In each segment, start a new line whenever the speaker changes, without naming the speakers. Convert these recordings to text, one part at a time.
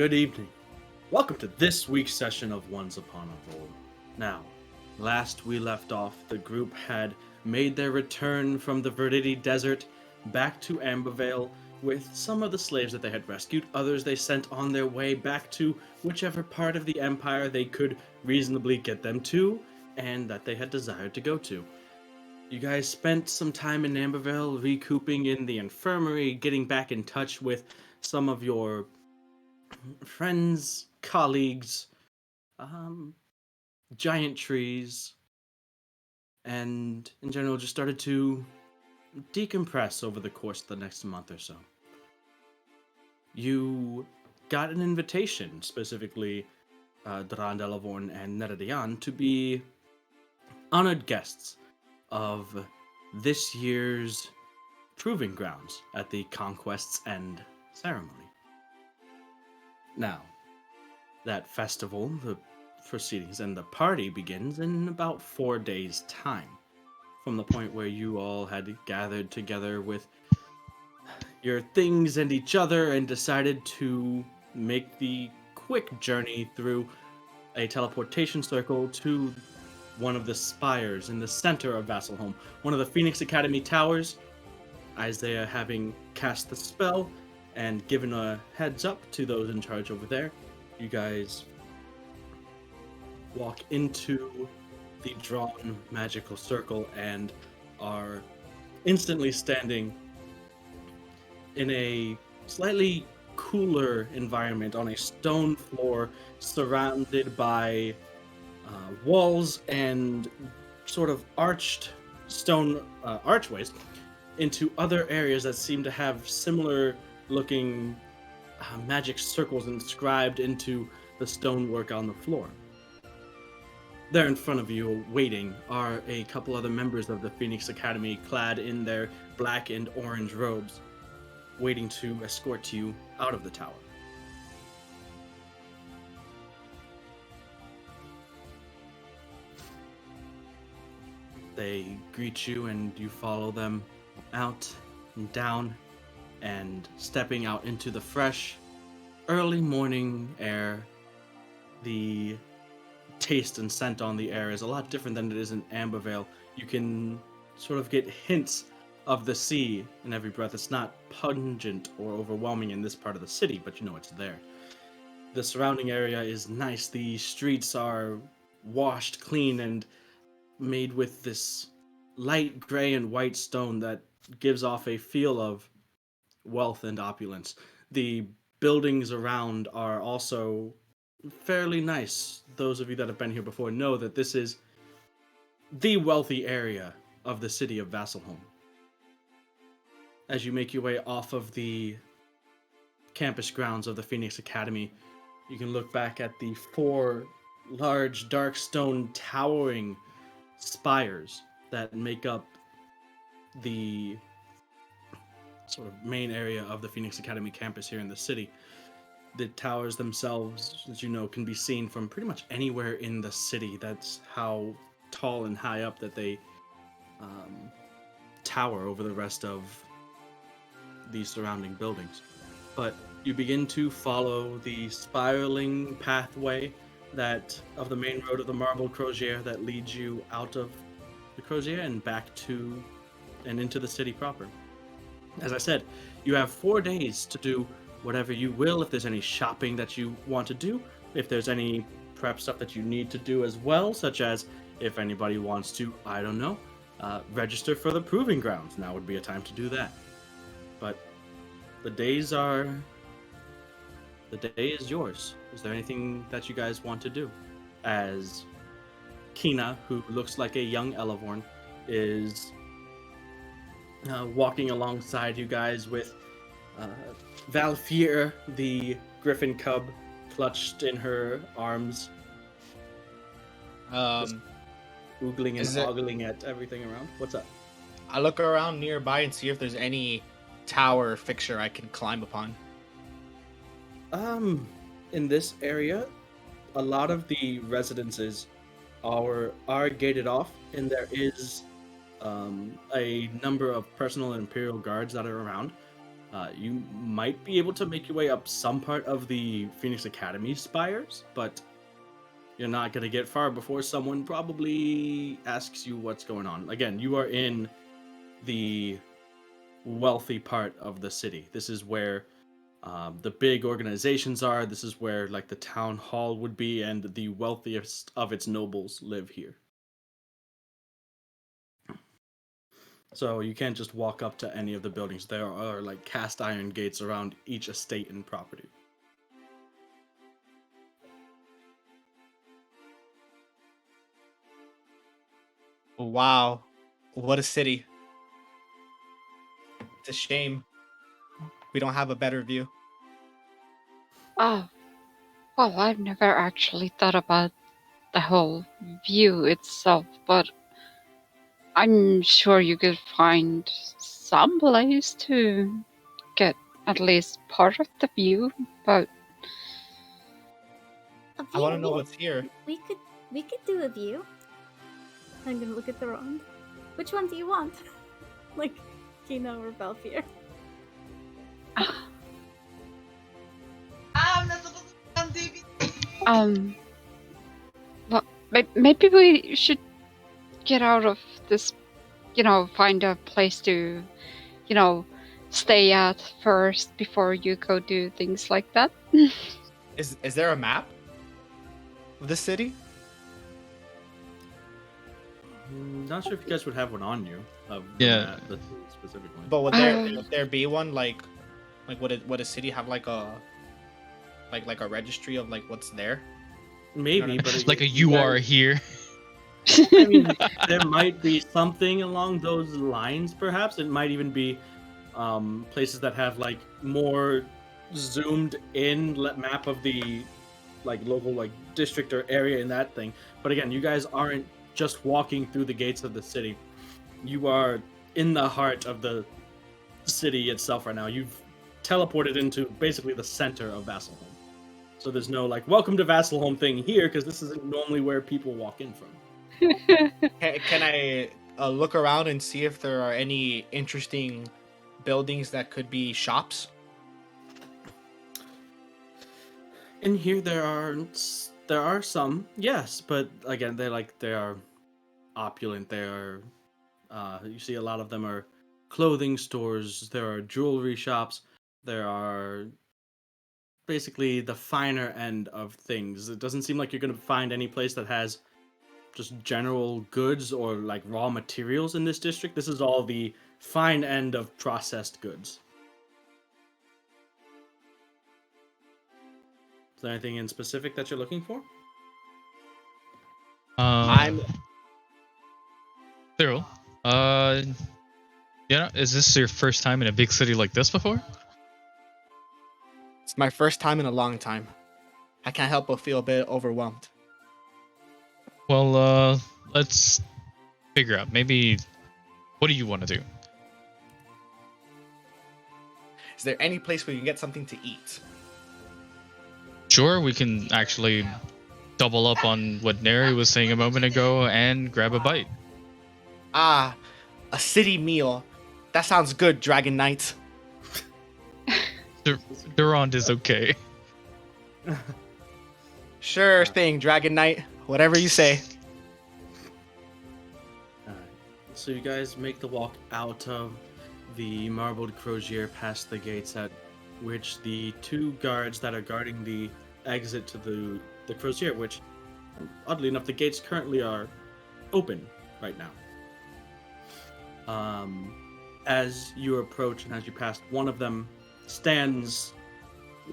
Good evening. Welcome to this week's session of Once Upon a Roll. Now, last we left off, the group had made their return from the Verdity Desert back to Ambervale with some of the slaves that they had rescued. Others they sent on their way back to whichever part of the Empire they could reasonably get them to and that they had desired to go to. You guys spent some time in Ambervale recouping in the infirmary, getting back in touch with some of your friends, colleagues, um, giant trees, and in general just started to decompress over the course of the next month or so. You got an invitation, specifically Dran Delavorn and Neredian, to be honored guests of this year's proving grounds at the Conquest's End ceremony. Now, that festival, the proceedings, and the party begins in about 4 days' time, from the point where you all had gathered together with your things and each other and decided to make the quick journey through a teleportation circle to one of the spires in the center of Vasselholm, one of the Phoenix Academy towers. Isaiah having cast the spell and given a heads up to those in charge over there, you guys walk into the drawn magical circle and are instantly standing in a slightly cooler environment on a stone floor surrounded by walls and sort of arched stone archways into other areas that seem to have similar looking magic circles inscribed into the stonework on the floor. There in front of you, waiting, are a couple other members of the Phoenix Academy clad in their black and orange robes, waiting to escort you out of the tower. They greet you and you follow them out and down and stepping out into the fresh, early morning air. The taste and scent on the air is a lot different than it is in Ambervale. You can sort of get hints of the sea in every breath. It's not pungent or overwhelming in this part of the city, but you know it's there. The surrounding area is nice. The streets are washed clean and made with this light gray and white stone that gives off a feel of wealth and opulence. The buildings around are also fairly nice. Those of you that have been here before know that this is the wealthy area of the city of Vasselholm. As you make your way off of the campus grounds of the Phoenix Academy, you can look back at the 4 large dark stone towering spires that make up the sort of main area of the Phoenix Academy campus here in the city. The towers themselves, as you know, can be seen from pretty much anywhere in the city. That's how tall and high up that they tower over the rest of these surrounding buildings. But you begin to follow the spiraling pathway that of the main road of the Marble Crozier that leads you out of the Crozier and back to and into the city proper. As I said, you have 4 days to do whatever you will. If there's any shopping that you want to do, if there's any prep stuff that you need to do as well, such as if anybody wants to, I don't know, register for the proving grounds, now would be a time to do that. But the day is yours. Is there anything that you guys want to do? As Kina, who looks like a young Elevorn, is walking alongside you guys with Valfir, the griffin cub, clutched in her arms, just oogling and ogling at everything around. What's up?
I look around nearby and see if there's any tower fixture I can climb upon.
In this area, a lot of the residences are gated off, and there is a number of personal and imperial guards that are around. You might be able to make your way up some part of the Phoenix Academy spires, but you're not going to get far before someone probably asks you what's going on. Again, you are in the wealthy part of the city. This is where the big organizations are. This is where like the town hall would be, and the wealthiest of its nobles live here. So you can't just walk up to any of the buildings. There are like cast iron gates around each estate and property.
Wow, what a city! It's a shame we don't have a better view.
Oh, well, I've never actually thought about the whole view itself, but I'm sure you could find some place to get at least part of the view, but
A
I want to
view?
know what's here.
We could do a view. I'm gonna look at the wrong. Which one do you want? Like Kino or Belfier?
I'm not supposed to be on TV.
well, maybe we should get out of this, find a place to, stay at first before you go do things like that.
Is there a map of the city?
Not sure if you guys would have one on you. Of
Yeah.
the specific one.
But would
Um,
there be one like would a city have like a registry of like what's there?
Maybe, but
It's like a
you
you are
guys-
here.
I mean, there might be something along those lines. Perhaps it might even be places that have like more zoomed in map of the like local like district or area in that thing. But again, you guys aren't just walking through the gates of the city. You are in the heart of the city itself right now. You've teleported into basically the center of Vasselholm. So there's no like welcome to Vasselholm thing here because this isn't normally where people walk in from.
Can I look around and see if there are any interesting buildings that could be shops?
In here there are some, yes, but again they are opulent. They are you see a lot of them are clothing stores, there are jewelry shops, there are basically the finer end of things. It doesn't seem like you're going to find any place that has just general goods or like raw materials in this district. This is all the fine end of processed goods. Is there anything in specific that you're looking for?
I'm
Cyril. Is this your first time in a big city like this before?
It's my first time in a long time. I can't help but feel a bit overwhelmed.
Well, let's figure out. Maybe, what do you want to do?
Is there any place where you can get something to eat?
Sure, we can actually double up on what Neri was saying a moment ago and grab a bite.
Ah, a city meal. That sounds good, Dragon Knight.
Durand is okay.
Sure thing, Dragon Knight. Whatever you say.
Alright. So you guys make the walk out of the marbled crozier past the gates at which the two guards that are guarding the exit to the crozier, which oddly enough the gates currently are open right now. As you approach and as you pass, one of them stands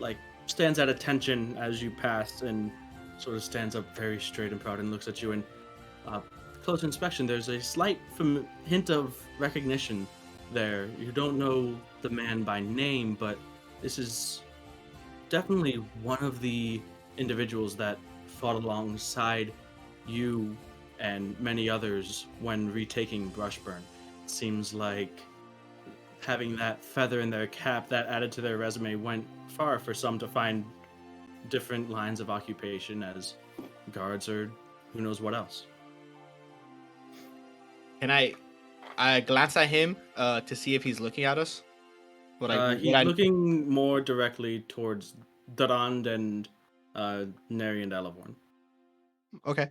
at attention as you pass and sort of stands up very straight and proud and looks at you. And close inspection, there's a slight hint of recognition there. You don't know the man by name, but this is definitely one of the individuals that fought alongside you and many others when retaking Brushburn. It seems like having that feather in their cap, that added to their resume, went far for some to find different lines of occupation as guards or who knows what else.
Can I glance at him to see if he's looking at us?
He's looking more directly towards Durand and Neri and Elevorn.
Okay.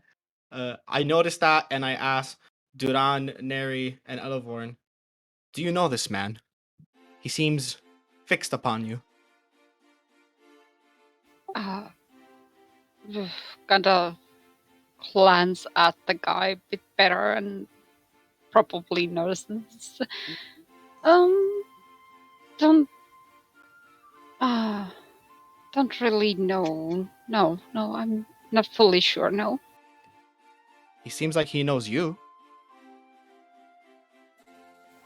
I noticed that, and I asked Duran, Neri, and Elevorn, "Do you know this man? He seems fixed upon you."
Uh, Gonna glance at the guy a bit better and probably notices. Don't don't really know. No, I'm not fully sure. No.
He seems like he knows you.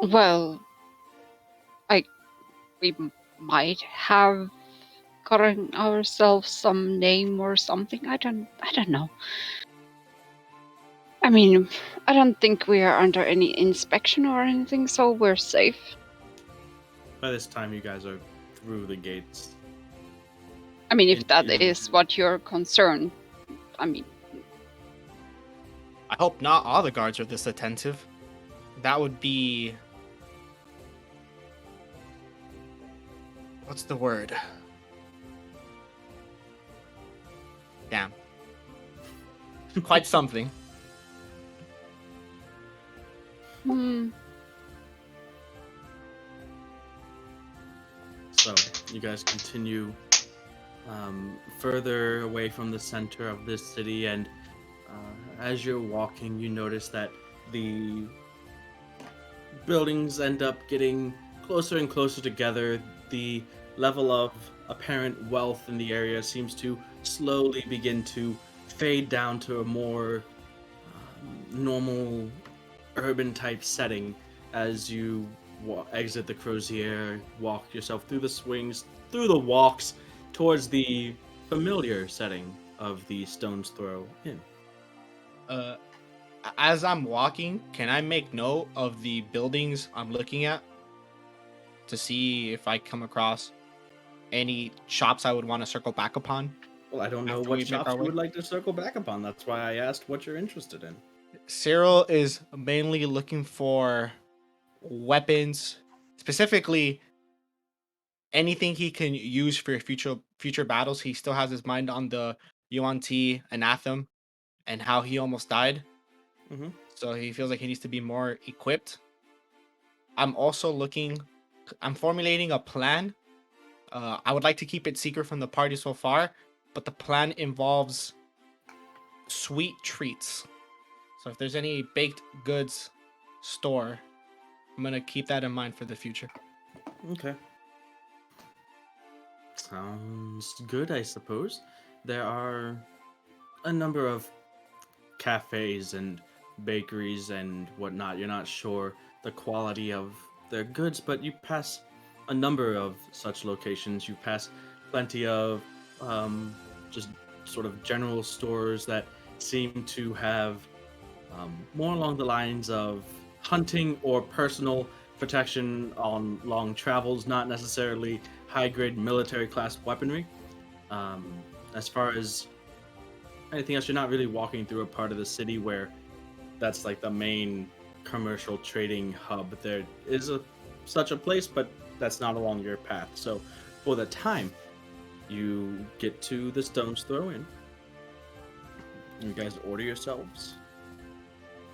Well, we might have gotten ourselves some name or something. I don't know. I mean, I don't think we are under any inspection or anything, so we're safe.
By this time, you guys are through the gates.
I mean, if that
Into-
is what you're concerned, I mean,
I hope not all the guards are this attentive. That would be... What's the word? Damn. Quite something.
So you guys continue further away from the center of this city, and as you're walking, you notice that the buildings end up getting closer and closer together. The level of apparent wealth in the area seems to slowly begin to fade down to a more normal urban type setting as you exit the crozier, walk yourself through the swings, through the walks, towards the familiar setting of the Stone's Throw Inn.
As I'm walking, can I make note of the buildings I'm looking at to see if I come across any shops I would want to circle back upon?
Well, I don't know
After
what
we make
shops
our
you
way?
would like to circle back upon. That's why I asked what you're interested in.
Cyril is mainly looking for weapons, specifically anything he can use for future battles. He still has his mind on the Yuan Ti Anathem and how he almost died.
Mhm.
So he feels like he needs to be more equipped. I'm also I'm formulating a plan. I would like to keep it secret from the party so far, but the plan involves sweet treats. So if there's any baked goods store, I'm gonna keep that in mind for the future.
Okay. Sounds good, I suppose. There are a number of cafes and bakeries and whatnot. You're not sure the quality of their goods, but you pass a number of such locations. You pass plenty of just sort of general stores that seem to have more along the lines of hunting or personal protection on long travels, not necessarily high grade military class weaponry. As far as anything else, you're not really walking through a part of the city where that's like the main commercial trading hub. There is such a place, but that's not along your path. So for the time, you get to the Stone's Throw Inn. You guys order yourselves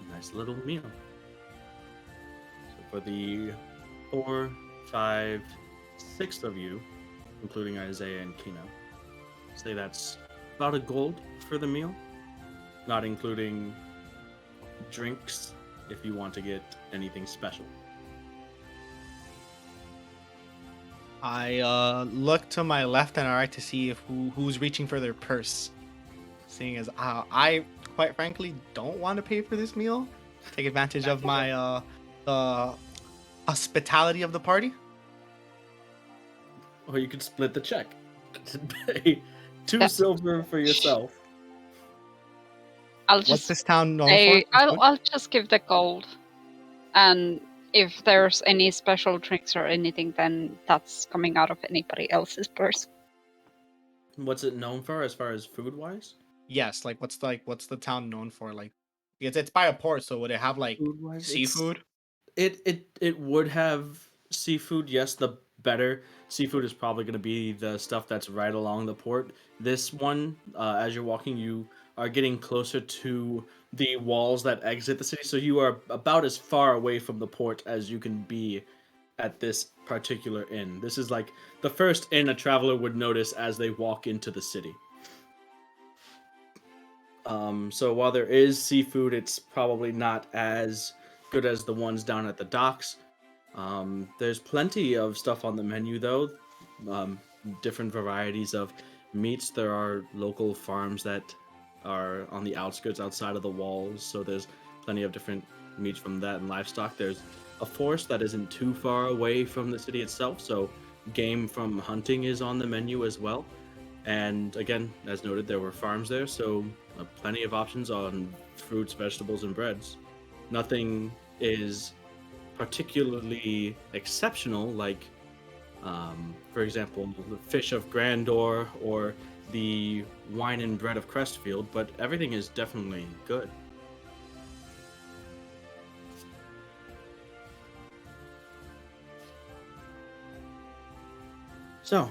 a nice little meal. So for the 4, 5, 6 of you, including Isaiah and Kino, say that's about a gold for the meal, not including drinks if you want to get anything special.
I look to my left and right to see if who's reaching for their purse. Seeing as I quite frankly don't want to pay for this meal, take advantage of my the hospitality of the party.
Or you could split the check to pay 2
Yeah.
silver for yourself.
I'll
What's
just
this town known for?
I'll just give the gold, and if there's any special drinks or anything, then that's coming out of anybody else's purse.
What's it known for as far as food wise?
Yes, what's the town known for? Like, it's by a port, so would it have like
Food wise,
seafood?
It would have seafood. Yes, the better seafood is probably going to be the stuff that's right along the port. This one, as you're walking, you are getting closer to the walls that exit the city, so you are about as far away from the port as you can be at this particular inn. This is like the first inn a traveler would notice as they walk into the city. So while there is seafood, it's probably not as good as the ones down at the docks. There's plenty of stuff on the menu, though. Um, Different varieties of meats. There are local farms that are on the outskirts outside of the walls, so there's plenty of different meats from that and livestock. There's a forest that isn't too far away from the city itself, so game from hunting is on the menu as well. And again, as noted, there were farms there, so plenty of options on fruits, vegetables, and breads. Nothing is particularly exceptional, like, for example, the fish of Grandor or the wine and bread of Crestfield, but everything is definitely good. So,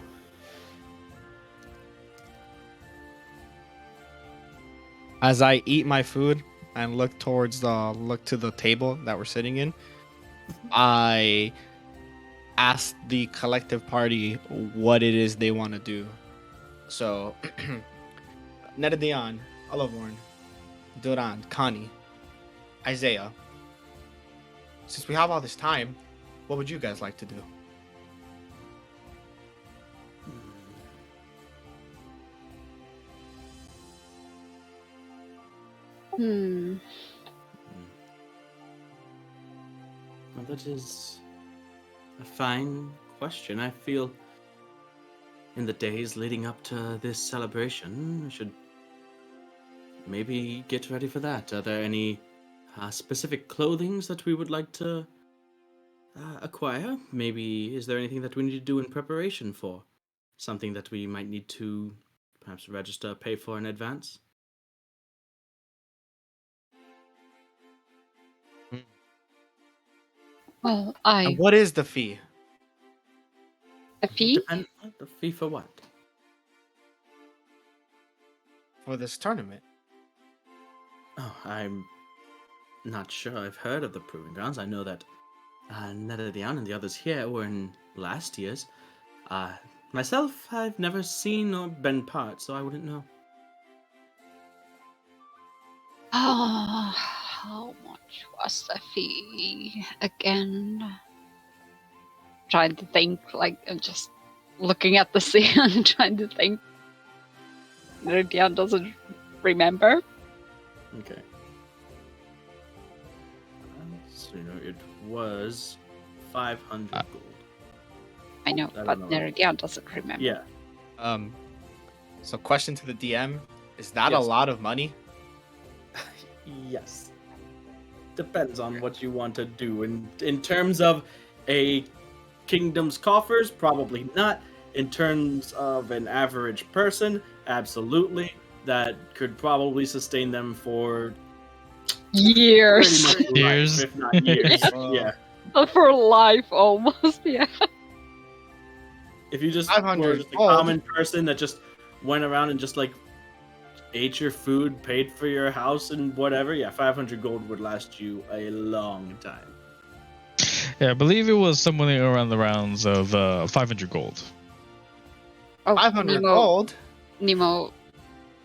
As I eat my food and look to the table that we're sitting in, I ask the collective party what it is they want to do. So, Nedadion, Olavorn, Duran, Connie, Isaiah. Since we have all this time, what would you guys like to do?
Hmm.
Well, that is a fine question. I feel in the days leading up to this celebration, we should maybe get ready for that. Are there any specific clothings that we would like to acquire? Maybe is there anything that we need to do in preparation for? Something that we might need to perhaps register, pay for in advance?
Well,
And what is the fee
a fee?
Depend the fee for what?
for this tournament?
Oh, I'm not sure. I've heard of the Proving Grounds. I know that Nedadian and the others here were in last year's. Myself, I've never seen or been part, so I wouldn't know.
Oh, how much was the fee again? Trying to think, like, I'm just looking at the sea and trying to think. Dion doesn't remember.
Okay. So, it was 500 gold.
I know,
I
but
don't know.
Dion doesn't remember.
Yeah.
So question to the DM, is that a
Yes.
lot of money?
Yes. Depends on what you want to do. In terms of a kingdom's coffers, probably not. In terms of an average person, absolutely. That could probably sustain them for
Years.
pretty much
Years.
life, if not years.
Yeah.
Yeah.
For life, almost, yeah.
If you just
500
were just a
gold.
common person that just went around and just like ate your food, paid for your house and whatever, yeah, 500 gold would last you a long time.
Yeah, I believe it was somewhere around the rounds of 500 gold.
Oh,
500
Nemo,
gold?
Nemo,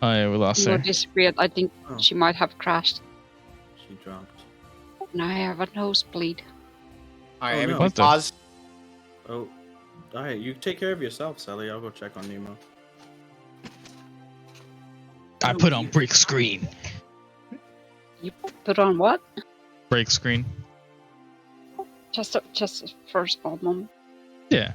I will last
Nemo
say.
disappeared. I think
Oh.
she might have crashed.
She dropped.
And I have a nosebleed.
Alright,
Oh, no.
everybody
What the-
pause.
Oh, all right. You take care of yourself, Cele. I'll go check on Nemo.
I put on break screen.
You put on what?
Break screen.
Just a first small moment.
Yeah.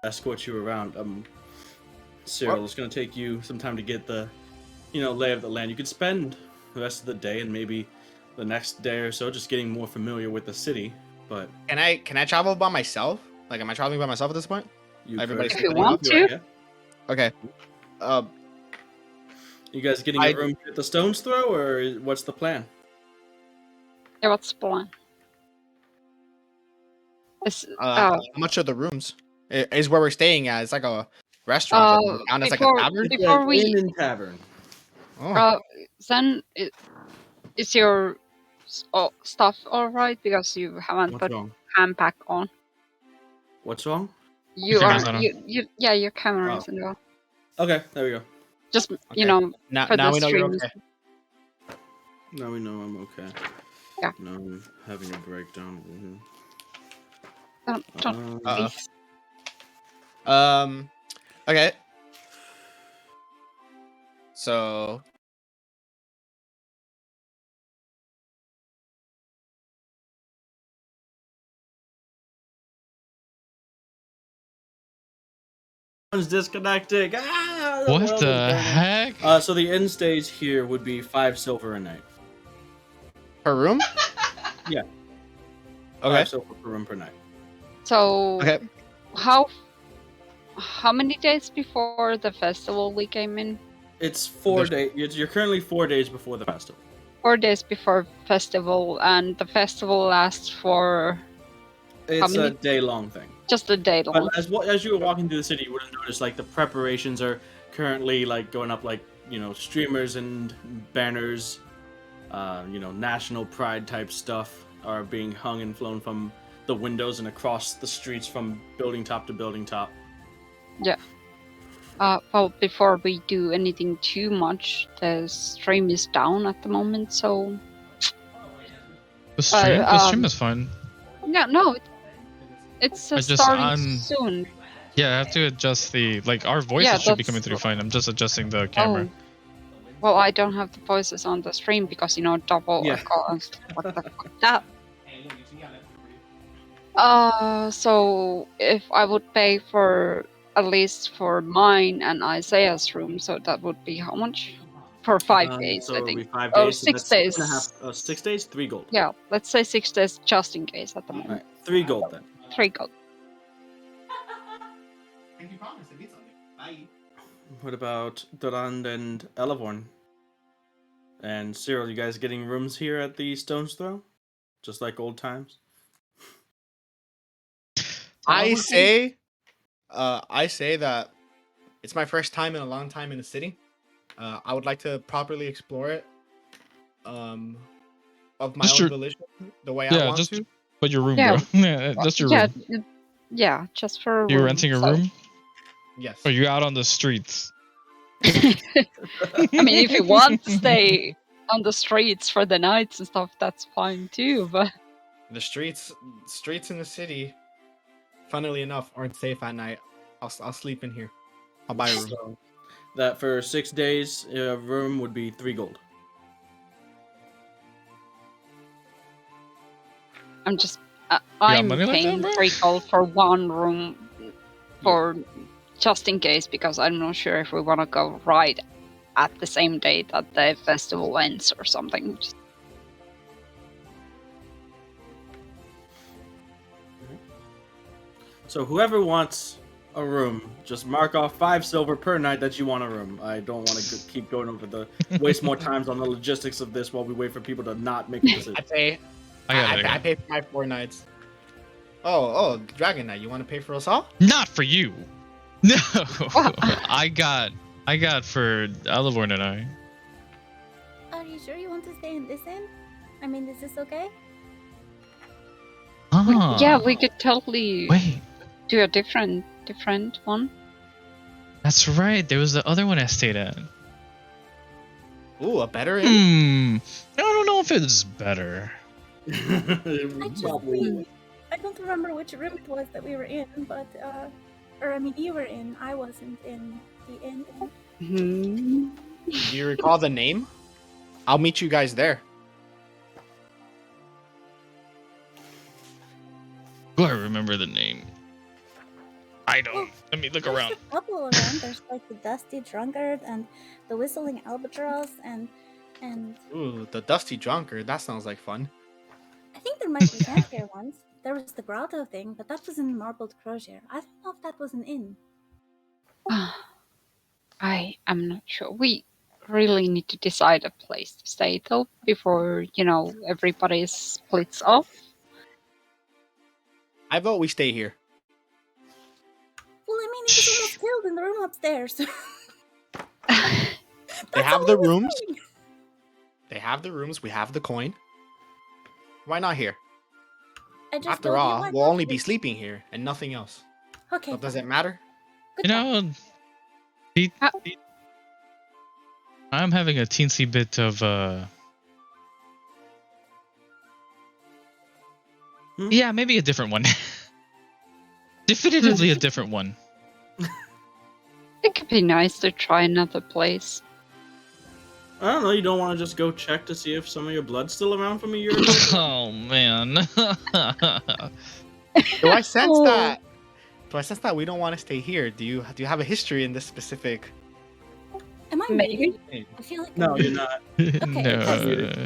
Escort you around. Cyril, it's gonna take you some time to get the, lay of the land. You could spend the rest of the day and maybe the next day or so just getting more familiar with the city. But
Can I travel by myself? Like, am I traveling by myself at this point? Everybody's
If you
splitting
want
up?
to.
Yeah.
Okay.
You guys getting a room at the stone's throw, or what's the plan?
Yeah, what's the plan?
How much are the rooms? Is where we're staying at? It's like a restaurant. But down as like a tavern.
Before we
inn and tavern.
Oh.
then is your stuff all right? Because you haven't
What's
put
wrong?
handpack on.
What's wrong?
You
camera's
are
not on.
yeah, your camera
Oh.
isn't on.
Okay, there we go.
Just
Okay.
now
Now
for the
we know you're
streams.
okay.
Now we know I'm okay.
Yeah.
Now I'm having a breakdown.
Don't
Uh,
please.
Okay. So
One's disconnecting. Ah,
What
world is
the
burning.
heck?
So the end stage here would be 5 silver a night.
per room?
Yeah.
Okay.
5 silver per room per night.
So
Okay.
how many days before the festival we came in?
It's 4 days. You're currently 4 days before the festival.
4 days before festival, and the festival lasts for
It's
many-
a day-long thing.
just a day long.
But as you were walking through the city, you would have noticed like the preparations are currently like going up, like streamers and banners, national pride type stuff are being hung and flown from the windows and across the streets from building top to building top.
Yeah. Well, before we do anything too much, the stream is down at the moment, so
The stream is fine.
yeah, no, it's starting soon.
Yeah, I have to adjust our voices should be coming through fine. I'm just adjusting the camera.
Oh. Well, I don't have the voices on the stream because double
Yeah.
echo and stuff. What the fuck? That So if I would pay for at least for mine and Isaiah's room, so that would be how much? For 5 days,
So
I
it'll
think.
be 5
Oh,
days. So
six
that's 6.5.
days.
6 days, 3 gold.
Yeah, let's say 6 days just in case at the
All
moment.
right, 3 gold then.
3 gold.
Thank you, promise. I need something. Bye.
What about Durand and Elevorn? And Cyril, you guys getting rooms here at the Stone's Throw? Just like old times?
I say that it's my first time in a long time in the city. I would like to properly explore it. Of my
Just
own
your-
volition, the way I
Yeah,
want
just
to.
but your room,
Yeah.
bro. Yeah, just your
Yeah,
room.
yeah, just for a
You're
room,
renting a
so-
room?
Yes.
Or you out on the streets?
I mean, if you want to stay on the streets for the nights and stuff, that's fine too. But
The streets in the city, funnily enough, aren't safe at night. I'll sleep in here. I'll buy a room.
So that for 6 days, a room would be 3 gold.
I'm just,
got
I'm
money like
paying
that, bro?
3 gold for one room for just in case, because I'm not sure if we want to go right at the same day that the festival ends or something. Just-
So whoever wants a room, just mark off 5 silver per night that you want a room. I don't want to keep going over the waste more times on the logistics of this while we wait for people to not make a decision.
I pay for my 4 nights. Oh, Dragon Knight, you want to pay for us all?
Not for you. No. I got for Alivorn and I.
Are you sure you want to stay in this inn? I mean, is this okay?
Yeah, we could totally
Wait,
do a different one.
that's right. There was the other one I stayed at.
Ooh, a better inn?
I don't know if it's better.
I don't remember which room it was that we were in, but or I mean, you were in. I wasn't in the inn.
Hmm.
Do you recall the name? I'll meet you guys there.
Do I remember the name? I don't. Let me look
There's
around.
a couple around. There's like the Dusty Drunkard and the Whistling Albatross and
Ooh, the Dusty Drunkard. That sounds like fun.
I think there might be fancier ones. There was the grotto thing, but that was in Marbled Crozier. I don't know if that was an inn.
I am not sure. We really need to decide a place to stay though before everybody splits off.
I vote we stay here.
Well, I mean, he was almost killed in the room upstairs.
They have the rooms. They have the rooms. We have the coin. Why not here? After all, we'll only be sleeping here and nothing else.
Okay.
So does it matter?
I'm having a teensy bit of yeah, maybe a different one. Definitively a different one.
It could be nice to try another place.
I don't know, you don't want to just go check to see if some of your blood's still around from a year ago?
Oh man.
Do I sense that? Do I sense that we don't want to stay here? Do you have a history in this specific?
Am I
Maybe?
muted? I feel like
No, you're not.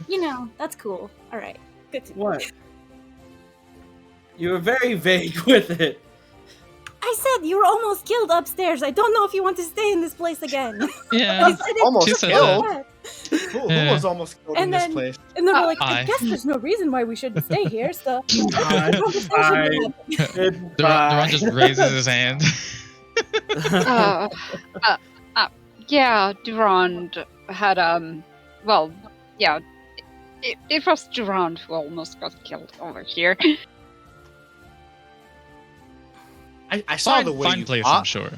No.
That's cool. All right, good.
What? You were very vague with it.
I said you were almost killed upstairs. I don't know if you want to stay in this place again.
Yeah.
You said it
Almost
just
killed?
like that.
Who
Yeah.
was almost killed in
And
this
then-
place?
And then we're like, I
I-
guess there's no reason why we shouldn't stay here. So
Fine, fine.
Duran just raises his hand.
Yeah, Durand had well, yeah, it was Durand who almost got killed over here.
I saw the way
fine
you
place,
fought.
I'm sure.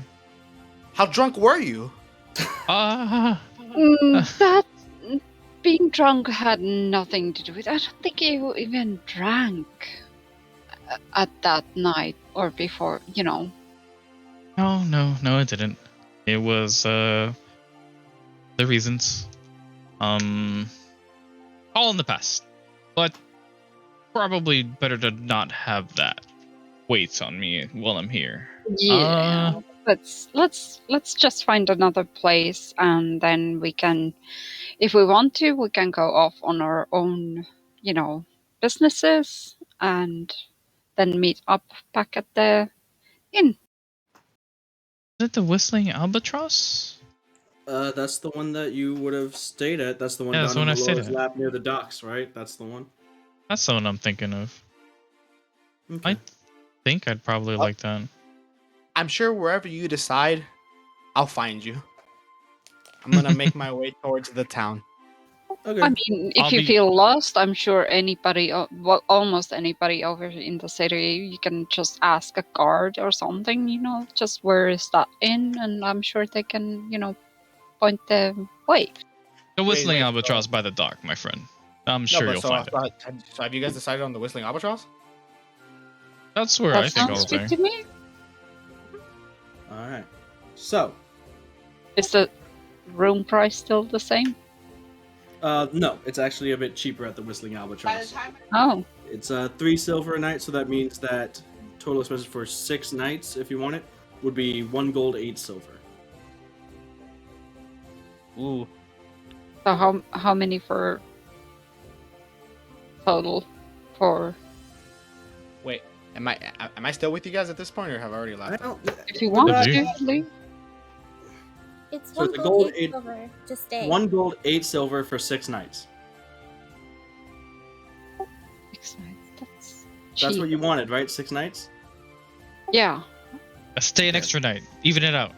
How drunk were you?
That being drunk had nothing to do with it. I don't think you even drank at that night or before,
No, it didn't. It was the reasons. All in the past. But probably better to not have that waits on me while I'm here.
Yeah. Let's just find another place, and then we can, if we want to, we can go off on our own, businesses, and then meet up back at the inn.
Is it the Whistling Albatross?
That's the one that you would have stayed at. That's the one
Yeah, that's
down
the
in
one I stayed
Melora's
at.
lap near the docks, right? That's the one.
That's the one I'm thinking of.
Okay.
I think I'd probably like that.
I'm sure wherever you decide, I'll find you. I'm gonna make my way towards the town.
Okay.
I mean, if
I'll
you
be-
feel lost, I'm sure anybody, well, almost anybody over in the city, you can just ask a guard or something, just where is that inn, and I'm sure they can, point the way.
The Whistling
wait, so-
Albatross by the dock, my friend. I'm
No,
sure
but
you'll find it.
so have you guys decided on the Whistling Albatross?
That's where
That
I think I'll
sounds good
stay.
to me.
All right. So,
Is the room price still the same?
no, it's actually a bit cheaper at the Whistling Albatross.
Oh,
It's 3 silver a night, so that means that total expenses for 6 nights, if you want it, would be 1 gold, 8 silver.
Ooh,
so how many for total for?
wait. Am I still with you guys at this point, or have I already left?
If you want
Up to
to,
you.
leave.
It's
So
one
it's a
gold,
gold,
8
eight-
silver. Just stay.
1 gold, 8 silver for 6 nights.
That's
That's
cheap.
what you wanted, right? 6 nights?
Yeah.
Stay an extra night. Even it out.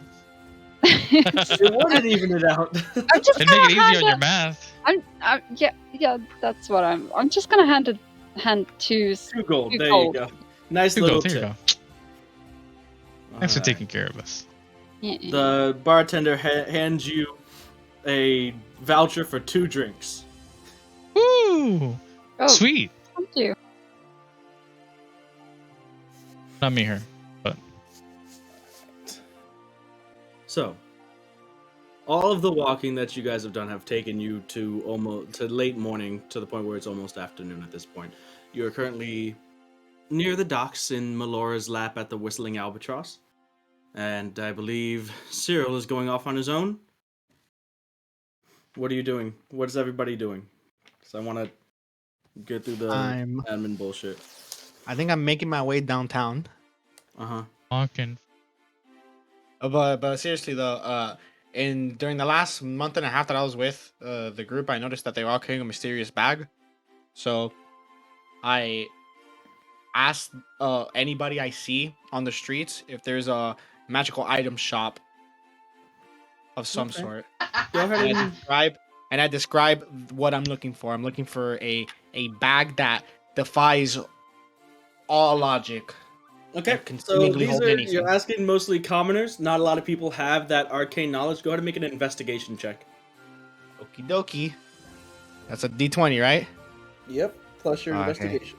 You wanted to even it out.
I'm just
And make it
gonna
easier on your math.
yeah, that's what I'm just gonna hand 2
2 gold.
Two
There
gold.
you go. Nice
Here you
little
go. Here you
tip.
go. Thanks for
Alright.
taking care of us.
The bartender hands you a voucher for 2 drinks.
Woo!
Oh,
Sweet.
thank you.
Not me here.
So, all of the walking that you guys have done have taken you to late morning, to the point where it's almost afternoon at this point. You are currently near the docks in Melora's lap at the Whistling Albatross, and I believe Cyril is going off on his own. What are you doing? What is everybody doing? Because I want to get through the
I'm-
admin bullshit.
I think I'm making my way downtown.
Walking.
But seriously though, during the last month and a half that I was with the group, I noticed that they were all carrying a mysterious bag. So I asked anybody I see on the streets if there's a magical item shop of some
Okay.
sort.
Go ahead
And I describe what I'm looking for. I'm looking for a bag that defies all logic.
Okay,
can
so
seemingly
these
hold
are,
anything.
you're asking mostly commoners. Not a lot of people have that arcane knowledge. Go ahead and make an investigation check.
Okie dokie. That's a D20, right?
Yep, plus your
Okay.
investigation.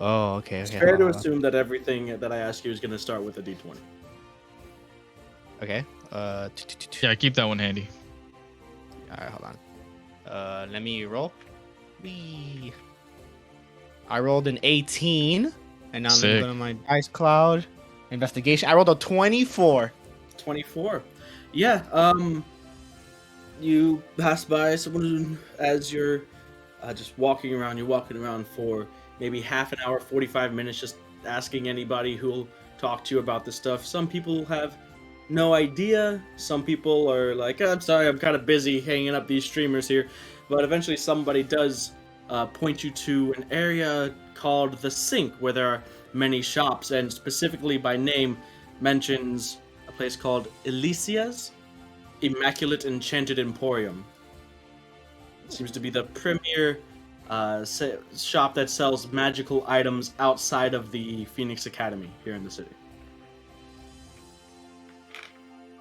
Oh, okay.
It's
Okay.
fair to
hold on.
assume that everything that I ask you is going to start with a d20.
Okay.
Yeah, keep that one handy.
All right, hold on. Let me roll. Whee. I rolled an 18, and now let me
Sick.
go to my dice cloud. Investigation. I rolled a 24.
24. Yeah, you pass by someone as you're just walking around. You're walking around for maybe half an hour, 45 minutes, just asking anybody who'll talk to you about this stuff. Some people have no idea. Some people are like, I'm sorry, I'm kind of busy hanging up these streamers here. But eventually somebody does point you to an area called the Sink, where there are many shops, and specifically by name mentions a place called Elysia's Immaculate Enchanted Emporium. It seems to be the premier shop that sells magical items outside of the Phoenix Academy here in the city.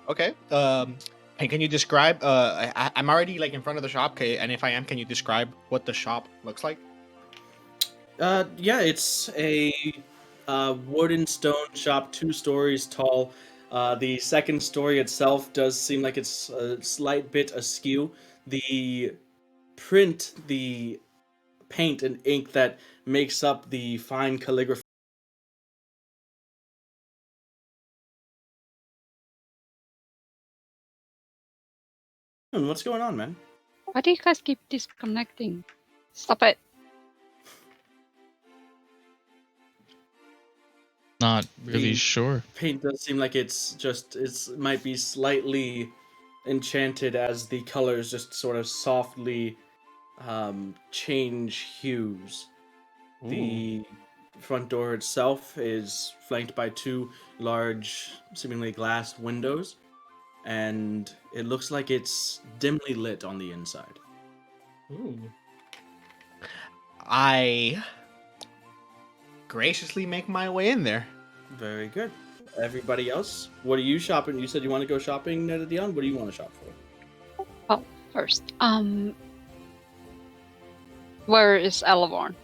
Okay. And can you describe? I'm already like in front of the shop. Okay, and if I am, can you describe what the shop looks like?
Yeah, it's a wooden stone shop, 2 stories tall. The second story itself does seem like it's a slight bit askew. The print, the paint and ink that makes up the fine calligraphy What's going on, man?
Why do you guys keep disconnecting? Stop it.
Not really
The
sure.
paint does seem like it might be slightly enchanted as the colors just sort of softly change hues. The front door itself is flanked by two large, seemingly glass windows, and it looks like it's dimly lit on the inside.
Ooh. I graciously make my way in there.
Very good. Everybody else, what are you shopping? You said you want to go shopping, Dion. What do you want to shop for?
Well, first, where is Elevorn?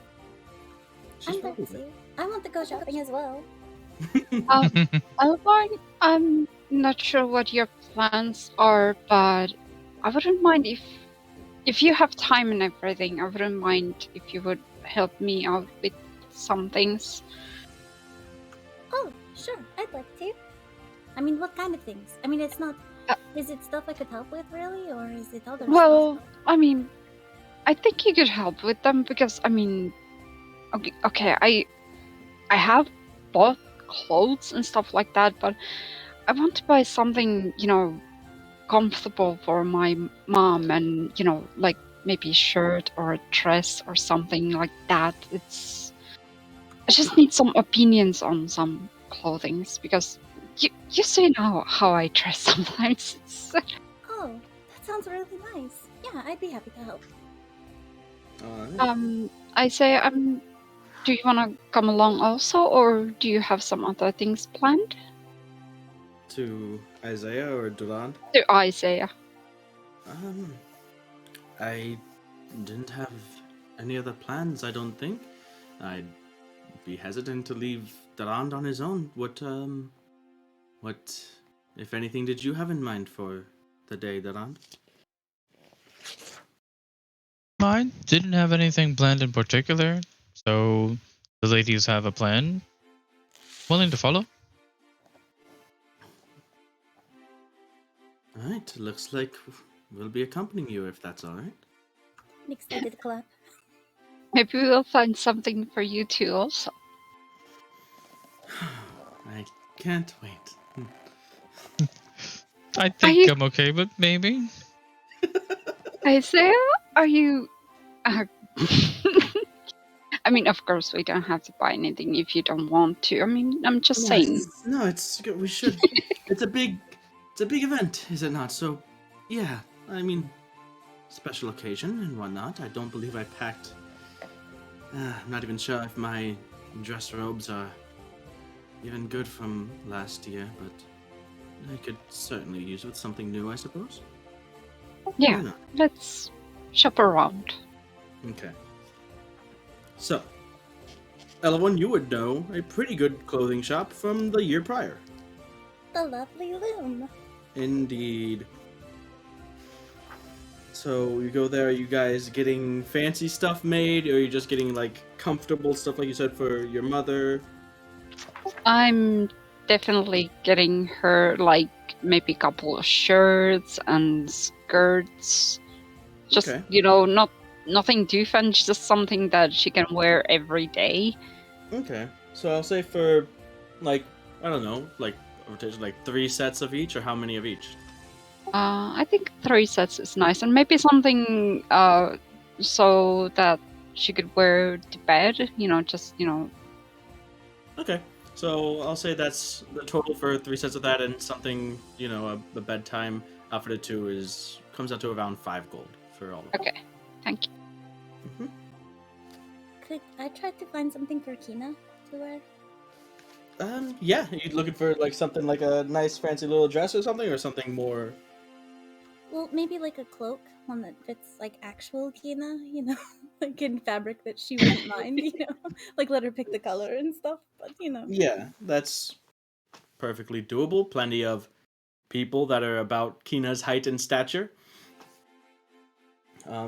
She's
I'm there
probably
too. I want to go shopping as well.
Elevorn, I'm not sure what your plans are, but I wouldn't mind if you have time and everything. I wouldn't mind if you would help me out with some things.
Oh, sure, I'd like to. I mean, what kind of things? I mean, it's not.
Uh,
Is it stuff I could help with, really, or is it other
Well,
stuff?
I mean, I think you could help with them because I mean, okay, I have bought clothes and stuff like that, but I want to buy something, comfortable for my mom and, like maybe a shirt or a dress or something like that. I just need some opinions on some clothings because you say now how I dress sometimes.
Oh, that sounds really nice. Yeah, I'd be happy to help.
Alright.
I say, do you want to come along also, or do you have some other things planned?
To Isaiah or Durand?
To Isaiah.
I didn't have any other plans, I don't think. I'd be hesitant to leave Durand on his own. What, if anything, did you have in mind for the day, Durand?
Mine didn't have anything planned in particular, so the ladies have a plan. Willing to follow?
Alright, looks like we'll be accompanying you if that's alright.
An extended clap.
Maybe we'll find something for you too also.
I can't wait.
I
Are
think
you
I'm okay, but maybe.
Isaiah? Are you I mean, of course we don't have to buy anything if you don't want to. I mean, I'm just saying.
No, it's good. We should. It's a big event, is it not? So, yeah. I mean, special occasion and whatnot. I don't believe I packed. I'm not even sure if my dress robes are even good from last year, but I could certainly use with something new, I suppose.
Yeah,
Why not?
let's shop around.
Okay. So, Ella, you would know a pretty good clothing shop from the year prior.
The lovely loom.
Indeed. So you go there, are you guys getting fancy stuff made, or are you just getting like comfortable stuff like you said for your mother?
I'm definitely getting her like maybe a couple of shirts and skirts. Just
Okay.
nothing too fancy, just something that she can wear every day.
Okay. So I'll say for like I don't know, like rotation like 3 sets of each, or how many of each?
I think 3 sets is nice, and maybe something so that she could wear to bed.
Okay. So I'll say that's the total for 3 sets of that, and something a bedtime outfit too comes out to around 5 gold for all of them.
Okay, thank you.
Mhm.
Could I try to find something for Kina to wear?
Yeah, you looking for like something like a nice fancy little dress or something, or something more?
Well, maybe like a cloak, one that fits like actual Kina, like in fabric that she wouldn't mind, like let her pick the color and stuff. But
Yeah, that's perfectly doable. Plenty of people that are about Kina's height and stature.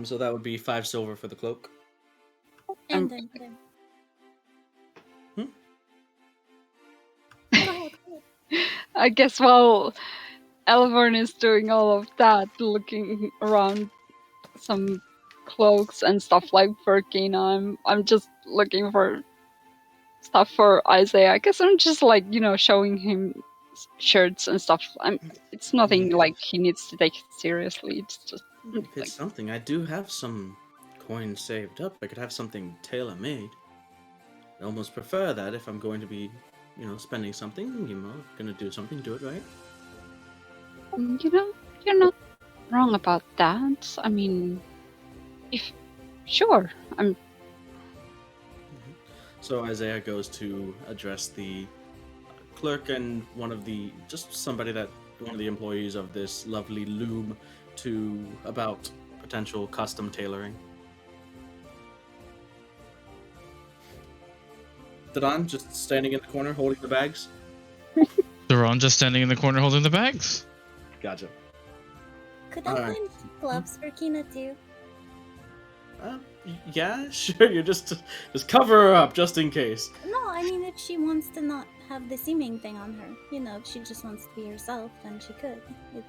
So that would be 5 silver for the cloak.
and
Um,
then
Hmm?
go ahead.
I guess, well, Elvorn is doing all of that, looking around some cloaks and stuff like for Kina. I'm just looking for stuff for Isaiah. I guess I'm just like, showing him shirts and stuff. It's nothing like he needs to take it seriously. It's just
If it's something, I do have some coins saved up. I could have something tailor-made. I almost prefer that if I'm going to be, spending something, gonna do something, do it right.
You're not wrong about that. I mean, sure, I'm.
So Isaiah goes to address the clerk and one of the employees of this lovely loom about potential custom tailoring. Dadan just standing in the corner holding the bags.
Daron just standing in the corner holding the bags.
Gotcha.
Could I find gloves for Kina too?
Yeah, sure. You just cover her up just in case.
No, I mean if she wants to not have the seeming thing on her, if she just wants to be herself, then she could. It's,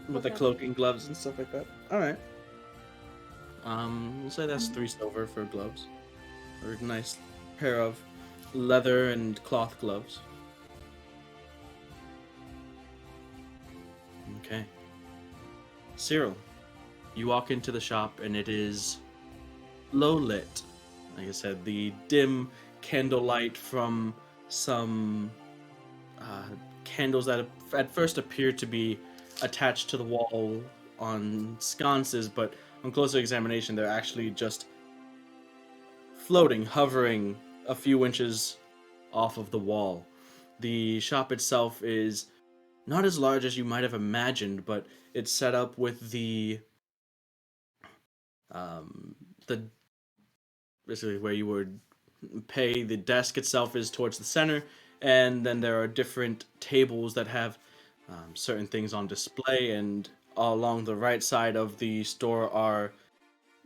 With the cloak and gloves and stuff like that. All right. We'll say that's 3 silver for gloves, or a nice pair of leather and cloth gloves. Okay. Cyril, you walk into the shop and it is low lit. Like I said, the dim candlelight from some candles that at first appeared to be attached to the wall on sconces, but on closer examination, they're actually just floating, hovering a few inches off of the wall. The shop itself is not as large as you might have imagined, but it's set up with the basically where you would pay. The desk itself is towards the center, and then there are different tables that have certain things on display, and along the right side of the store are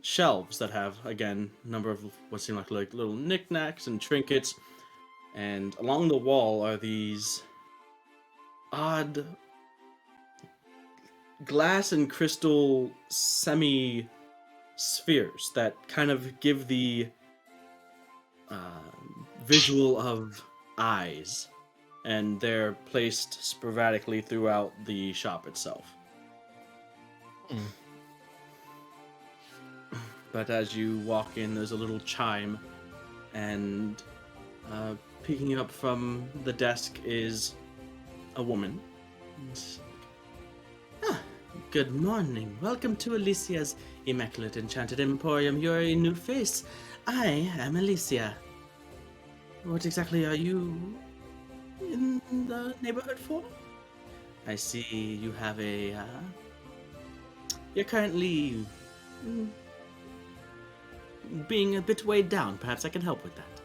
shelves that have, again, a number of what seem like little knickknacks and trinkets, and along the wall are these odd glass and crystal semi-spheres that kind of give the visual of eyes, and they're placed sporadically throughout the shop itself. But as you walk in, there's a little chime, and peeking up from the desk is a woman. Good morning. Welcome to Alicia's Immaculate Enchanted Emporium. You're a new face. I am Alicia. What exactly are you in the neighborhood for? I see you have you're currently being a bit weighed down. Perhaps I can help with that.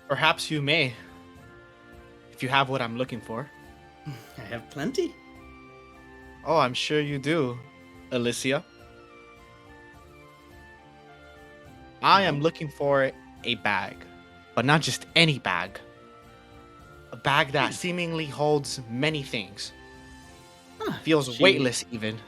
Perhaps you may, if you have what I'm looking for.
I have plenty.
Oh, I'm sure you do, Alicia. I am looking for a bag, but not just any bag. A bag that seemingly holds many things. Feels weightless even.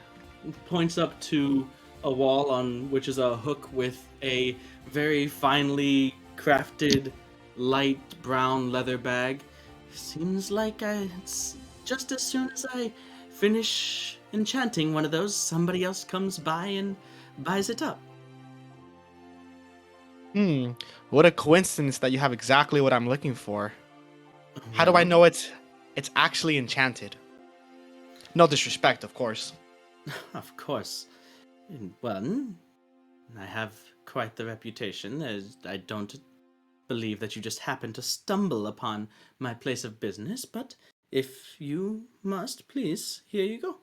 Points up to a wall on which is a hook with a very finely crafted light brown leather bag. Seems like it's just as soon as I finish enchanting one of those, somebody else comes by and buys it up.
What a coincidence that you have exactly what I'm looking for. How do I know it's actually enchanted? No disrespect, of course.
Of course. Well, I have quite the reputation. I don't believe that you just happen to stumble upon my place of business, but if you must, please, here you go.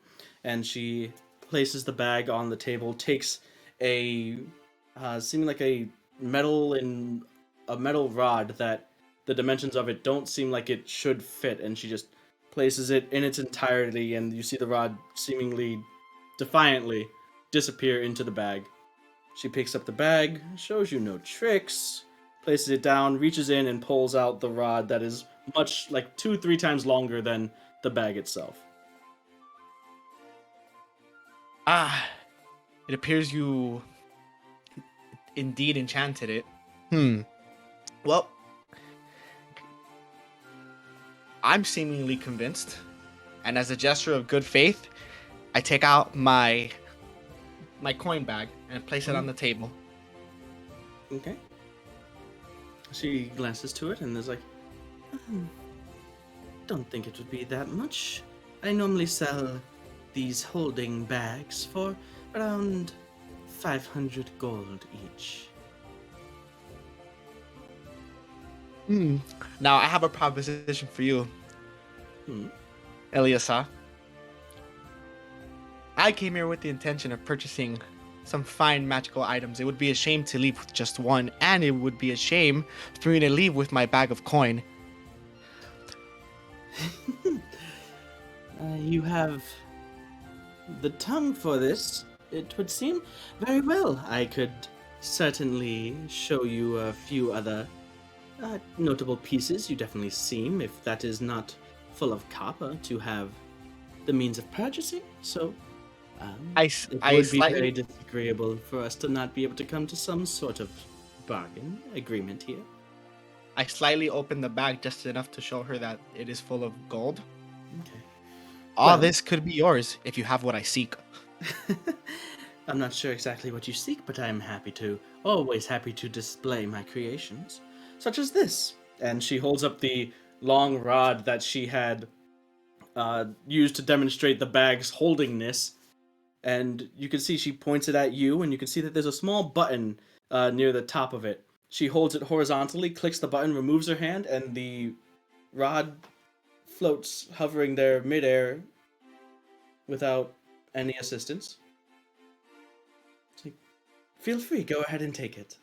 And she places the bag on the table, takes a seeming like a metal rod that the dimensions of it don't seem like it should fit, and she just places it in its entirety, and you see the rod seemingly defiantly disappear into the bag. She picks up the bag, shows you no tricks, places it down, reaches in and pulls out the rod that is much like 2-3 times longer than the bag itself.
Ah, it appears you indeed enchanted it. Well, I'm seemingly convinced, and as a gesture of good faith, I take out my coin bag and place it on the table.
Okay. She glances to it and is like, don't think it would be that much. I normally sell these holding bags for around 500 gold each.
Now I have a proposition for you,
Hmm.
Eliasa. I came here with the intention of purchasing some fine magical items. It would be a shame to leave with just one, and it would be a shame for me to leave with my bag of coin.
You have the tongue for this, it would seem. Very well. I could certainly show you a few other notable pieces. You definitely seem, if that is not full of copper, to have the means of purchasing. So it
I
would be very
slightly
disagreeable for us to not be able to come to some sort of bargain agreement here.
I slightly open the bag just enough to show her that it is full of gold.
Okay.
All
Well-
this could be yours if you have what I seek.
I'm not sure exactly what you seek, but I'm always happy to display my creations, such as this. And she holds up the long rod that she had used to demonstrate the bag's holdingness. And you can see she points it at you, and you can see that there's a small button near the top of it. She holds it horizontally, clicks the button, removes her hand, and the rod floats, hovering there midair without any assistance. It's like, feel free, go ahead and take it.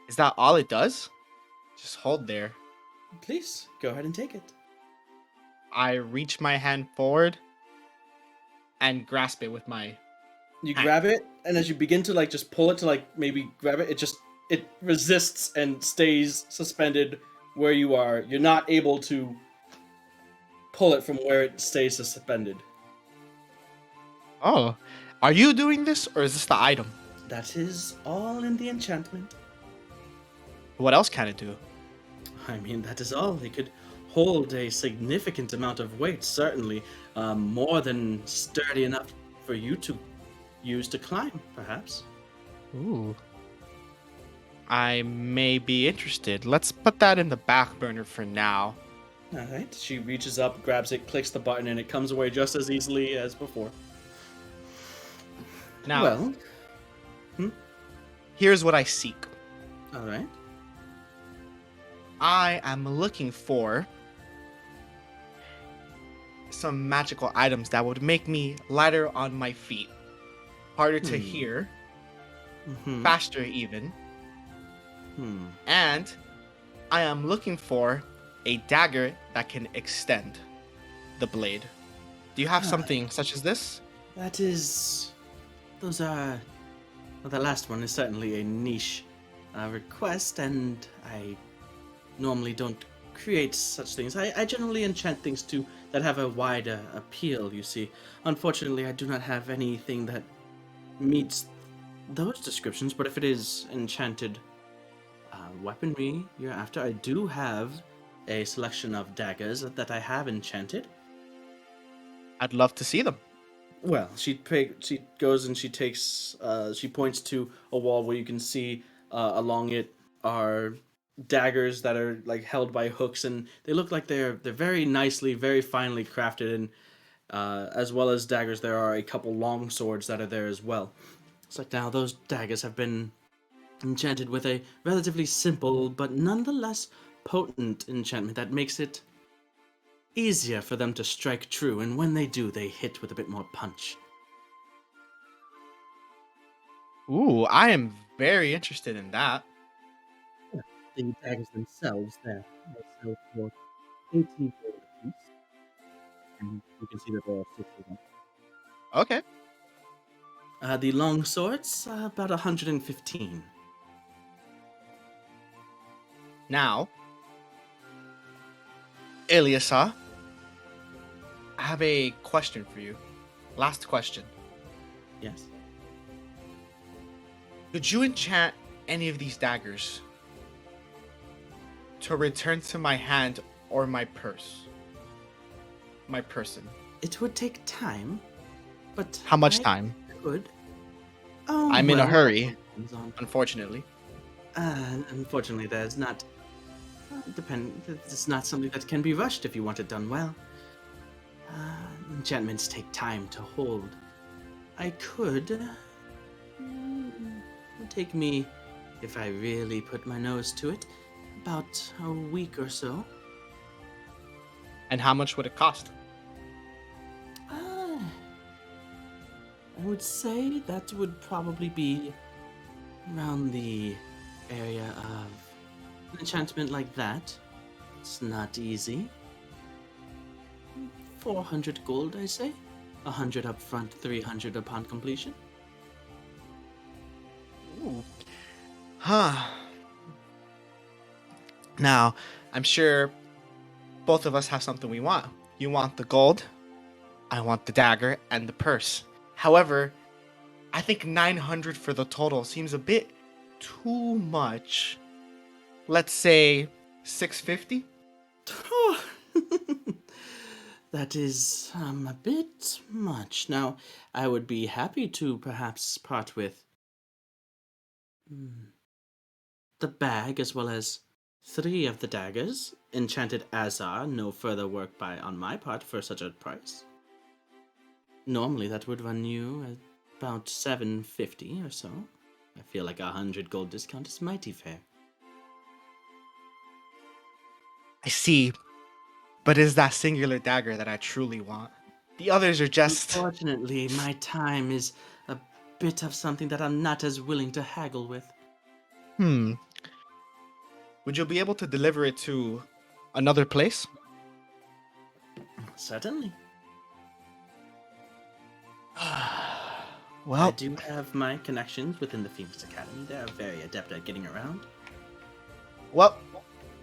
Is that all it does? Just hold there.
Please, go ahead and take it.
I reach my hand forward and grasp it with my...
You grab it, and as you begin to just pull it to maybe grab it, it resists and stays suspended where you are. You're not able to pull it from where it stays suspended.
Oh, are you doing this, or is this the item?
That is all in the enchantment.
What else can it do?
I mean, that is all. It could hold a significant amount of weight, certainly more than sturdy enough for you to use to climb, perhaps.
Ooh. I may be interested. Let's put that in the back burner for now.
All right. She reaches up, grabs it, clicks the button, and it comes away just as easily as before.
Now,
Well,
here's what I seek.
all right.
I am looking for some magical items that would make me lighter on my feet, harder to hear,
Mm-hmm.
faster even, and I am looking for a dagger that can extend the blade. Do you have something such as this?
Those are. Well, the last one is certainly a niche request, and I normally don't create such things. I generally enchant things that have a wider appeal, you see. Unfortunately, I do not have anything that meets those descriptions, but if it is enchanted weaponry you're after, I do have a selection of daggers that I have enchanted.
I'd love to see them.
Well, she goes and she takes she points to a wall where you can see along it are daggers that are held by hooks, and they look like they're very nicely, very finely crafted, and as well as daggers, there are a couple long swords that are there as well. It's like now those daggers have been enchanted with a relatively simple but nonetheless potent enchantment that makes it easier for them to strike true, and when they do, they hit with a bit more punch.
Ooh, I am very interested in that.
The daggers themselves, they sell for 18 gold apiece, and you can see that there are 6 of them.
Okay.
The long swords, about 115.
Now, Ilyasa, I have a question for you. Last question.
Yes.
Could you enchant any of these daggers to return to my hand or my purse? My person.
It would take time, but
How much
I
time?
could. Oh,
I'm in a
well,
hurry,
that depends on-
unfortunately.
Unfortunately, there's not. It's not something that can be rushed if you want it done well. Enchantments take time to hold. I could. It would take me, if I really put my nose to it, about a week or so.
And how much would it cost?
I would say that would probably be around the area of an enchantment like that. It's not easy. 400 gold, I say. 100 up front, 300 upon completion.
Ooh. Huh. Now, I'm sure both of us have something we want. You want the gold, I want the dagger and the purse. However, I think 900 for the total seems a bit too much. Let's say 650?
That is a bit much. Now, I would be happy to perhaps part with the bag as well as 3 of the daggers, enchanted as are, no further work by on my part for such a price. Normally that would run you about 750 or so. I feel like 100 gold discount is mighty fair.
I see. But is that singular dagger that I truly want? The others are just...
Unfortunately, my time is a bit of something that I'm not as willing to haggle with.
Would you be able to deliver it to another place?
Certainly. I
Well,
do have my connections within the Phoenix Academy. They are very adept at getting around.
well,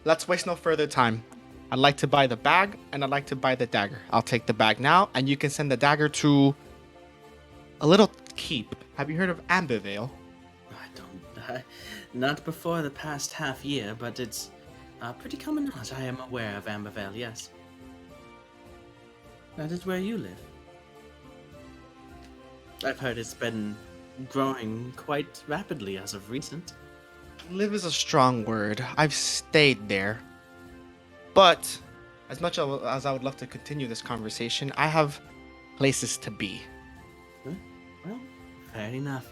let's waste no further time. I'd like to buy the bag and I'd like to buy the dagger. I'll take the bag now and you can send the dagger to a little keep. Have you heard of Ambervale?
Not before the past half year, but it's pretty common knowledge. I am aware of Ambervale, yes. That is where you live. I've heard it's been growing quite rapidly as of recent.
Live is a strong word. I've stayed there. But as much as I would love to continue this conversation, I have places to be.
Well, fair enough.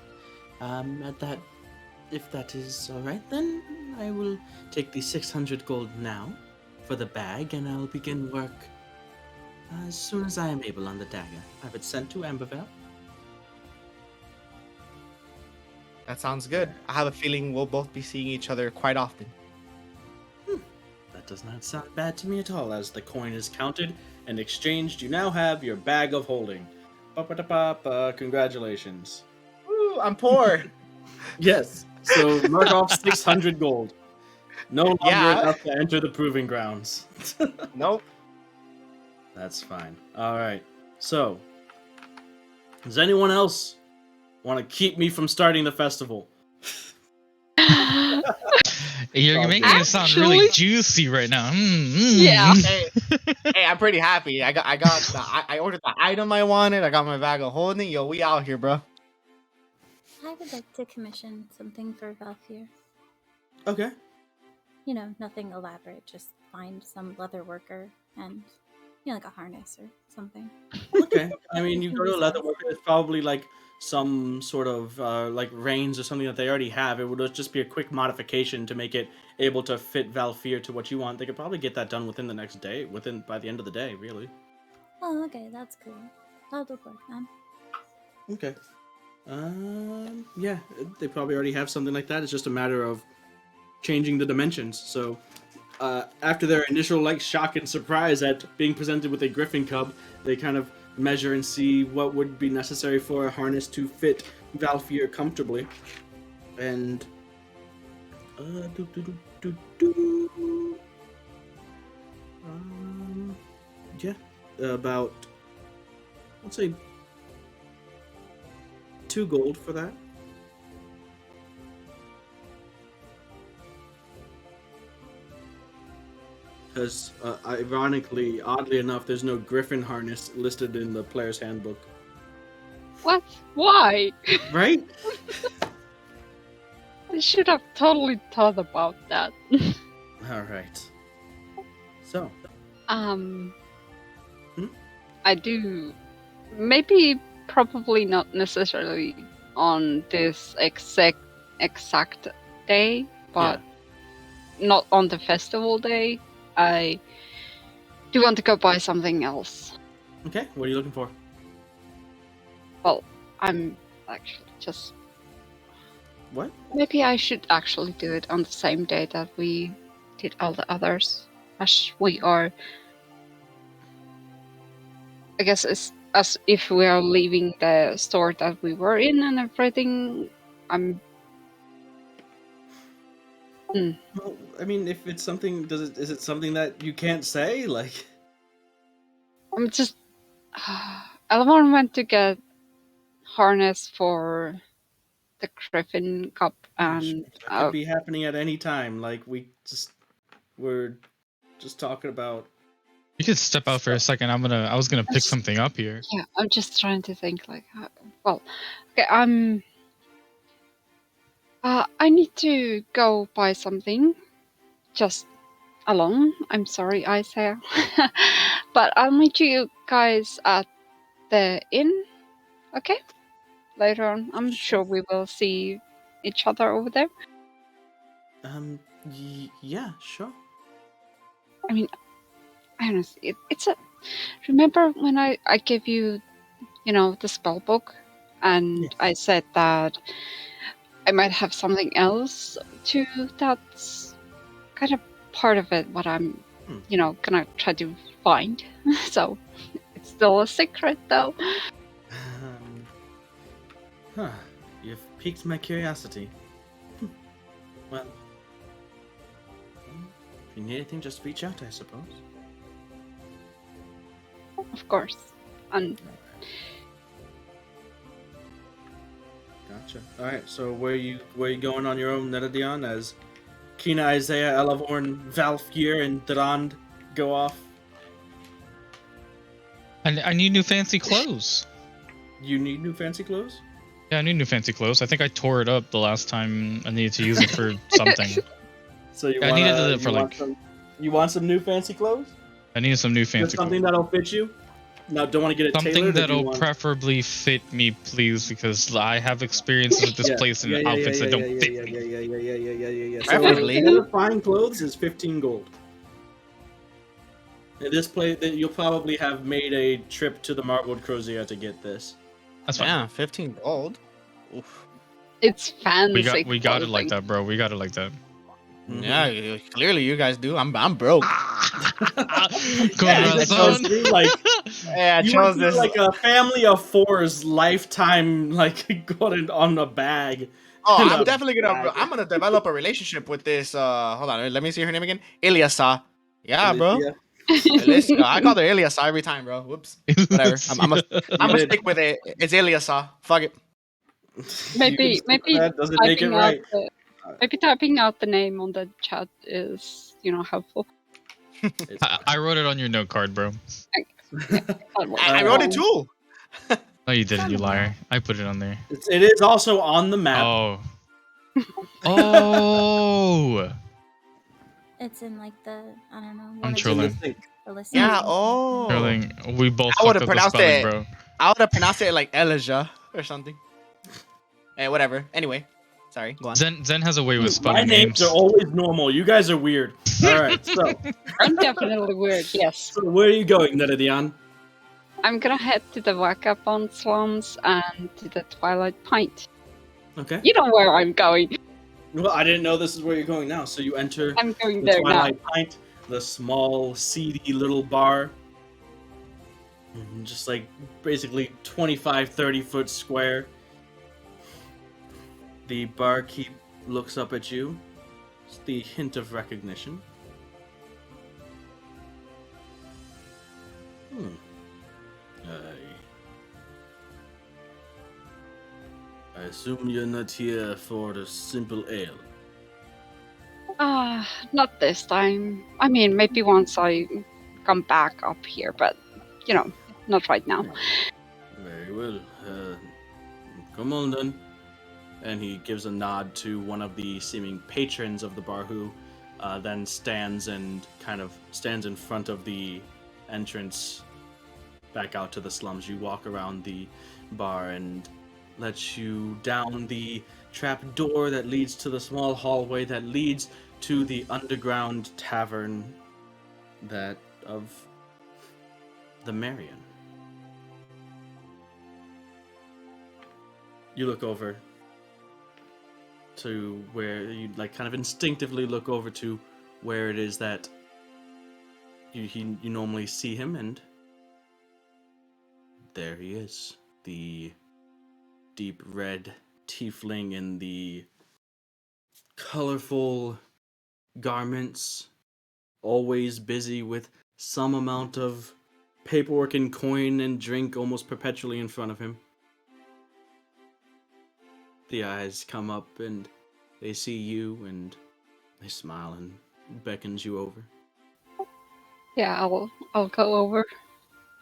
If that is all right, then I will take the 600 gold now for the bag, and I'll begin work as soon as I am able on the dagger. Have it sent to Ambervale.
That sounds good. I have a feeling we'll both be seeing each other quite often.
That does not sound bad to me at all. As the coin is counted and exchanged, you now have your bag of holding. Ba-ba-da-ba-ba. Congratulations.
Ooh, I'm poor.
Yes. So mark off 600 gold. No longer
Yeah.
enough to enter the proving grounds.
Nope.
That's fine. All right. So, does anyone else want to keep me from starting the festival?
You're
Oh,
making it sound really
actually-
juicy right now.
Yeah.
Hey, I'm pretty happy. I ordered the item I wanted. I got my bag of holding. Yo, we out here, bro.
I would like to commission something for Valfir.
Okay.
You know, nothing elaborate. Just find some leather worker and, you know, like a harness or something.
Okay. I mean, you go to a leather worker, it's probably like some sort of like reins or something that they already have. It would just be a quick modification to make it able to fit Valfir to what you want. They could probably get that done within the next day, by the end of the day, really.
Oh, okay, that's cool. That'll work then.
Okay. Yeah, they probably already have something like that. It's just a matter of changing the dimensions. So, after their initial like shock and surprise at being presented with a griffin cub, they kind of measure and see what would be necessary for a harness to fit Valfir comfortably. And Do, do, do, do, do. Yeah, about, let's say, 2 gold for that. Because, ironically, oddly enough, there's no griffin harness listed in the player's handbook.
What? Why?
Right?
I should have totally thought about that.
Alright. So,
Um,
Hmm?
I do. Maybe, probably not necessarily on this exact day, but not on the festival day. I do want to go buy something else.
okay, what are you looking for?
Well, I'm actually just.
What?
Maybe I should actually do it on the same day that we did all the others, as we are. I guess it's as if we are leaving the store that we were in and everything. I'm.
Well, I mean, if it's something, is it something that you can't say? Like,
I'm just. Elmore went to get harness for the Griffin Cup,
gosh,
and
that could be happening at any time. Like, we're just talking about.
You could step out for a second. I was gonna pick something up here.
yeah, I'm just trying to think. Like, well, okay, I need to go buy something, just alone. I'm sorry, Isaiah, but I'll meet you guys at the inn. Okay, later on. I'm sure we will see each other over there.
Yeah, sure.
I mean, honestly, it's a. Remember when I gave you, the spell book, and
Yeah.
I said that I might have something else too. That's kind of part of it. What I'm, gonna try to find. So it's still a secret, though.
Huh. You've piqued my curiosity. Well, if you need anything, just reach out, I suppose.
Of course. And
Gotcha. All right. So where you going on your own, Netadion, as Kina, Isaiah, Elavorn, Valfgear, and Durand go off?
I need new fancy clothes.
You need new fancy clothes?
Yeah, I need new fancy clothes. I think I tore it up the last time I needed to use it for something.
So you
I
want
needed it for
you want some new fancy clothes?
I needed some new
Just
fancy
something
clothes.
that'll fit you? Now, don't want to get it
Something
tailored.
that'll preferably fit me, please, because I have experiences with this place and outfits that don't fit me.
Yeah.
Preferably.
So, fine clothes is 15 gold. In this place, you'll probably have made a trip to the Marbled Crozier to get this.
That's fine.
Yeah, 15 gold. Oof.
it's fancy.
We got it like that, bro. We got it like that.
Mhm.
Yeah, clearly you guys do. I'm broke.
Corazon.
Yeah, I
You
chose
went
this.
through like a family of four's lifetime, like going on a bag.
Oh,
in
I'm
a
definitely
bag.
I'm gonna develop a relationship with this. Hold on, let me see her name again. Ilyasa. Yeah, bro.
Alicia.
Ilyasa. I call her Ilyasa every time, bro. Whoops. Whatever. I'm
You
gonna
did.
stick with it. It's Ilyasa. Fuck it.
Maybe
that doesn't make it
typing out
right.
maybe typing out the name on the chat is, helpful.
I wrote it on your note card, bro.
I wrote it too.
No, you didn't, you liar. I put it on there.
It is also on the map.
Oh. Oh.
It's in like the, I don't know.
I'm
what is
trolling.
it? The list.
Yeah. Oh.
Trolling. We both
I would've
fucked up the
pronounced
spelling,
it-
bro.
I would have pronounced it like Elijah or something. Hey, whatever. Anyway, sorry. Go on.
Zen has a way with
My
spelling
names
names.
are always normal. You guys are weird. All right, so
I'm definitely weird, yes.
where are you going, Netadion?
I'm gonna head to the Vagabond Slums and to the Twilight Pint.
Okay.
You know where I'm going.
Well, I didn't know this is where you're going now. So you enter
I'm going
the
there now.
Twilight Pint, the small, seedy little bar. Just like basically 25, 30-foot square. The barkeep looks up at you It's the hint of recognition. I assume you're not here for the simple ale.
Not this time. I mean, maybe once I come back up here, but not right now.
Very well. Come on then. And he gives a nod to one of the seeming patrons of the bar, who then stands in front of the entrance back out to the slums. You walk around the bar and lets you down the trap door that leads to the small hallway that leads to the underground tavern that of the Marion. You look over to where you kind of instinctively look over to where it is that you normally see him, and there he is, the deep red tiefling in the colorful garments, always busy with some amount of paperwork and coin and drink almost perpetually in front of him. The eyes come up and they see you and they smile and beckons you over.
Yeah, I'll go over,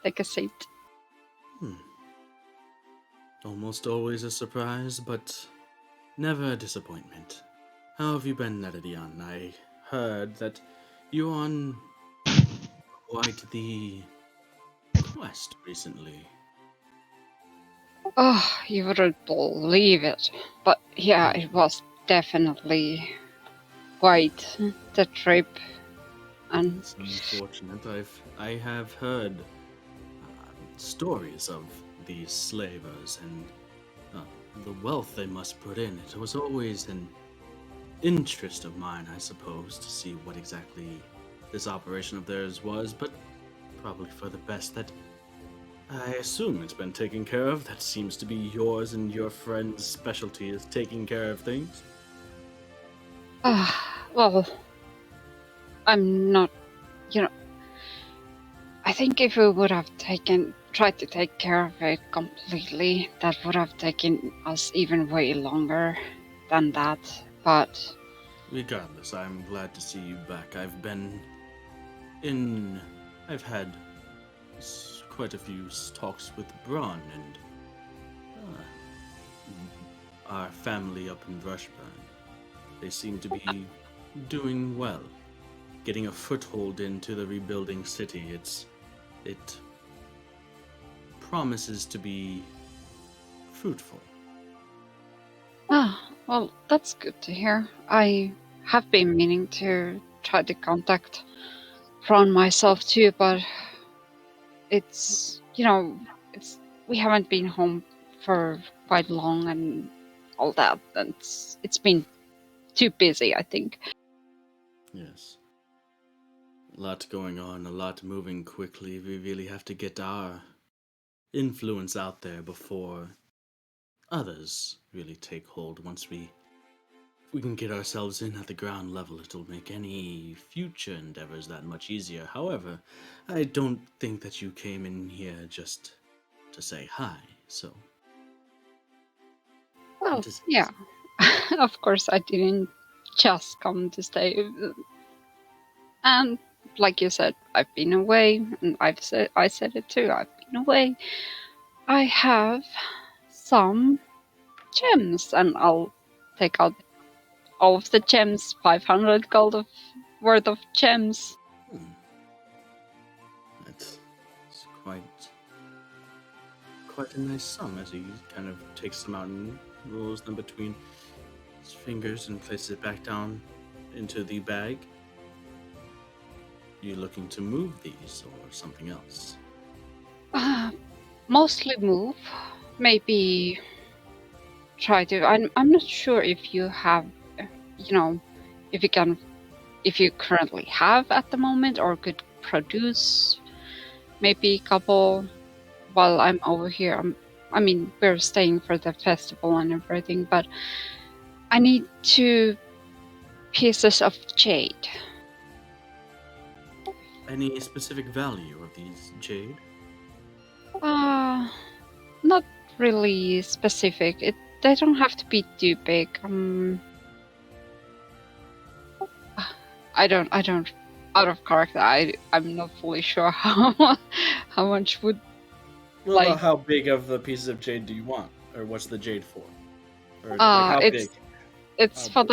take a seat.
Almost always a surprise, but never a disappointment. How have you been, Neredian? I heard that you're on quite the quest recently.
Oh, you wouldn't believe it, but yeah, it was definitely quite the trip. And
It's unfortunate. I have heard stories of these slavers and the wealth they must put in. It was always an interest of mine, I suppose, to see what exactly this operation of theirs was, but probably for the best. That I assume it's been taken care of. That seems to be yours and your friend's specialty, is taking care of things.
well, I'm not, I think if we would have tried to take care of it completely, that would have taken us even way longer than that. But
Regardless, I'm glad to see you back. I've had quite a few talks with Braun and our family up in Rushburn. They seem to be doing well, getting a foothold into the rebuilding city. It promises to be fruitful.
well, that's good to hear. I have been meaning to try to contact Ron myself too, but it's we haven't been home for quite long and all that, and it's been too busy, I think.
Yes. A lot going on, a lot moving quickly. We really have to get our influence out there before others really take hold. Once we can get ourselves in at the ground level, it'll make any future endeavors that much easier. However, I don't think that you came in here just to say hi, so...
Well, yeah. Of course, I didn't just come to stay. And like you said, I've been away, and I said it too. I've been away. I have some gems, and I'll take out all of the gems, 500 gold worth of gems.
That's quite a nice sum, as he kind of takes them out and rolls them between his fingers and places it back down into the bag. You looking to move these or something else?
Mostly move. Maybe try to. I'm not sure if you have, if you currently have at the moment, or could produce maybe a couple while I'm over here. I mean, we're staying for the festival and everything, but I need to pieces of jade.
Any specific value of these jade?
Not really specific. They don't have to be too big. I don't. Out of character, I'm not fully sure how much would.
Well,
Like-
about how big of the pieces of jade do you want, or what's the jade for? Or like how big?
It's
How
for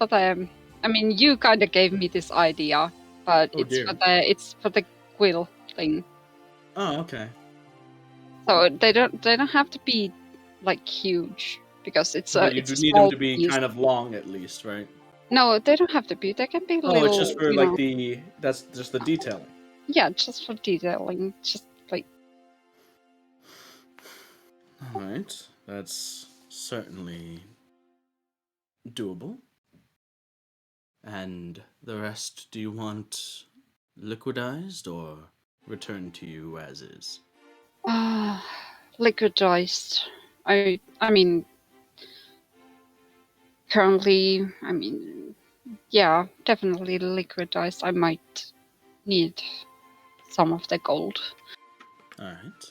the. I mean, you kind of gave me this idea, but
Oh, dear.
it's for the quill thing.
Oh, okay.
So they don't have to be like huge because it's
But you
it's a
do need
small
them to be
piece.
kind of long at least, right?
No, they don't have to be. They can be
Oh,
little.
it's just for
you
like
know.
that's just the detailing.
Yeah, just for detailing. Just like.
All right, that's certainly doable. And the rest, do you want liquidized or returned to you as is?
Liquidized. I mean, currently, I mean, yeah, definitely liquidized. I might need some of the gold.
All right.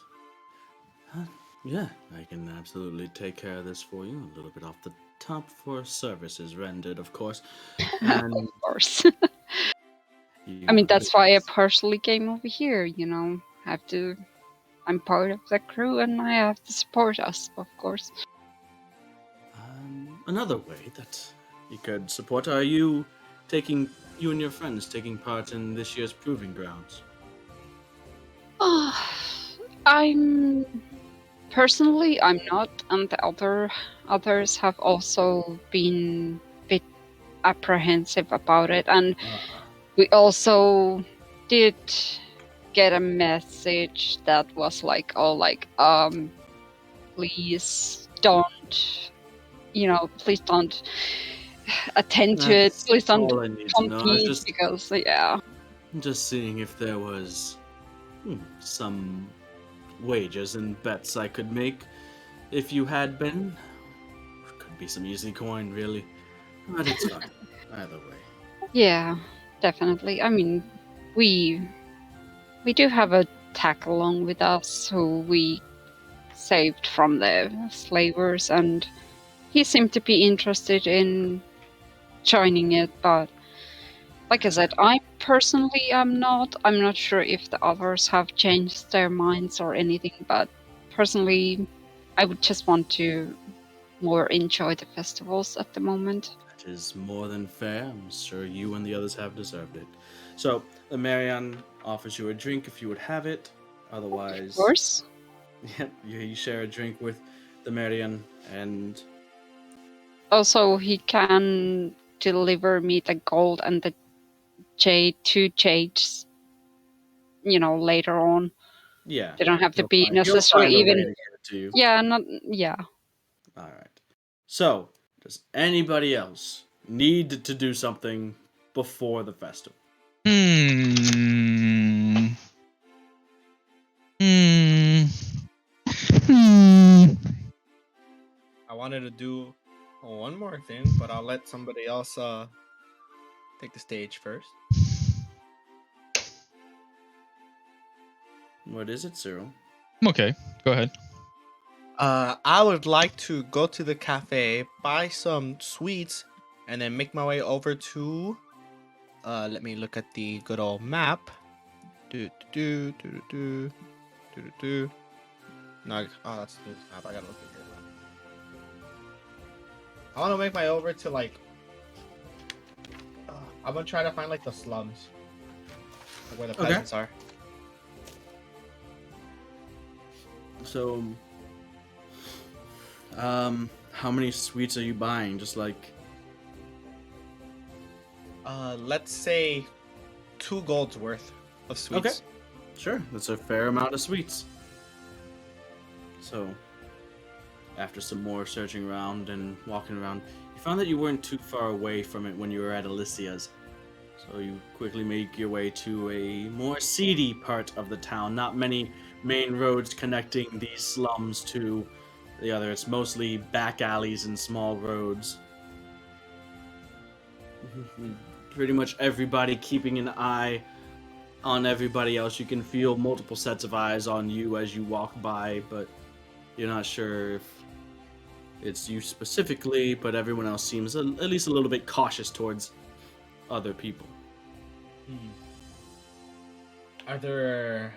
Yeah, I can absolutely take care of this for you. A little bit off the top for services rendered, of course. And
Of course.
you
I mean, that's why I partially came over here. I'm part of the crew, and I have to support us, of course.
Another way that you could support. You and your friends taking part in this year's proving grounds?
I'm personally, I'm not, and the others have also been a bit apprehensive about it, and we also did get a message that was like, please don't, please don't attend to it. Please don't
all I need to know.
compete because, yeah.
I'm just seeing if there was some wagers and bets I could make. If you had been, could be some easy coin, really. But it's fine. Either way.
Yeah, definitely. I mean, we do have a tag along with us who we saved from the slavers, and he seemed to be interested in joining it, but like I said, I personally am not. I'm not sure if the others have changed their minds or anything, but personally, I would just want to more enjoy the festivals at the moment.
That is more than fair. I'm sure you and the others have deserved it. So, the Marianne offers you a drink if you would have it. Otherwise,
Of course.
Yep, you share a drink with the Marianne, and
Also, he can deliver me the gold and the two jades, later on.
yeah,
They don't have to
he'll
be
find- he'll
necessarily
find a way
even.
to get it to you.
Yeah, not. Yeah.
All right. So, does anybody else need to do something before the festival?
Hmm. Hmm. Hmm.
I wanted to do one more thing, but I'll let somebody else take the stage first.
What is it, Cyril?
I'm okay. Go ahead.
I would like to go to the cafe, buy some sweets, and then make my way over to. Let me look at the good old map. Do do do do do do do do. No, oh, that's the map. I gotta look at your map. I want to make my way over to like. I'm gonna try to find like the slums, where the
Okay.
peasants are.
So, how many sweets are you buying? Just like,
Let's say 2 golds worth of sweets.
Okay. Sure, that's a fair amount of sweets. So, after some more searching around and walking around, you found that you weren't too far away from it when you were at Alicia's. So you quickly make your way to a more seedy part of the town. Not many main roads connecting these slums to the other. It's mostly back alleys and small roads. Pretty much everybody keeping an eye on everybody else. You can feel multiple sets of eyes on you as you walk by, but you're not sure if it's you specifically, but everyone else seems at least a little bit cautious towards other people.
Are there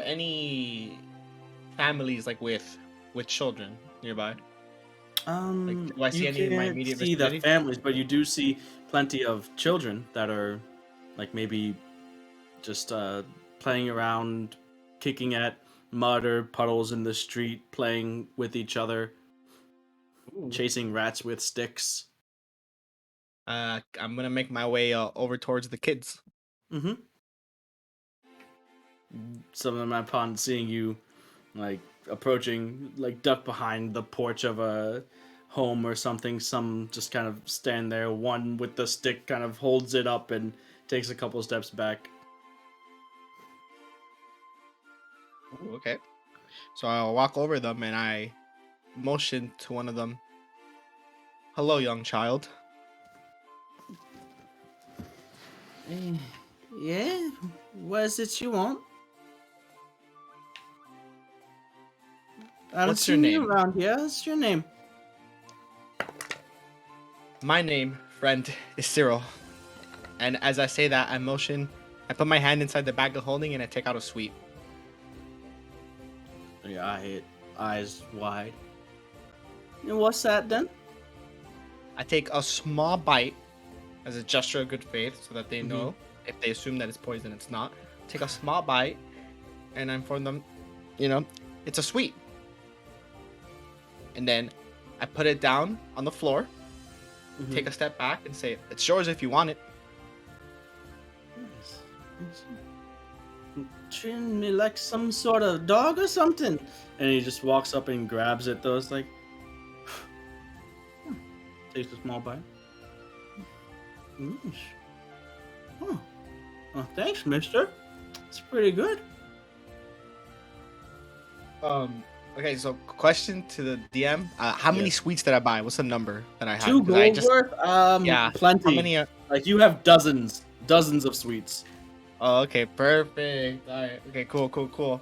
any families like with children nearby? Like, do I see
You
any in my
can't
immediate
see the
vicinity?
families, but you do see plenty of children that are, like, maybe just playing around, kicking at mud or puddles in the street, playing with each other, chasing rats with sticks.
I'm gonna make my way over towards the kids.
Mm-hmm. Some of them, upon seeing you, like, approaching, like, duck behind the porch of a home or something. Some just kind of stand there. One with the stick kind of holds it up and takes a couple steps back.
Ooh, okay. So I'll walk over them and I motion to one of them. Hello, young child.
Yeah? What is it you want? I don't
What's your
see you
name?
around here. What's your name?
My name, friend, is Cyril. And as I say that, I put my hand inside the bag of holding and I take out a sweet.
Yeah, I hit eyes wide. And what's that then?
I take a small bite as a gesture of good faith so that they
Mhm.
know if they assume that it's poison, it's not. Take a small bite and I inform them, it's a sweet. And then I put it down on the floor, take a step back and say, it's yours if you want it.
Treating me like some sort of dog or something. And he just walks up and grabs it, though. It's like, takes a small bite. Oh, thanks, mister. It's pretty good.
Okay, so question to the DM. How many
Yes.
sweets did I buy? What's the number that I had?
2
'Cause I
gold
just
worth?
yeah.
Plenty.
How many
Like, you have dozens of sweets.
Oh, okay, perfect. All right. Okay, cool.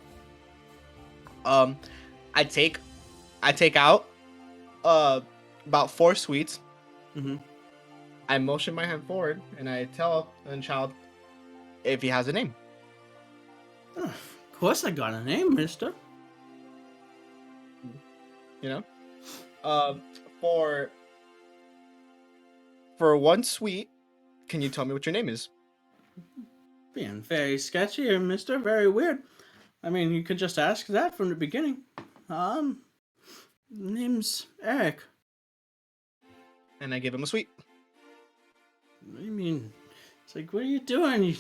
I take out about 4 sweets.
Mm-hmm.
I motion my hand forward and I tell the child if he has a name.
Of course I got a name, mister.
You know, for 1 sweet, can you tell me what your name is?
Being very sketchy here, mister. Very weird. I mean, you could just ask that from the beginning. Name's Eric.
And I give him a sweet.
I mean, it's like, what are you doing?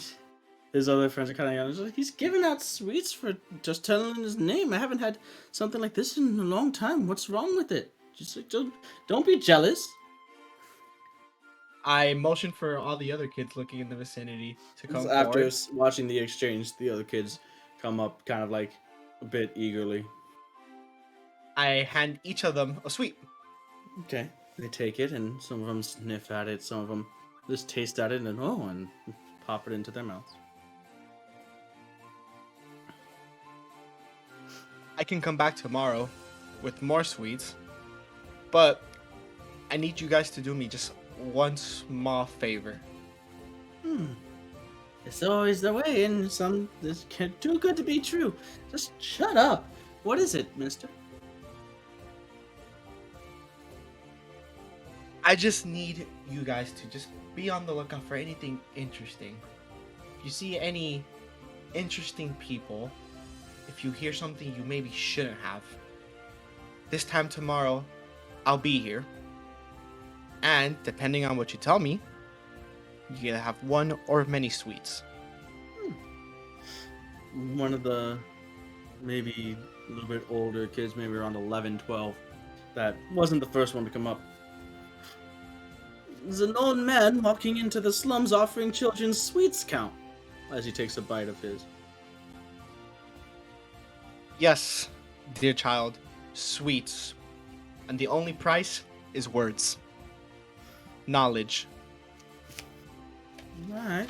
His other friends are kind of young. It's like, he's giving out sweets for just telling his name. I haven't had something like this in a long time. What's wrong with it? Just like, don't be jealous.
I motion for all the other kids looking in the vicinity to come
After
forward.
watching the exchange, the other kids come up kind of like a bit eagerly.
I hand each of them a sweet.
Okay. They take it, and some of them sniff at it. Some of them just taste at it and pop it into their mouths.
I can come back tomorrow with more sweets, but I need you guys to do me just one small favor.
It's always the way, and this kid too good to be true. Just shut up. What is it, mister?
I just need you guys to just be on the lookout for anything interesting. If you see any interesting people, if you hear something you maybe shouldn't have, this time tomorrow, I'll be here. And depending on what you tell me, you can have one or many sweets.
One of the maybe a little bit older kids, maybe around 11, 12, that wasn't the first one to come up. There's an old man walking into the slums offering children sweets count, as he takes a bite of his.
Yes, dear child, sweets. And the only price is words. knowledge.
All right.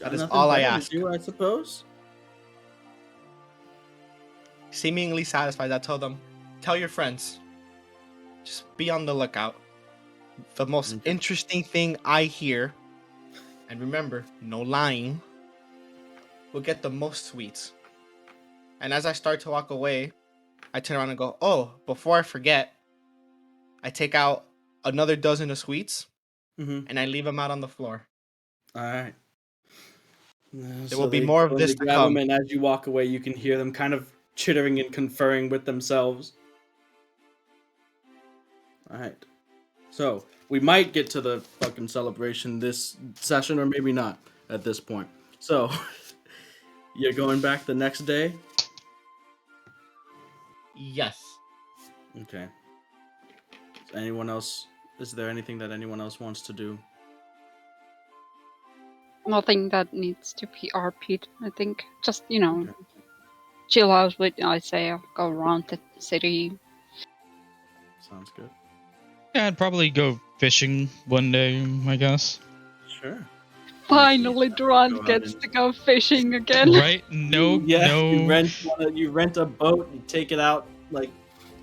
That is all I ask.
Do, I suppose.
Seemingly satisfied, I told them, tell your friends. Just be on the lookout. The most
Okay.
interesting thing I hear, and remember, no lying, will get the most sweets. And as I start to walk away, I turn around and go, oh, before I forget, I take out another dozen of sweets
Mm-hmm.
and I leave them out on the floor.
All right.
There will be more of this to come.
And as you walk away, you can hear them kind of chittering and conferring with themselves. All right. So we might get to the fucking celebration this session, or maybe not at this point. So you're going back the next day.
Yes.
Okay. Anyone else? Is there anything that anyone else wants to do?
Nothing that needs to be RP'd, I think. Just,
Okay.
chill out with Isaiah, go around the city.
Sounds good.
Yeah, I'd probably go fishing one day, I guess.
Sure.
Finally,
Go
Durant
out
gets
and-
to go fishing again.
Right? No,
Yeah,
no.
you rent a boat, you take it out like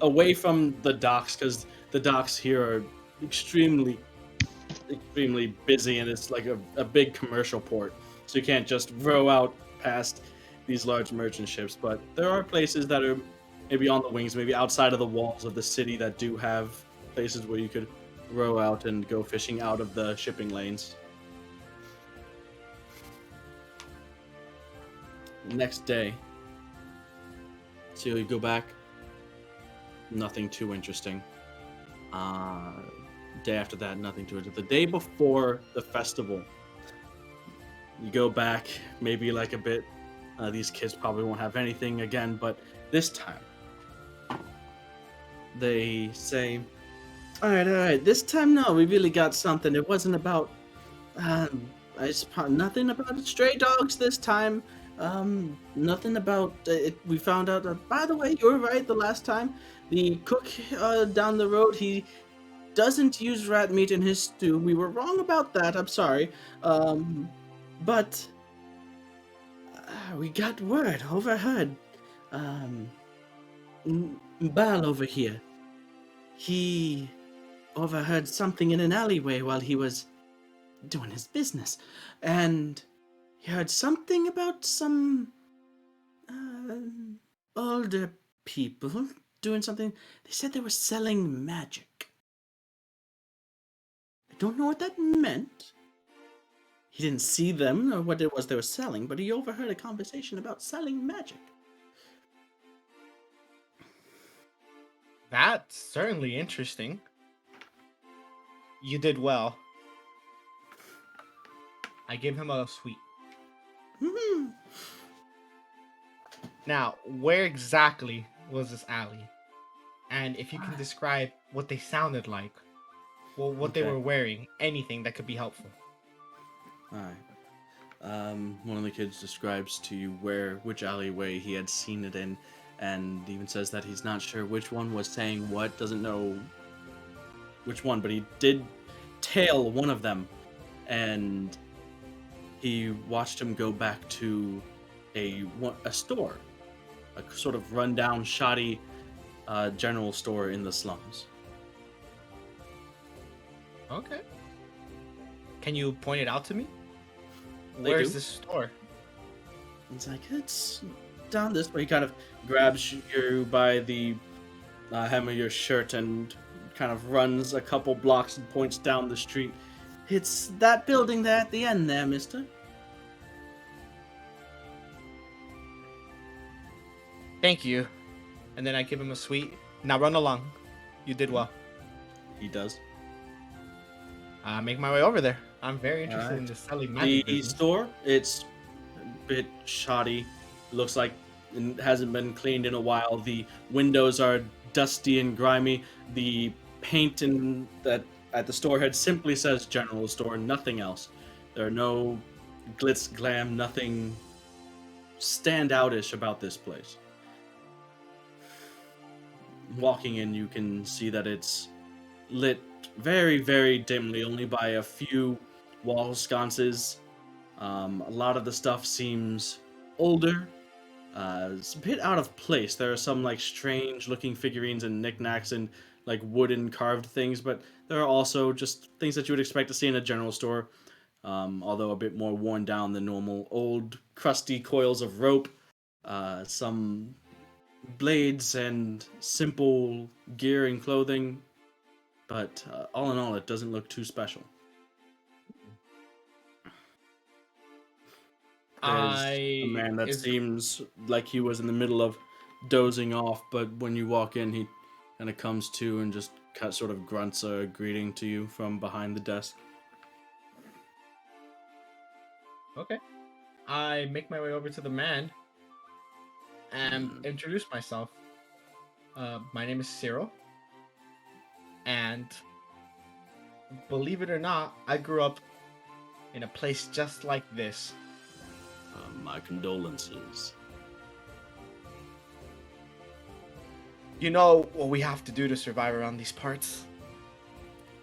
away from the docks, because the docks here are extremely busy, and it's like a big commercial port, so you can't just row out past these large merchant ships. But there are places that are maybe on the wings, maybe outside of the walls of the city, that do have places where you could row out and go fishing out of the shipping lanes. Next day, so you go back, nothing too interesting. Day after that, nothing too interesting. The day before the festival, you go back, maybe like a bit. These kids probably won't have anything again, but this time they say, all right, this time, no, we really got something. It wasn't about nothing about stray dogs this time. Nothing about it. We found out. By the way, you were right the last time. The cook down the road, he doesn't use rat meat in his stew. We were wrong about that. I'm sorry. But we got word, overheard. Bal over here, he overheard something in an alleyway while he was doing his business, and he heard something about some older people doing something. They said they were selling magic. I don't know what that meant. He didn't see them or what it was they were selling, but he overheard a conversation about selling magic.
That's certainly interesting. You did well. I give him a sweet.
Hmm.
Now, where exactly was this alley? And if you can describe what they sounded like, well, what they
Okay.
were wearing, anything that could be helpful.
Alright. One of the kids describes to you which alleyway he had seen it in, and even says that he's not sure which one was saying what, doesn't know which one, but he did tail one of them, and he watched him go back to a store, a sort of rundown, shoddy general store in the slums.
Okay. Can you point it out to me?
They
Where's
do.
this store?
It's like, it's down this way. He kind of grabs you by the hem of your shirt and kind of runs a couple blocks and points down the street. It's that building there at the end there, mister.
Thank you. And then I give him a sweet. Now run along. You did well.
He does.
Make my way over there. I'm very interested
Alright.
in the selling
The
magic business.
store, it's a bit shoddy. Looks like it hasn't been cleaned in a while. The windows are dusty and grimy. The paint at the store head simply says general store, nothing else. There are no glitz, glam, nothing standoutish about this place. Walking in, you can see that it's lit very, very dimly, only by a few wall sconces. A lot of the stuff seems older. It's a bit out of place. There are some like strange looking figurines and knickknacks and like wooden carved things, but there are also just things that you would expect to see in a general store. Although a bit more worn down than normal. Old, crusty coils of rope, some blades, and simple gear and clothing. But all in all, it doesn't look too special. There's a
I
man that
is
seems like he was in the middle of dozing off, but when you walk in, he kind of comes to and just sort of grunts a greeting to you from behind the desk.
okay. I make my way over to the man and introduce myself. My name is Cyril, and believe it or not, I grew up in a place just like this.
My condolences.
You know what we have to do to survive around these parts?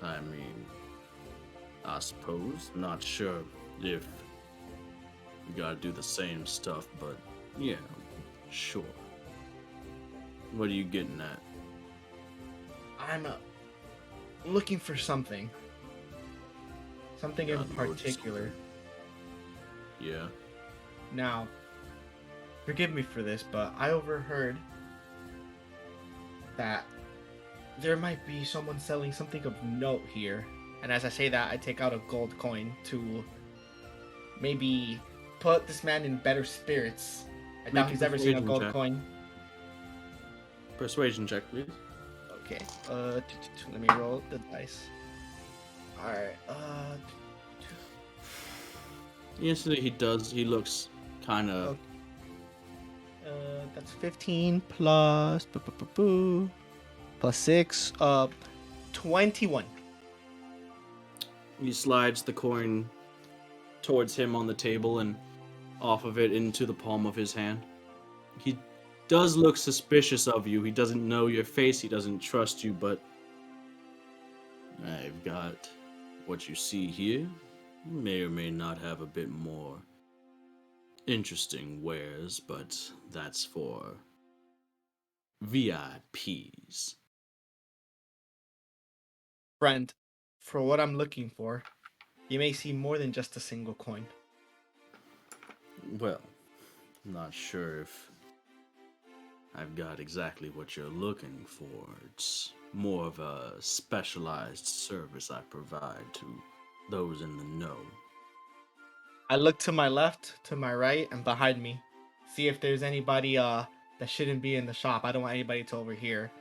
I mean, I suppose. Not sure if we gotta do the same stuff, but yeah, sure. What are you getting at?
I'm looking for something. Something in
Not
particular.
Yeah.
Now, forgive me for this, but I overheard that there might be someone selling something of note here. And as I say that, I take out a gold coin to maybe put this man in better spirits. I doubt
Make a
he's ever seen a
persuasion
gold
check.
coin.
Persuasion check, please.
Okay. Let me roll the dice. Alright,
Instantly, he looks kind of.
that's 15 plus plus 6, 21.
He slides the coin towards him on the table and off of it into the palm of his hand. He does look suspicious of you. He doesn't know your face. He doesn't trust you, but I've got what you see here. May or may not have a bit more interesting wares, but that's for VIPs.
Friend, for what I'm looking for, you may see more than just a single coin.
Well, not sure if I've got exactly what you're looking for. It's more of a specialized service I provide to those in the know.
I look to my left, to my right, and behind me. See if there's anybody that shouldn't be in the shop. I don't want anybody to overhear.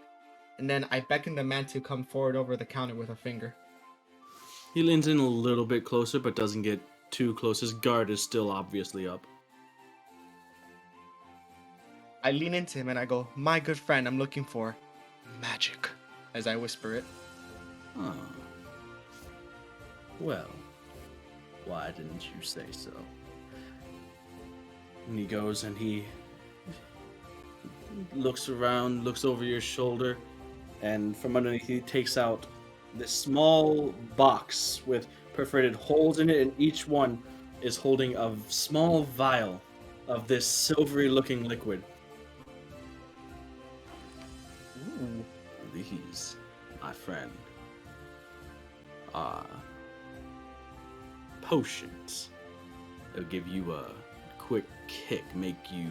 And then I beckon the man to come forward over the counter with a finger.
He leans in a little bit closer, but doesn't get too close. His guard is still obviously up.
I lean into him and I go, "My good friend, I'm looking for magic," as I whisper it.
Oh. Well, why didn't you say so? And he goes and he looks around, looks over your shoulder, and from underneath he takes out this small box with perforated holes in it, and each one is holding a small vial of this silvery looking liquid.
Ooh.
These, my friend, are potions. They'll give you a quick kick, make you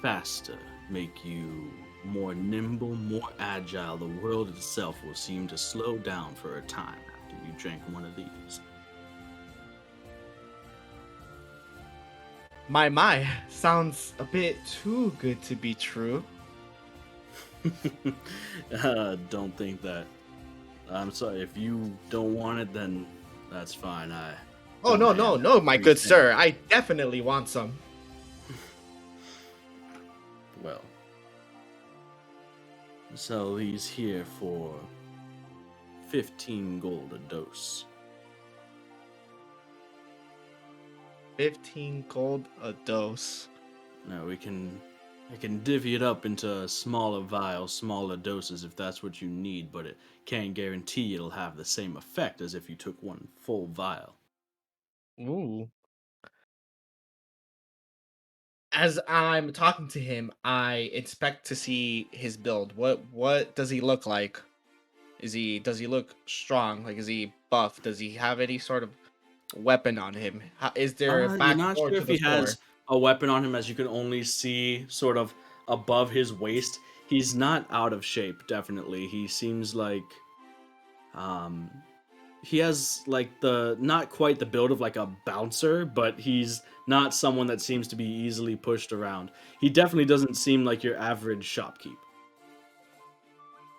faster, make you more nimble, more agile. The world itself will seem to slow down for a time after you drink one of these.
My, sounds a bit too good to be true.
Don't think that. I'm sorry, if you don't want it, then that's fine.
Oh, no, my good sir. I definitely want some.
Well, sell these here for 15 gold a dose.
15 gold a dose.
Now we can I can divvy it up into smaller vials, smaller doses if that's what you need, but it can't guarantee it'll have the same effect as if you took one full vial.
Ooh. As I'm talking to him, I expect to see his build. What does he look like? Does he look strong? Like, is he buff? Does he have any sort of weapon on him? Is there a
You're
back
not
door
sure
to
if
the
he
store?
has a weapon on him, as you can only see sort of above his waist. He's not out of shape, definitely. He seems like um he has like the not quite the build of like a bouncer, but he's not someone that seems to be easily pushed around. He definitely doesn't seem like your average shopkeep.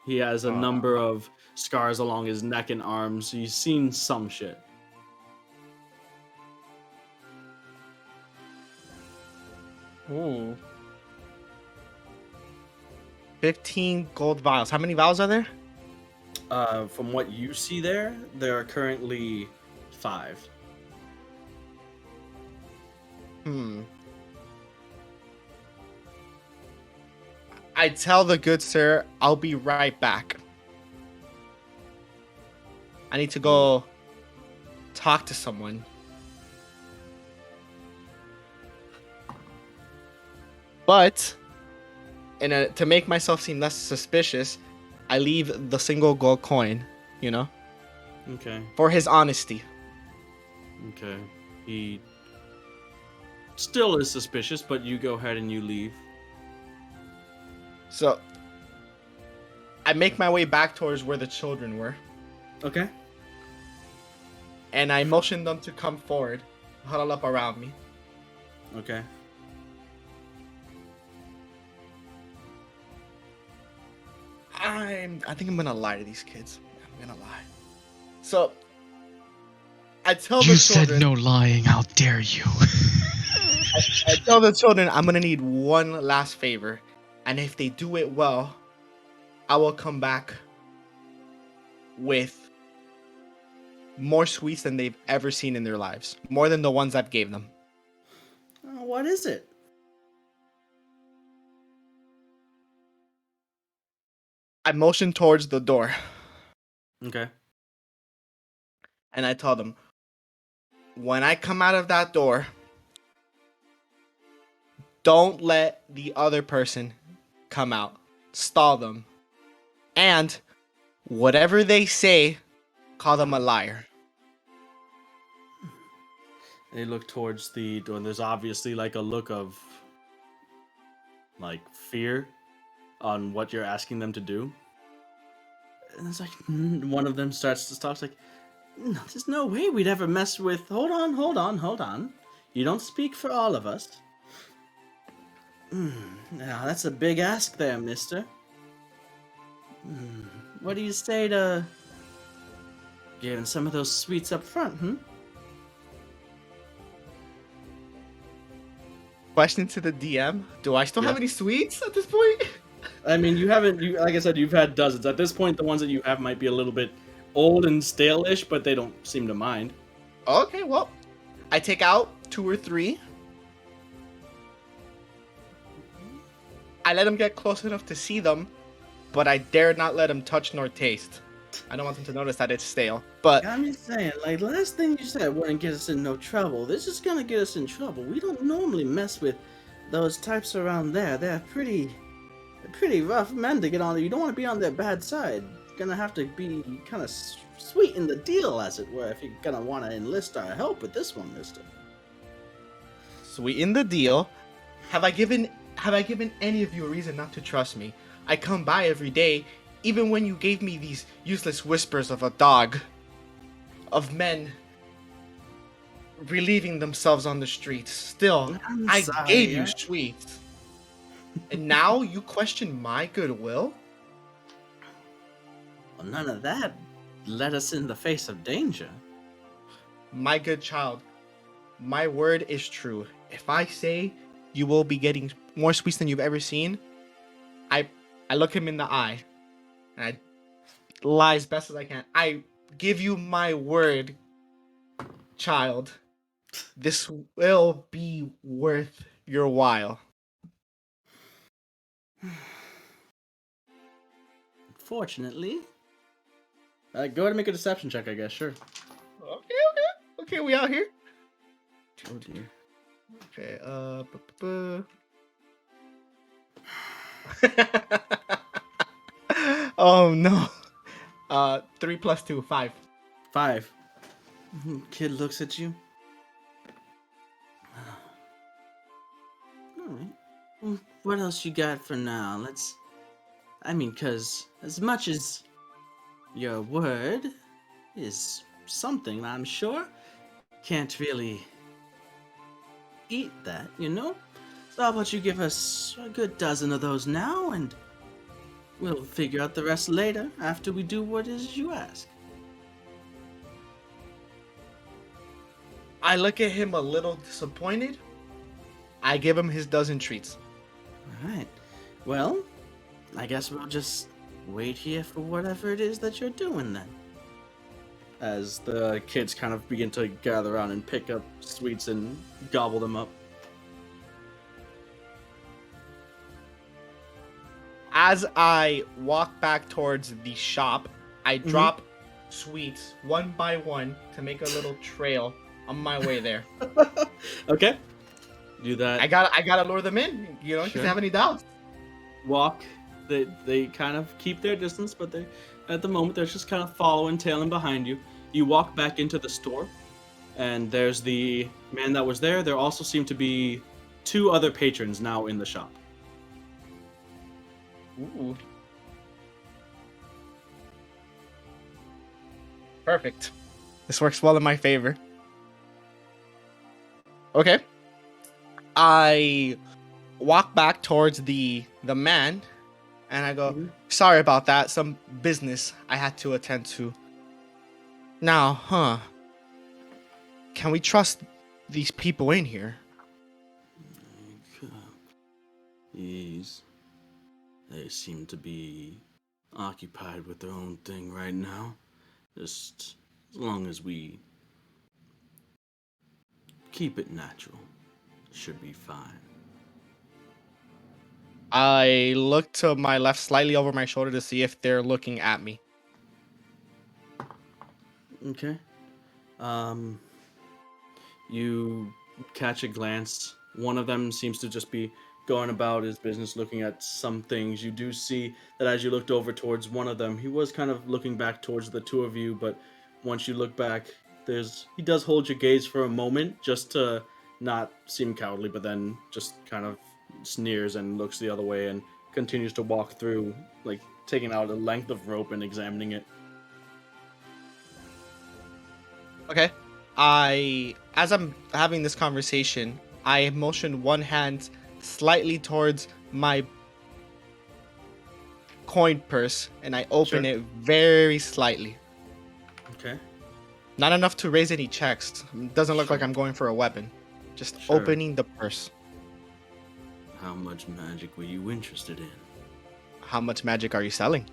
He has a number
Uh,
of scars along his neck and arms. He's seen some shit.
ooh. 15 gold vials. How many vials are there?
From what you see there are currently 5.
Hmm. I tell the good sir, I'll be right back. I need to go talk to someone. But to make myself seem less suspicious, I leave the single gold coin, you know,
Okay.
for his honesty.
Okay. He still is suspicious, but you go ahead and you leave.
So I make my way back towards where the children were,
Okay.
and I motion them to come forward, huddle up around me.
Okay.
I think I'm gonna lie to these kids. I'm gonna lie. So I tell
You
the
said
children,
no lying. How dare you?
I tell the children I'm gonna need one last favor, and if they do it well, I will come back with more sweets than they've ever seen in their lives, more than the ones I've gave them.
What is it?
I motion towards the door,
Okay.
and I tell them, when I come out of that door, don't let the other person come out. Stall them. And whatever they say, call them a liar.
They look towards the door, and there's obviously like a look of like fear on what you're asking them to do. And it's like one of them starts to talk. It's like, no, there's no way we'd ever mess with. Hold on, hold on, hold on. You don't speak for all of us. Now that's a big ask there, mister. What do you say to giving some of those sweets up front,
Question to the DM. Do I still
Yeah.
have any sweets at this point?
I mean, you haven't. You like I said, you've had dozens. At this point, the ones that you have might be a little bit old and stale-ish, but they don't seem to mind.
Okay, well, I take out 2 or 3. I let them get close enough to see them, but I dare not let them touch nor taste. I don't want them to notice that it's stale. But
I'm just saying, like last thing you said wouldn't get us in no trouble. This is gonna get us in trouble. We don't normally mess with those types around there. They're pretty rough men to get on. You don't want to be on their bad side. You're gonna have to be kind of sweeten the deal, as it were, if you're gonna want to enlist our help with this one, mister.
sweeten the deal. Have I given any of you a reason not to trust me? I come by every day, even when you gave me these useless whispers of a dog, of men relieving themselves on the streets. Still,
I'm
I gave
sorry.
you sweets. And now you question my goodwill?
Well, none of that led us in the face of danger.
My good child, my word is true. If I say you will be getting more sweets than you've ever seen, I look him in the eye and I lie as best as I can. I give you my word, child. This will be worth your while.
Unfortunately. Go ahead and make a deception check, I guess. Sure.
Okay, we out here.
Oh dear.
Okay, oh no. 3 plus 2, 5.
5. Kid looks at you. Alright. Well, what else you got for now? Cause as much as your word is something, I'm sure, can't really eat that, you know? So how about you give us a good dozen of those now, and we'll figure out the rest later after we do what is you ask.
I look at him a little disappointed. I give him his dozen treats.
Alright. Well, I guess we'll just wait here for whatever it is that you're doing then. As the kids kind of begin to gather around and pick up sweets and gobble them up.
As I walk back towards the shop, I drop sweets one by one to make a little trail on my way there.
Okay. Do that.
I gotta lure them in, you know, because they have any doubts.
Walk. They kind of keep their distance, but they at the moment they're just kind of following, tailing behind you. You walk back into the store, and there's the man that was there. There also seem to be 2 other patrons now in the shop.
Ooh. Perfect. This works well in my favor. Okay. I walk back towards the man, and I go, sorry about that. Some business I had to attend to. Now, can we trust these people in here?
They seem to be occupied with their own thing right now. Just as long as we keep it natural, should be fine.
I look to my left slightly over my shoulder to see if they're looking at me.
Okay. You catch a glance. One of them seems to just be going about his business, looking at some things. You do see that as you looked over towards one of them, he was kind of looking back towards the 2 of you, but once you look back, he does hold your gaze for a moment just to not seem cowardly, but then just kind of sneers and looks the other way and continues to walk through, like taking out a length of rope and examining it.
Okay. As I'm having this conversation, I motion one hand slightly towards my coin purse, and I open it very slightly.
Okay.
Not enough to raise any checks. It doesn't look like I'm going for a weapon. Just opening the purse.
How much magic were you interested in?
How much magic are you selling?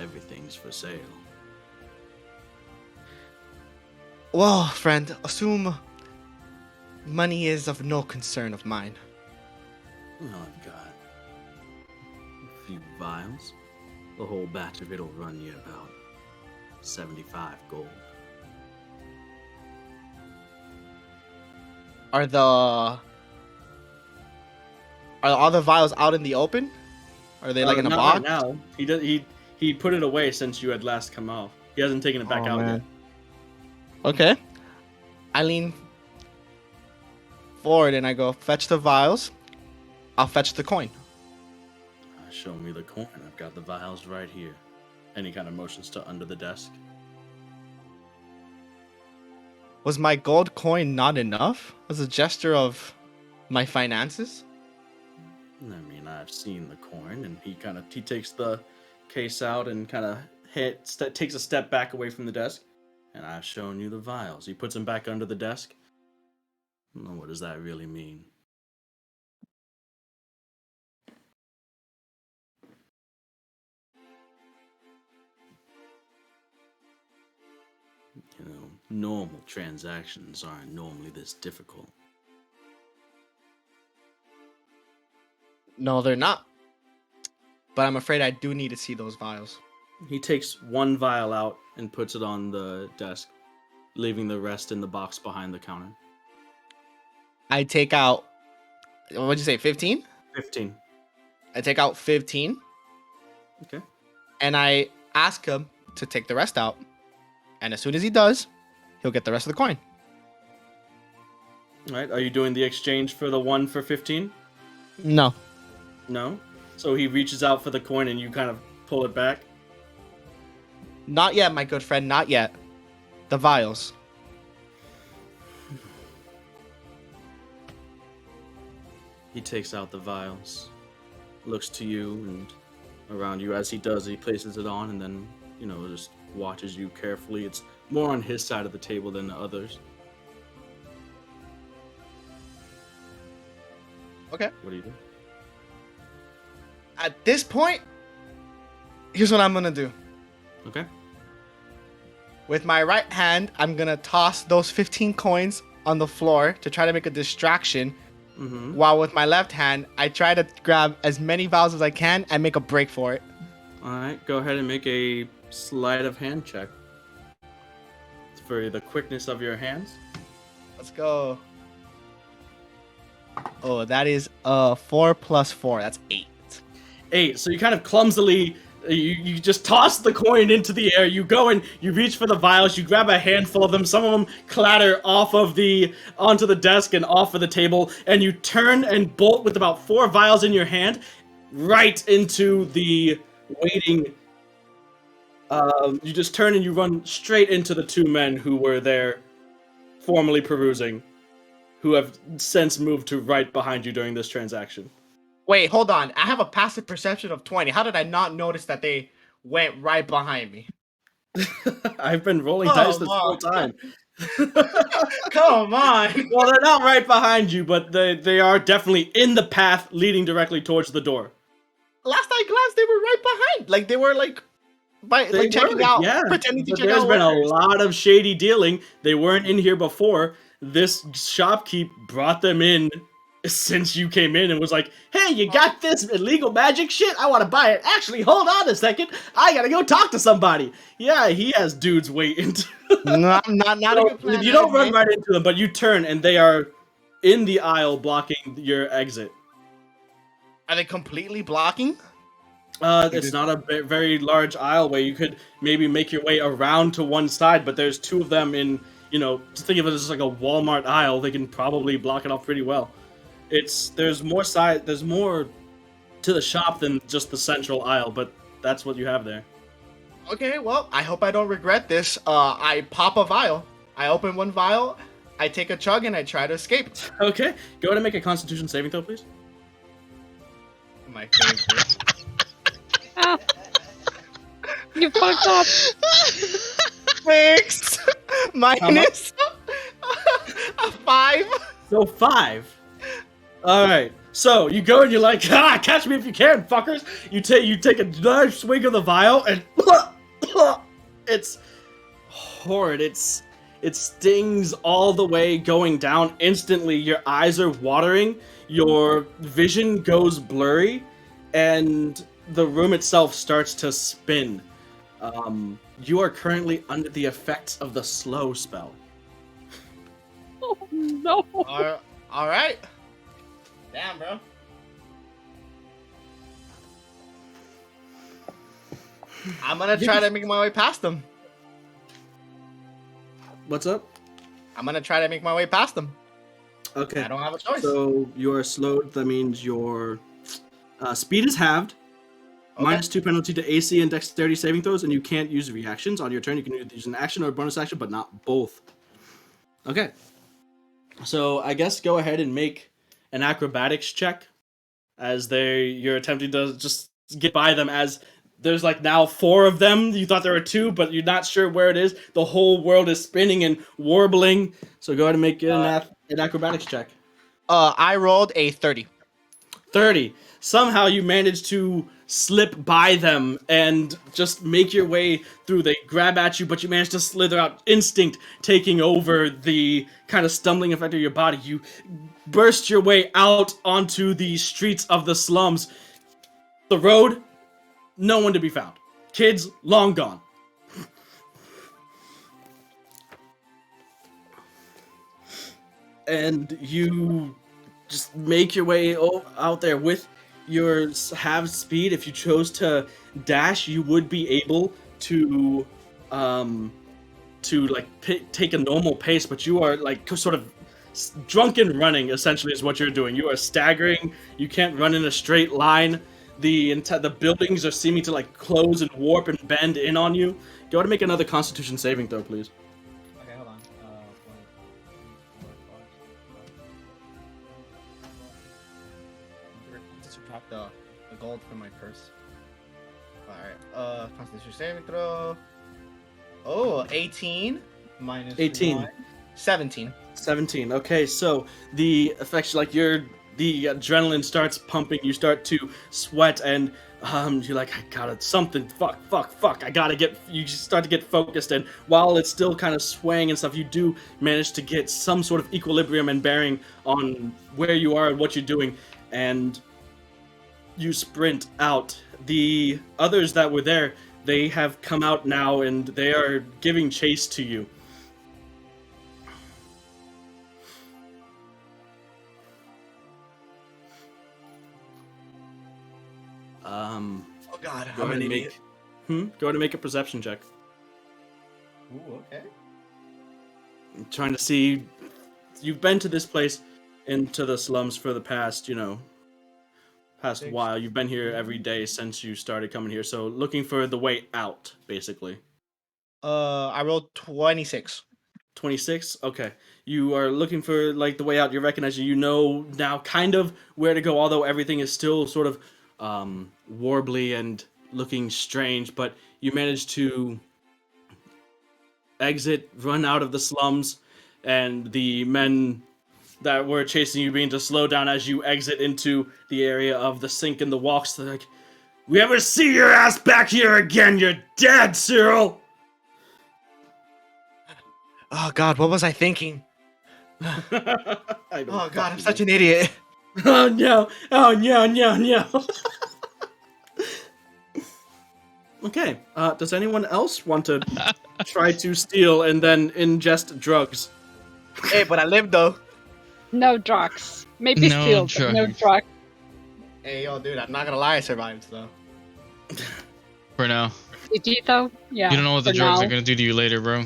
Everything's for sale.
Well, friend, assume money is of no concern of mine.
Well, I've got a few vials. The whole batch of it'll run you about 75 gold.
Are all the vials out in the open? Are they like in a
not
box?
Right now. He put it away since you had last come off. He hasn't taken it back out yet.
Okay. I lean forward and I go, fetch the vials. I'll fetch the coin.
Show me the coin. I've got the vials right here. And he kind of motions to under the desk.
Was my gold coin not enough? As a gesture of my finances?
I mean, I've seen the coin, and he takes the case out and kind of takes a step back away from the desk. And I've shown you the vials. He puts them back under the desk. Well, what does that really mean? You know, normal transactions aren't normally this difficult.
No, they're not. But I'm afraid I do need to see those vials.
He takes one vial out and puts it on the desk, leaving the rest in the box behind the counter.
I take out, what'd you say, 15?
15.
I take out 15.
Okay.
And I ask him to take the rest out. And as soon as he does, he'll get the rest of the coin.
All right. Are you doing the exchange for the 1 for 15?
No.
No. So he reaches out for the coin and you kind of pull it back.
Not yet, my good friend. Not yet. The vials.
He takes out the vials, looks to you and around you. As he does, he places it on and then, just watches you carefully. It's more on his side of the table than the others.
Okay.
What do you do?
At this point, here's what I'm going to do.
Okay.
With my right hand, I'm going to toss those 15 coins on the floor to try to make a distraction.
Mm-hmm.
While with my left hand, I try to grab as many vials as I can and make a break for it.
All right. Go ahead and make a sleight of hand check. For the quickness of your hands.
Let's go. Oh, that is 4 plus 4. That's 8.
8. So you kind of clumsily, you just toss the coin into the air. You go and you reach for the vials. You grab a handful of them. Some of them clatter onto the desk and off of the table. And you turn and bolt with about 4 vials in your hand right into the waiting. You just turn and you run straight into the 2 men who were there formerly perusing, who have since moved to right behind you during this transaction.
Wait, hold on. I have a passive perception of 20. How did I not notice that they went right behind me?
I've been rolling dice this whole time.
Come on.
Well, they're not right behind you, but they are definitely in the path leading directly towards the door.
Last I glanced, they were right behind. Like, they were checking out, pretending to check out.
There's been a lot of shady dealing. They weren't in here before. This shopkeep brought them in since you came in and was like, hey, you got this illegal magic shit? I want to buy it. Actually, hold on a second. I gotta go talk to somebody. Yeah, he has dudes waiting.
No, not a good plan.
You don't run right into them, but you turn and they are in the aisle blocking your exit.
Are they completely blocking?
It's not a very large aisle where you could maybe make your way around to one side, but there's 2 of them in, just think of it as like a Walmart aisle. They can probably block it off pretty well. There's more to the shop than just the central aisle, but that's what you have there.
Okay, well, I hope I don't regret this. I pop a vial. I open one vial, I take a chug, and I try to escape.
Okay, go ahead and make a Constitution saving throw, please.
My favorite.
Ah, you fucked up.
6 minus a 5.
So 5. All right. So you go and you're like, catch me if you can, fuckers. You take a large swig of the vial and it's horrid. It stings all the way going down instantly. Your eyes are watering. Your vision goes blurry, and the room itself starts to spin. You are currently under the effects of the slow spell.
Oh no.
All right. Damn, bro. I'm gonna try to make my way past them.
What's up?
I'm gonna try to make my way past them.
Okay.
I don't have a choice.
So you're slowed. That means your speed is halved.
Okay.
-2 penalty to AC and dexterity saving throws, and you can't use reactions on your turn. You can either use an action or a bonus action, but not both. Okay. So I guess go ahead and make an acrobatics check as you're attempting to just get by them, as there's like now 4 of them. You thought there were 2, but you're not sure where it is. The whole world is spinning and warbling. So go ahead and make an acrobatics check.
I rolled a 30.
30. Somehow you managed to slip by them and just make your way through. They grab at you, but you manage to slither out, instinct taking over the kind of stumbling effect of your body. You burst your way out onto the streets of the slums. The road, no one to be found. Kids, long gone. And you just make your way out there with your half speed. If you chose to dash, you would be able to like take a normal pace, but you are like sort of drunken running essentially is what you're doing. You are staggering. You can't run in a straight line. The buildings are seeming to like close and warp and bend in on you. Go ahead and make another Constitution saving throw, please.
Okay, hold on. To subtract the gold from my purse. Alright, Constitution saving throw. Oh, 18 minus
18.
1. 17.
17. Okay, so the effects, like the adrenaline starts pumping. You start to sweat, and you're like, I gotta something. Fuck. I gotta get. You start to get focused, and while it's still kind of swaying and stuff, you do manage to get some sort of equilibrium and bearing on where you are and what you're doing, and you sprint out. The others that were there, they have come out now, and they are giving chase to you.
Oh god,
Go ahead and make a perception check.
Ooh, okay.
I'm trying to see. You've been to this place, into the slums for the past, past while. You've been here every day since you started coming here. So looking for the way out, basically.
I rolled 26.
26. Okay, you are looking for like the way out. You're recognizing. You know now kind of where to go, although everything is still sort of warbly and looking strange, but you manage to exit, run out of the slums, and the men that were chasing you begin to slow down as you exit into the area of the sink and the walks. They're like, we ever see your ass back here again, you're dead, Cyril!
Oh god, what was I thinking? Oh god, I'm such an idiot.
Oh no! Okay, does anyone else want to try to steal and then ingest drugs?
Hey, but I lived though.
No drugs. Maybe
No
still, but no
drugs.
drugs.
Hey, yo, dude, I'm not gonna lie, I survived though.
For now.
Did you though? Yeah.
You don't know what the
for
drugs
now.
are gonna do to you later, bro.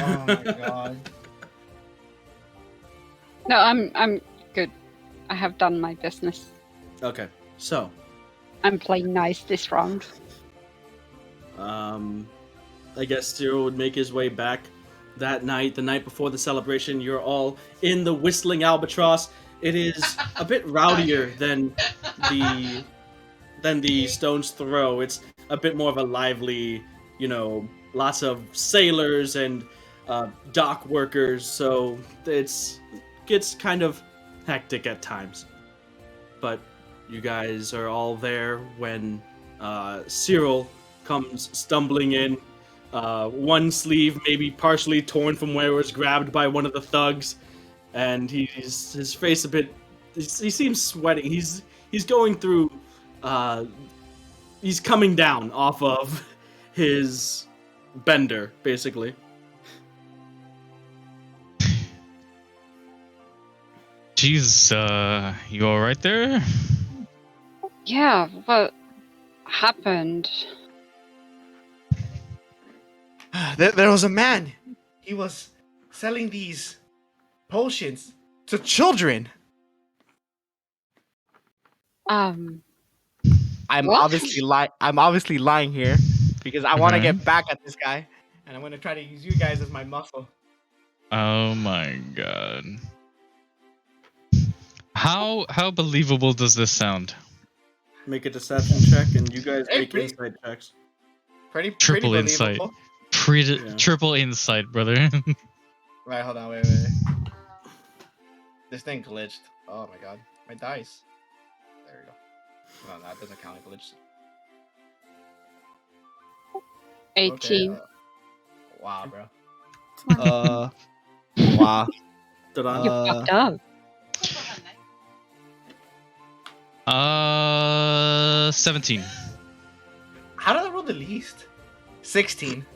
Oh my god.
No, I'm good. I have done my business.
Okay, so
I'm playing nice this round.
I guess Cyril would make his way back that night, the night before the celebration. You're all in the Whistling Albatross. It is a bit rowdier than the Stone's Throw. It's a bit more of a lively, lots of sailors and dock workers, so it gets kind of hectic at times. But you guys are all there when Cyril comes stumbling in, one sleeve maybe partially torn from where it was grabbed by one of the thugs, and his face a bit. He seems sweating. He's going through. He's coming down off of his bender, basically.
Jeez, you alright there?
Yeah, what happened?
There was a man. He was selling these potions to children.
Um,
I'm
What?
obviously lying here because I want to
Okay.
get back at this guy, and I'm gonna try to use you guys as my muscle.
Oh my god. How believable does this sound?
Make a deception check, and you guys
Hey,
make
pretty-
insight checks.
Pretty
Triple insight.
believable.
Yeah.
Triple insight, brother.
Right, hold on, wait. This thing glitched. Oh my god, my dice. There we go. No, that doesn't count like glitch.
18.
Wow, bro.
20.
Wow.
Dadan?
You fucked up.
17.
How did I roll the least? 16.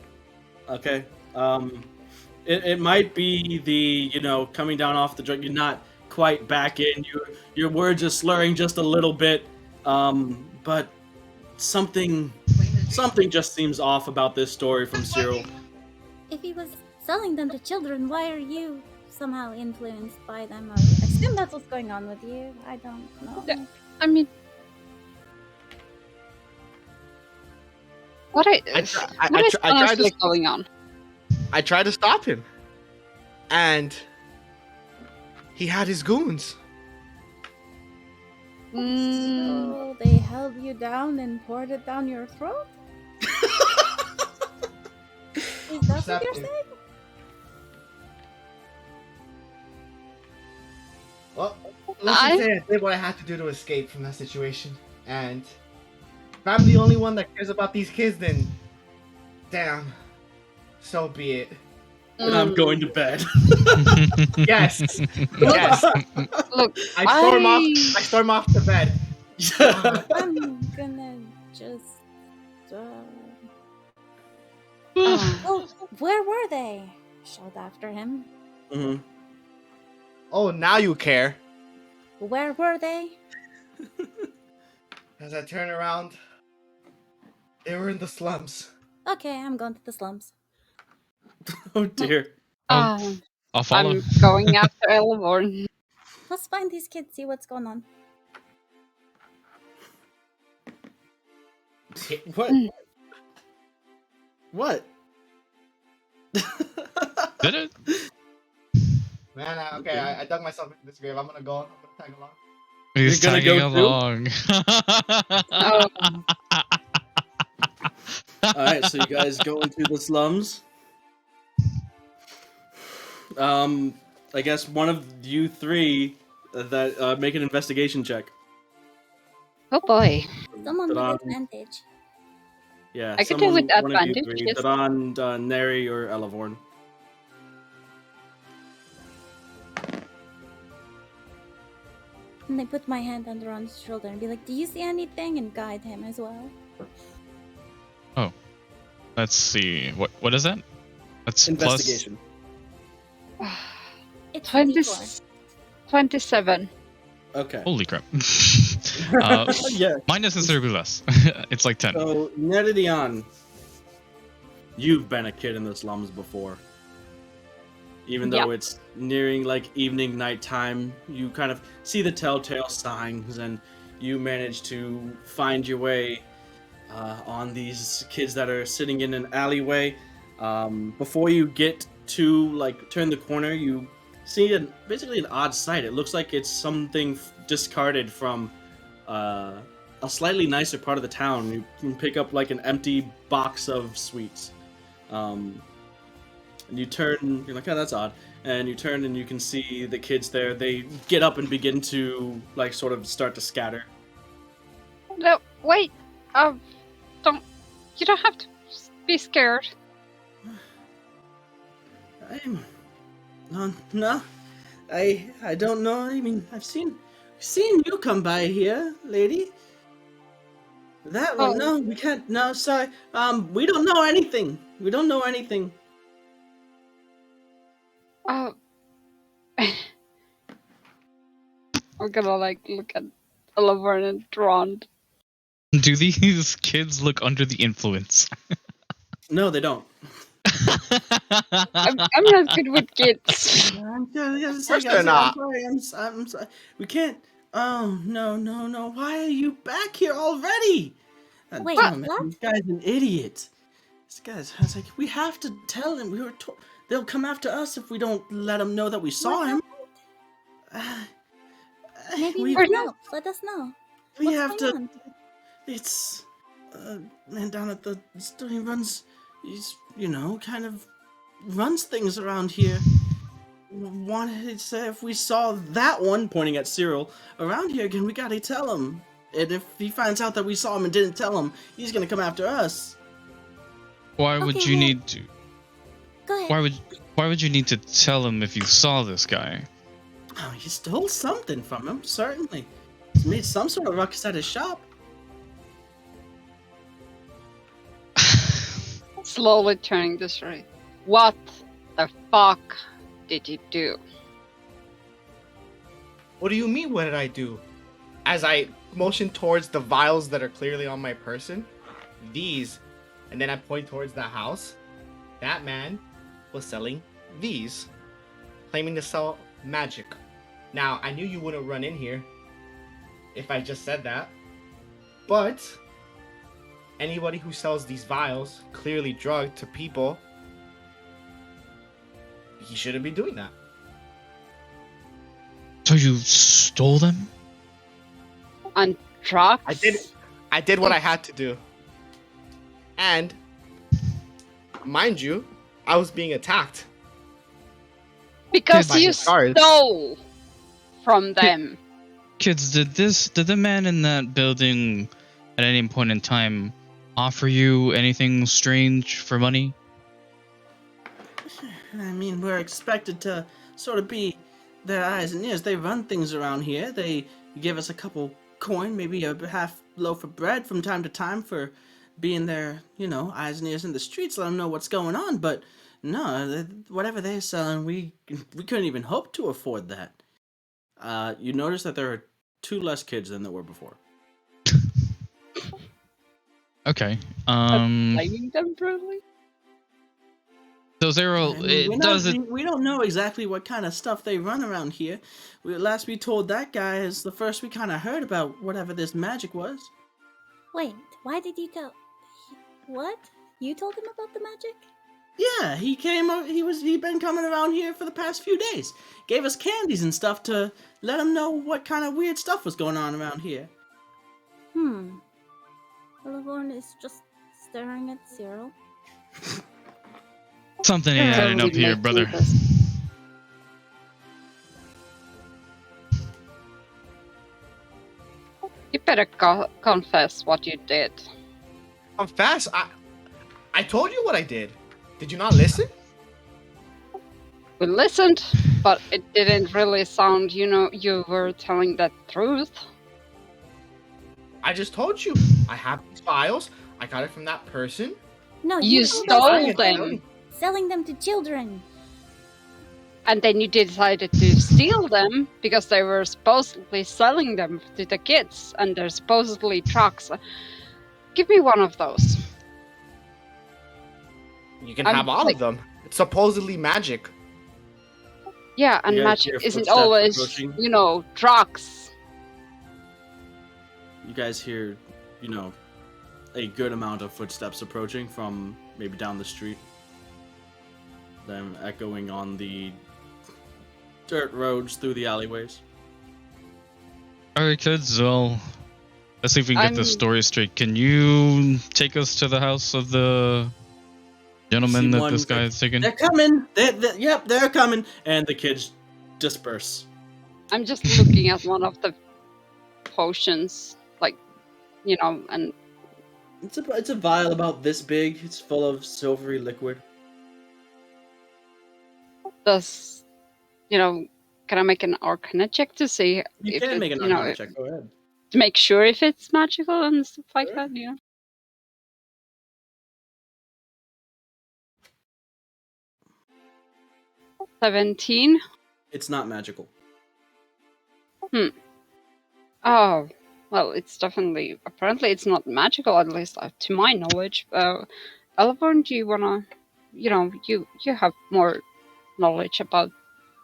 Okay. It might be the coming down off the drug. You're not quite back in. Your words are slurring just a little bit. But something just seems off about this story from Cyril.
If he was selling them to children, why are you somehow influenced by them? Or I assume that's what's going on with you. I don't know.
Yeah. I mean, what is honestly going on?
I tried to stop him, and he had his goons.
So they held you down and poured it down your throat? Is that what you're saying?
Well, let's just say I did what I had to do to escape from that situation. And if I'm the only one that cares about these kids, then damn, so be it.
And I'm going to bed.
Yes, yes.
Look,
I storm off to bed.
I'm gonna just.
oh,
Oh, where were they? Shout after him.
Mhm.
Oh, now you care.
Where were they?
As I turn around, they were in the slums.
Okay, I'm going to the slums.
Oh dear.
I'll follow.
I'm going after Elvorn.
Let's find these kids, see what's going on.
What? What?
Did it?
Man, okay, I dug myself into this grave. I'm gonna go. I'm gonna tag along.
He's
You're gonna
tagging
go too?
along.
Oh,
Alright, so you guys go into the slums. I guess one of you three that make an investigation check.
oh boy.
Someone with
Dadan,
advantage.
yeah,
I could do with
one of you
advantage,
three.
yes.
Dadan, Neri, or Elevorn.
And I put my hand under on his shoulder and be like, do you see anything? And guide him as well.
Oh, let's see. What is that? That's
Investigation.
It's
20,
24.
27.
Okay.
Holy crap.
Yeah.
Mine is considerably less. It's like 10.
So, Neridion, you've been a kid in the slums before. Even though it's nearing like evening, nighttime, you kind of see the telltale signs, and you manage to find your way on these kids that are sitting in an alleyway. Before you get to like turn the corner, you see basically an odd sight. It looks like it's something discarded from a slightly nicer part of the town. You can pick up like an empty box of sweets. And you turn, you're like, oh, that's odd. And you turn and you can see the kids there. They get up and begin to, like, sort of start to scatter.
No, wait. You don't have to be scared.
No, I don't know. I mean, I've seen you come by here, lady. That one, no, we can't. No, sorry. We don't know anything. We don't know anything.
I'm gonna like look at Laverne and Drond.
Do these kids look under the influence?
No, they don't.
I'm not good with kids.
I'm
course they're not.
I'm sorry. We can't. Oh, no. Why are you back here already?
Wait,
Damn,
what?
This guy's an idiot. This guy's. I was like, we have to tell him. We were. They'll come after us if we don't let them know that we saw him.
Maybe
we
we can help. Let us know.
we
What's
have
going
to.
on?
It's man down at the store. He runs. He's kind of runs things around here. Wanted to say if we saw that one, pointing at Cyril, around here again, we gotta tell him. And if he finds out that we saw him and didn't tell him, he's gonna come after us.
Why would
Okay,
you
well-
need to?
Go ahead.
Why would you need to tell him if you saw this guy?
Oh, he stole something from him, certainly. He's made some sort of ruckus at his shop.
Slowly turning this way. What the fuck did you do?
What do you mean, what did I do? As I motion towards the vials that are clearly on my person, these, and then I point towards the house, that man was selling these, claiming to sell magic. Now, I knew you wouldn't run in here if I just said that, but anybody who sells these vials, clearly drugged to people, he shouldn't be doing that.
So you stole them?
On drugs?
I did what I had to do. And mind you, I was being attacked.
Because
By
you
his guards.
stole from them.
Kids, did the man in that building at any point in time offer you anything strange for money?
I mean, we're expected to sort of be their eyes and ears. They run things around here. They give us a couple coin, maybe a half loaf of bread from time to time for being their, eyes and ears in the streets. Let them know what's going on. But no, whatever they're selling, we couldn't even hope to afford that. You notice that there are 2 less kids than there were before.
Okay.
Blaming them brutally?
So Zero,
I mean,
it does it.
we don't know exactly what kind of stuff they run around here. Last we told that guy is the first we kind of heard about whatever this magic was.
Wait, why did you tell? What? You told him about the magic?
Yeah, he'd been coming around here for the past few days. Gave us candies and stuff to let him know what kind of weird stuff was going on around here.
Elevon is just staring at Cyril.
Something ain't adding up here, brother.
You better confess what you did.
I'm fast. I told you what I did. Did you not listen?
We listened, but it didn't really sound, you were telling the truth.
I just told you. I have these files. I got it from that person.
No,
You
told us
stole
you were
them.
selling them to children.
And then you decided to steal them because they were supposedly selling them to the kids and they're supposedly trucks. Give me one of those.
You can
I'm
have all of them. It's supposedly magic.
Yeah, and
You guys
magic
hear
isn't
footsteps
always,
approaching?
drugs.
You guys hear, a good amount of footsteps approaching from maybe down the street. Them echoing on the dirt roads through the alleyways.
Alright, kids, well, let's see if we can get this story straight. Can you take us to the house of the gentleman
See
that
one
this guy
like,
is taking?
They're coming! Yep, they're coming! And the kids disperse.
I'm just looking at one of the potions, and
It's a vial about this big. It's full of silvery liquid.
does, can I make an Arcana check to see
You
if
can
it,
make an Arcana check. Go ahead.
to make sure if it's magical and stuff like
Sure.
that, 17.
It's not magical.
Oh, well, it's definitely, apparently it's not magical, at least to my knowledge. Elevorn, do you wanna, you have more knowledge about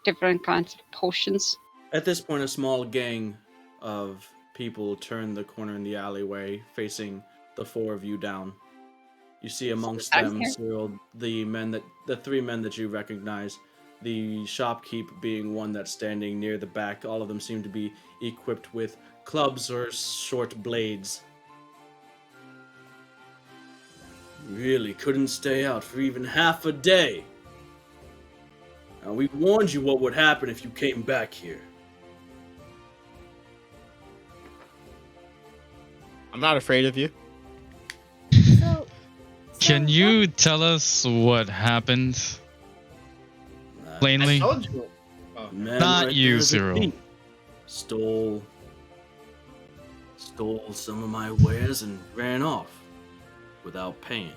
different kinds of potions.
At this point, a small gang of people turn the corner in the alleyway, facing the 4 of you down. You see amongst
I'm
them,
here.
Cyril, the 3 men that you recognize. The shopkeep being one that's standing near the back. All of them seem to be equipped with clubs or short blades. Really couldn't stay out for even half a day. Now, we warned you what would happen if you came back here.
I'm not afraid of you.
So
Can you tell us what happened?
Uh,
I
Plainly?
told you. Oh,
man
Not
right
you,
there is a
Cyril.
thief. Stole some of my wares and ran off without paying.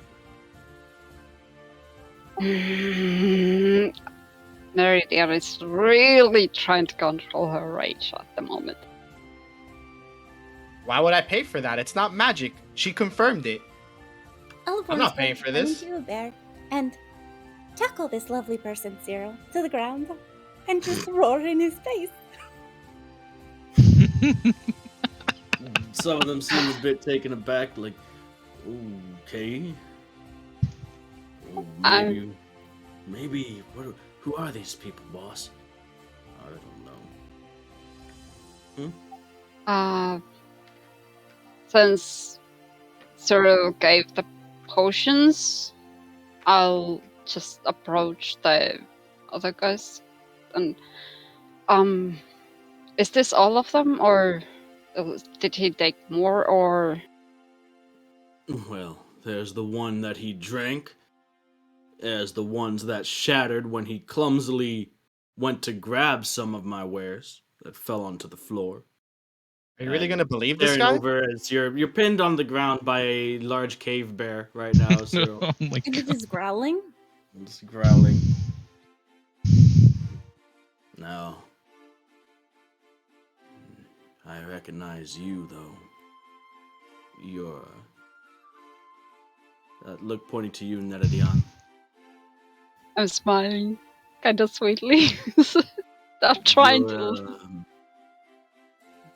Meridian is really trying to control her rage at the moment.
why would I pay for that? It's not magic. She confirmed it. I'm not paying for this.
You, Bear, and tackle this lovely person, Cyril, to the ground, and just roar in his face.
Some of them seem a bit taken aback, like, okay. Well, maybe. Who are these people, boss? I don't know.
Since Cyril gave the potions, I'll just approach the other guys. And is this all of them, or did he take more, or?
Well, there's the one that he drank. There's the ones that shattered when he clumsily went to grab some of my wares that fell onto the floor.
Are you really
And
gonna believe this
staring
guy?
over as you're pinned on the ground by a large cave bear right now, Cyril.
Oh my
And it
god.
is growling.
Just growling. Now, I recognize you, though. You're... look pointing to you, Neredion.
I'm smiling, kind of sweetly. I'm trying to.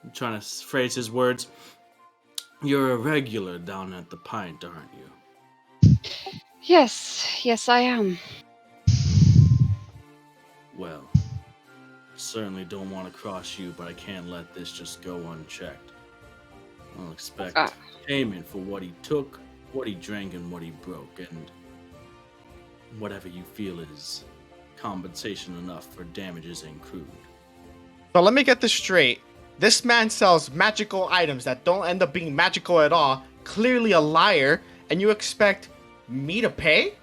I'm trying to phrase his words. You're a regular down at the Pint, aren't you?
Yes, I am.
Well, certainly don't want to cross you, but I can't let this just go unchecked. I'll expect payment for what he took, what he drank, and what he broke, and whatever you feel is compensation enough for damages accrued.
So let me get this straight. This man sells magical items that don't end up being magical at all. Clearly a liar, and you expect me to pay?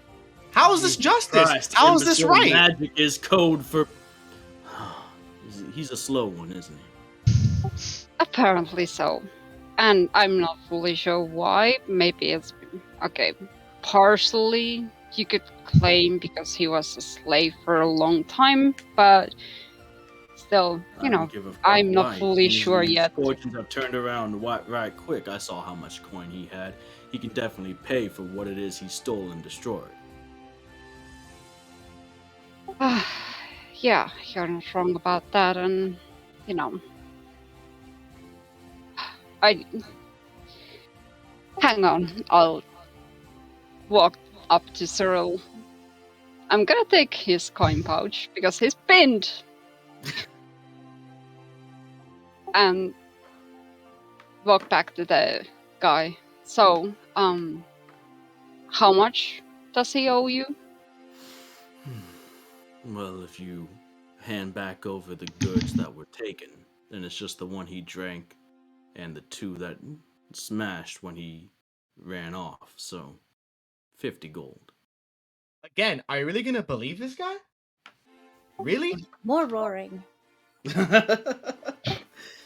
How is this justice?
Christ,
How is this
imbecile,
right?
Magic is code for... He's a slow one, isn't he?
Apparently so. And I'm not fully sure why. Maybe it's... Okay, partially you could claim because he was a slave for a long time, but still,
I don't give a fuck
I'm not
why.
fully sure
His
yet.
fortunes have turned around right quick. I saw how much coin he had. He can definitely pay for what it is he stole and destroyed.
Yeah, you're not wrong about that, and I hang on. I'll walk up to Cyril. I'm gonna take his coin pouch because he's pinned, and walk back to the guy. So, how much does he owe you?
Well, if you hand back over the goods that were taken, then it's just the one he drank and the two that smashed when he ran off. So, 50 gold.
Again, are you really gonna believe this guy? Really?
More roaring.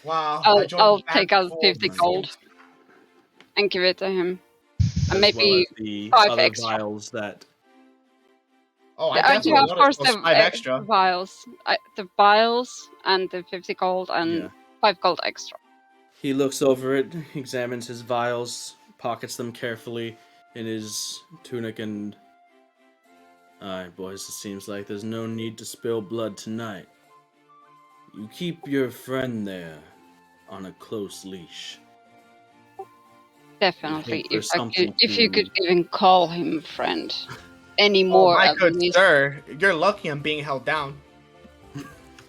Wow.
I'll take out 50 gold and give it to him, and maybe
the
5
other
extra.
vials that...
Oh, I
Yeah,
definitely
of course,
noticed those 5 extra.
vials. The vials and the 50 gold and 5 gold extra.
He looks over it, examines his vials, pockets them carefully in his tunic, and... Alright, boys, it seems like there's no need to spill blood tonight. You keep your friend there on a close leash.
Definitely,
there's
if you could even call him friend anymore.
Oh, my
at
good
least.
sir. You're lucky I'm being held down.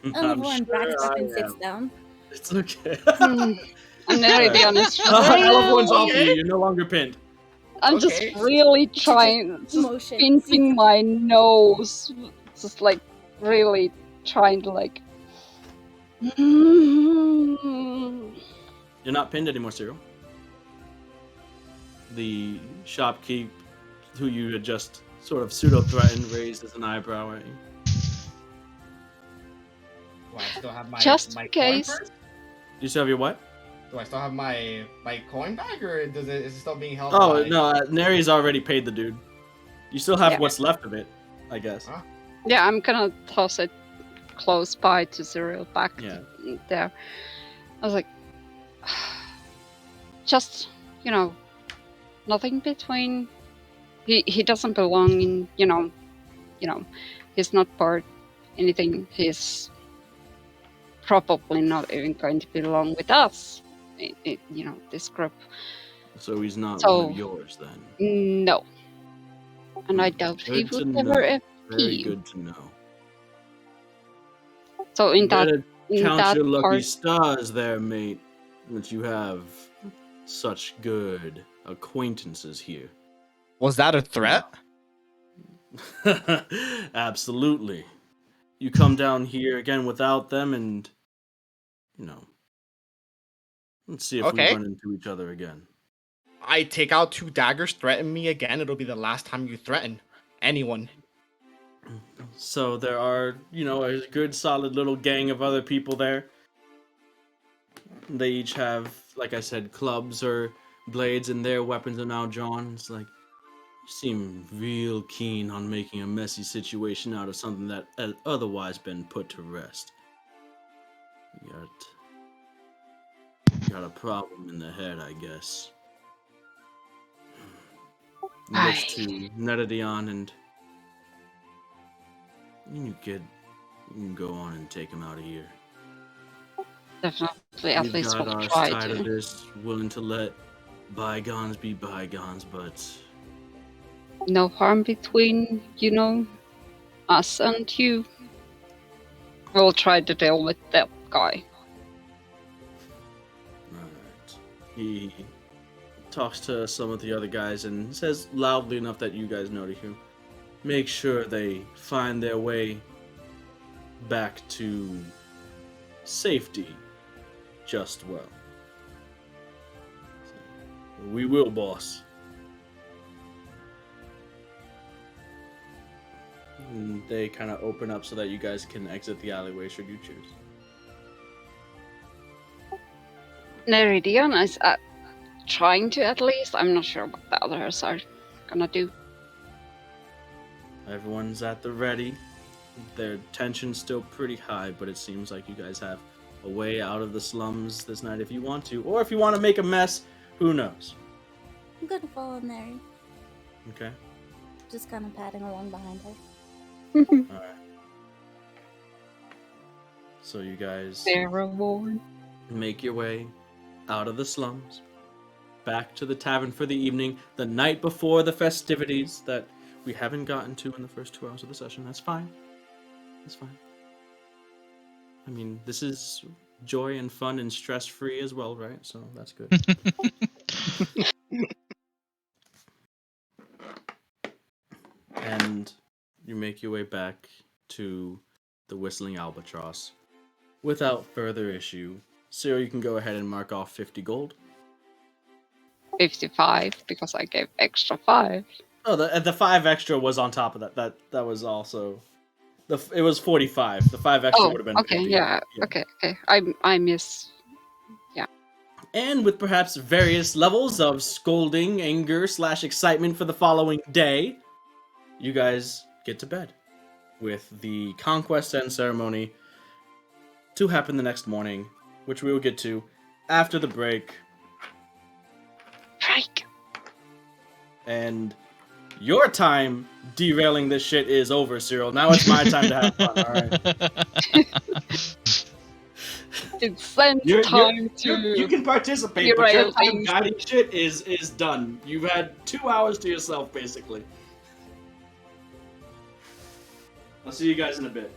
Lauren backs up and sits down.
It's okay.
I'm gonna be honest.
Everyone's off you. You're no longer pinned.
I'm just really trying, just pinching my nose, just like really trying to like.
You're not pinned anymore, Cyril. The shopkeep, who you had just sort of pseudo-threatened, raises an eyebrow at you.
Do I still have my
Just
my
in
coin
case.
purse?
You still have your what?
Do I still have my coin bag, or is it still being held?
Oh
by...
no, Neri's already paid the dude. You still have
Yeah.
what's left of it, I guess.
Huh?
Yeah, I'm gonna toss it close by to Cyril back
Yeah.
there. I was like, just, nothing between. He doesn't belong in, he's not part anything. He's probably not even going to belong with us. This group.
So he's not
So-
one of yours then.
No. And I doubt he
Good to
would
know.
ever
Very
FP.
good to know.
So in that
Better
in
count
that
your lucky
part,
stars there, mate, that you have such good acquaintances here.
Was that a threat?
Absolutely. You come down here again without them and, let's see if we
Okay.
run into each other again.
I take out 2 daggers, threaten me again. It'll be the last time you threaten anyone.
So there are, a good solid little gang of other people there. They each have, like I said, clubs or blades, and their weapons are now drawn. It's like, you seem real keen on making a messy situation out of something that had otherwise been put to rest. You got a problem in the head, I guess. He looks to Netadion and you can go on and take him out of here.
definitely at
We've
least
got
we'll
ours
try
tired of
to.
this, willing to let bygones be bygones, but
No harm between, us and you. We'll try to deal with that guy.
alright. He talks to some of the other guys and says loudly enough that you guys know to hear. Make sure they find their way back to safety just well. We will, boss. And they kind of open up so that you guys can exit the alleyway should you choose.
Neridion is trying to, at least. I'm not sure what the others are gonna do.
Everyone's at the ready. Their tension's still pretty high, but it seems like you guys have a way out of the slums this night if you want to. Or if you want to make a mess, who knows?
I'm gonna follow Mary,
Okay?
just kind of padding along behind her.
Alright. So you guys
Their reward.
make your way out of the slums, back to the tavern for the evening, the night before the festivities that we haven't gotten to in the first 2 hours of the session. That's fine. That's fine. I mean, this is joy and fun and stress-free as well, right? So that's good. And you make your way back to the Whistling Albatross without further issue. So you can go ahead and mark off 50 gold.
55 because I gave extra 5.
Oh, the 5 extra was on top of that. That was also it was 45. The 5 extra would have been
okay,
50.
yeah. Okay. I miss.
And with perhaps various levels of scolding, anger / excitement for the following day, you guys get to bed with the conquest and ceremony to happen the next morning, which we will get to after the break.
Break.
And your time derailing this shit is over, Cyril. Now it's my time to have fun, alright?
It's then time to.
You can participate,
You're
but
right,
your time
things.
guiding shit is done. You've had 2 hours to yourself, basically. I'll see you guys in a bit.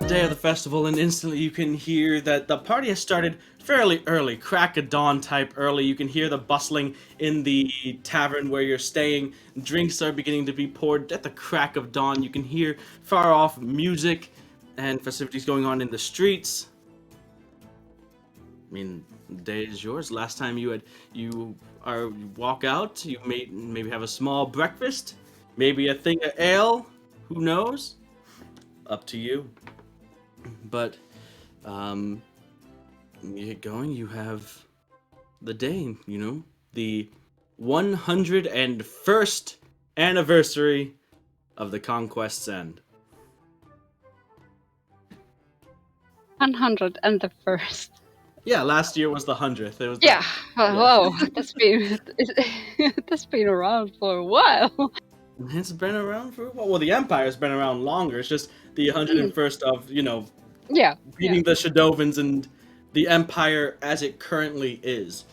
day of the festival, and instantly you can hear that the party has started fairly early, crack of dawn type early. You can hear the bustling in the tavern where you're staying. Drinks are beginning to be poured at the crack of dawn. You can hear far off music and festivities going on in the streets. I mean, the day is yours. Last time you walk out, you maybe have a small breakfast, maybe a thing of ale. Who knows? Up to you. But you get going. You have the day. The 101st anniversary of the Conquest's End.
100 and the first.
Yeah, last year was the 100th. It was
Yeah.
Yeah.
Wow. That's been around for a while.
It's been around for a while. Well, the Empire's been around longer. It's just the 101st of,
Yeah.
beating the Shadovans and the Empire as it currently is.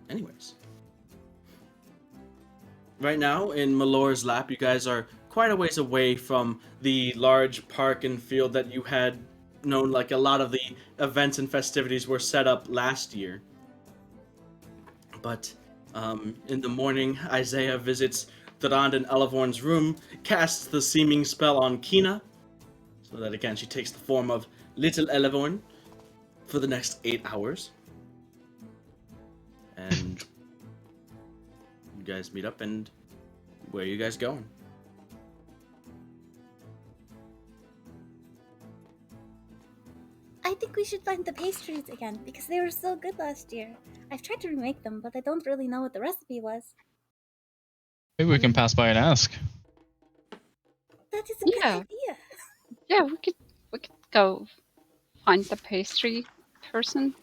Anyways. Right now, in Malore's lap, you guys are quite a ways away from the large park and field that you had known, like a lot of the events and festivities were set up last year. But in the morning, Isaiah visits Thorand and Elevorn's room, casts the seeming spell on Kina, so that again she takes the form of Little Elevorn for the next 8 hours. And you guys meet up, and where are you guys going?
I think we should find the pastries again because they were so good last year. I've tried to remake them, but I don't really know what the recipe was.
Maybe we can pass by and ask.
That is a good
Yeah.
idea.
Yeah, we could go find the pastry person.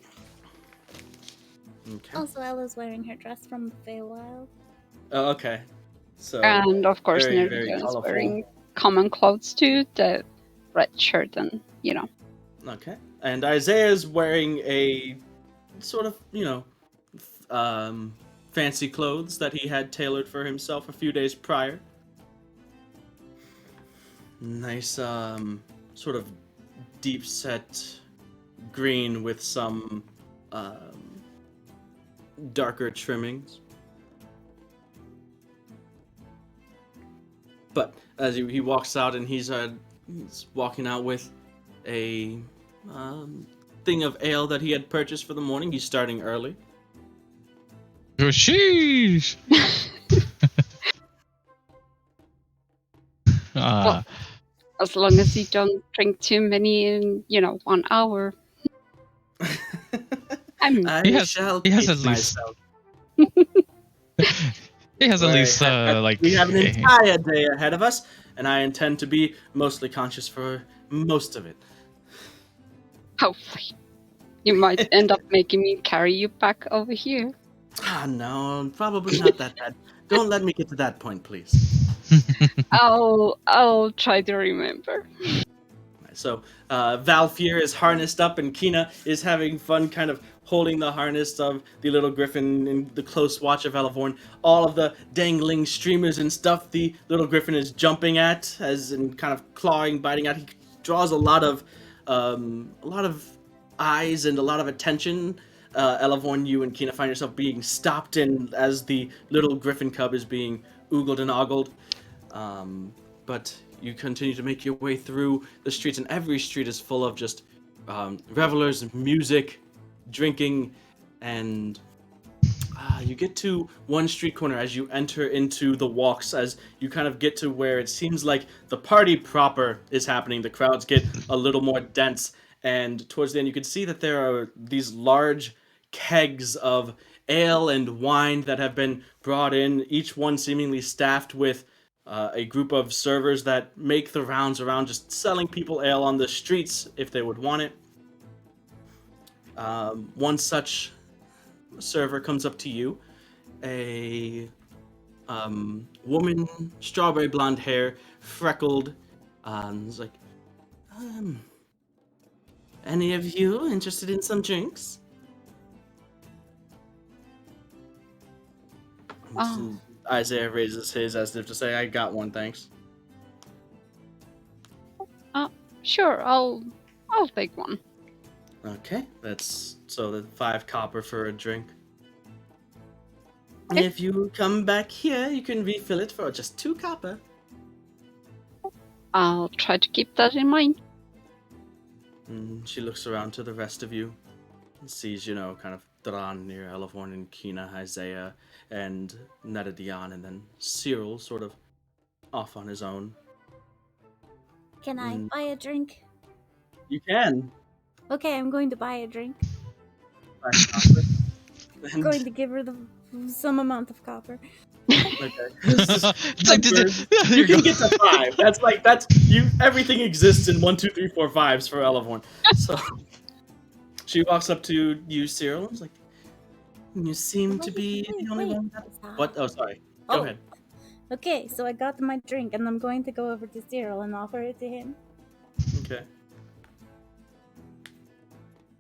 Okay.
Also, Ella's wearing her dress from the Feywild.
Oh, okay. So
And of course,
very, very
Nervion is
colorful.
wearing common clothes too, the red shirt and,
Okay. And Isaiah's wearing a sort of, fancy clothes that he had tailored for himself a few days prior. Nice, sort of deep set green with some darker trimmings. But as he walks out, and he's walking out with a thing of ale that he had purchased for the morning. He's starting early.
Oh, sheesh!
Well, as long as you don't drink too many in, 1 hour.
I
He has
shall
at
pace
least
myself.
he has at least like
we have an entire day ahead of us, and I intend to be mostly conscious for most of it.
Hopefully. You might end up making me carry you back over here.
Ah, no, probably not that bad. Don't let me get to that point, please.
I'll try to remember.
So, Valfir is harnessed up, and Kina is having fun kind of holding the harness of the little griffin in the close watch of Elevorn. All of the dangling streamers and stuff the little griffin is jumping at, and kind of clawing, biting at. He draws a lot of eyes and a lot of attention. Elevorn, you and Kina find yourself being stopped in as the little griffin cub is being oogled and ogled. But you continue to make your way through the streets, and every street is full of just revelers, music, drinking, and you get to one street corner as you enter into the walks, as you kind of get to where it seems like the party proper is happening. The crowds get a little more dense, and towards the end you can see that there are these large kegs of ale and wine that have been brought in, each one seemingly staffed with a group of servers that make the rounds around just selling people ale on the streets if they would want it. One such server comes up to you, a woman, strawberry blonde hair, freckled, and is like, any of you interested in some drinks? Isaiah raises his as if to say, "I got one, thanks."
Sure, I'll take one.
Okay, that's so the 5 copper for a drink.
Okay.
If you come back here, you can refill it for just 2 copper.
I'll try to keep that in mind.
And she looks around to the rest of you and sees, kind of Dran near Elevhorn and Kina, Isaiah, and Nedadion, and then Cyril sort of off on his own.
Can I buy a drink?
You can.
Okay, I'm going to buy a drink.
5 copper.
I'm going to give her some amount of copper.
Okay.
It's like,
You can get to 5. That's you. Everything exists in 1, 2, 3, 4, 5s for Elevhorn. So she walks up to you, Cyril, and is like, "You seem to be the only one." What? Oh, sorry. Go ahead.
Okay, so I got my drink, and I'm going to go over to Cyril and offer it to him.
Okay.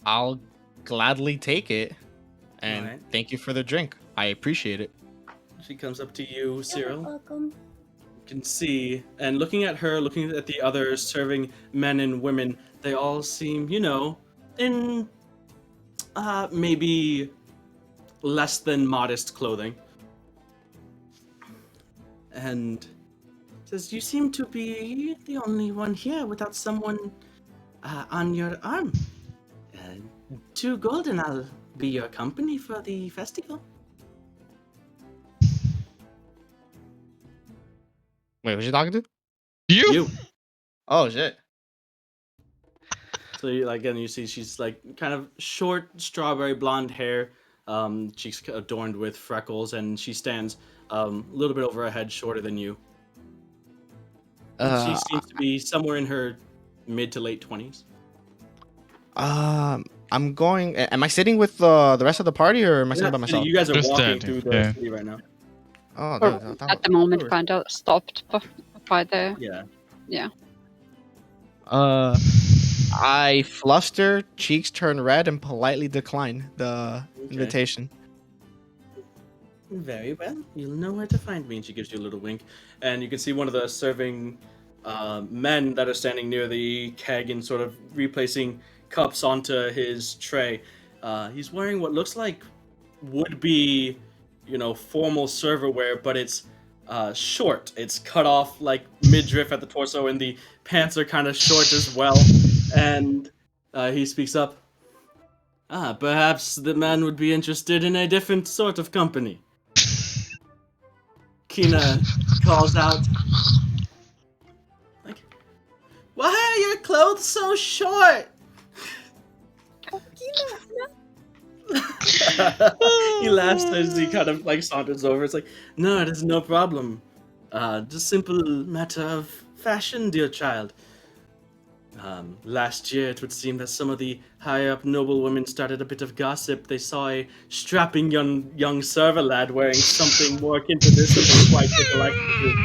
I'll gladly take it, and
Alright.
thank you for the drink. I appreciate it.
She comes up to you, Cyril.
You're welcome.
You can see, and looking at her, looking at the others serving men and women, they all seem, in maybe less than modest clothing. And says, "You seem to be the only one here without someone on your arm. 2 gold and I'll be your company for the festival."
Wait, who's she talking to?
You.
Oh shit.
So you see she's like kind of short, strawberry blonde hair, cheeks adorned with freckles, and she stands a little bit over a head shorter than you. She seems to be somewhere in her mid to late 20s.
I'm going. Am I sitting with the rest of the party, or am I sitting by myself?
You guys are
Just
walking
standing,
through the
yeah.
city right now.
Oh,
Or
dude,
at the moment,
Sure.
kind of stopped by the.
Yeah.
I fluster, cheeks turn red, and politely decline the invitation.
Very well. You'll know where to find me. And she gives you a little wink. And you can see one of the serving men that are standing near the keg and sort of replacing cups onto his tray. He's wearing what looks like would be, formal serverware, but it's short. It's cut off like midriff at the torso, and the pants are kind of short as well. And he speaks up. Perhaps the man would be interested in a different sort of company. Kina calls out, like, "Why are your clothes so short?" He laughs as he kind of like saunters over. It's like, "No, it is no problem. Just simple matter of fashion, dear child. Last year, it would seem that some of the higher-up noblewomen started a bit of gossip. They saw a strapping young server lad wearing something more akin to this, and they quite took a liking to.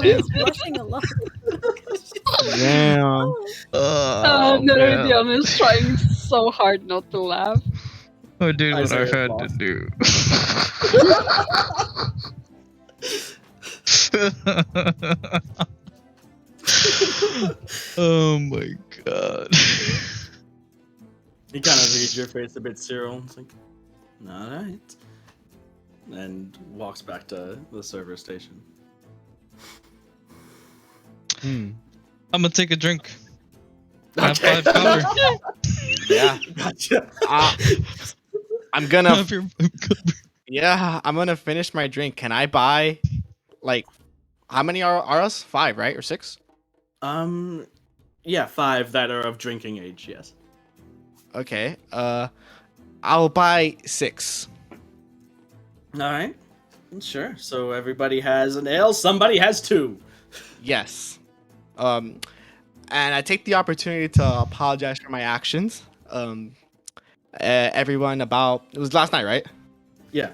He's blushing a lot.
Damn.
Nerodion is trying so hard not to laugh.
I did what I
Isaiah's
had
lost.
to do. Oh my god.
He kind of reads your face a bit, Cyril. It's like, all right. And walks back to the server station.
I'm gonna take a drink. Have
Okay.
5 copper.
Yeah.
Gotcha.
I'm gonna.
Have your 5 copper.
Yeah, I'm gonna finish my drink. Can I buy, like, how many are us? 5, right, or 6?
Yeah, 5 that are of drinking age, yes.
Okay. I'll buy 6.
All right. Sure. So everybody has an ale, somebody has 2.
Yes. And I take the opportunity to apologize for my actions. Everyone about it was last night, right?
Yeah.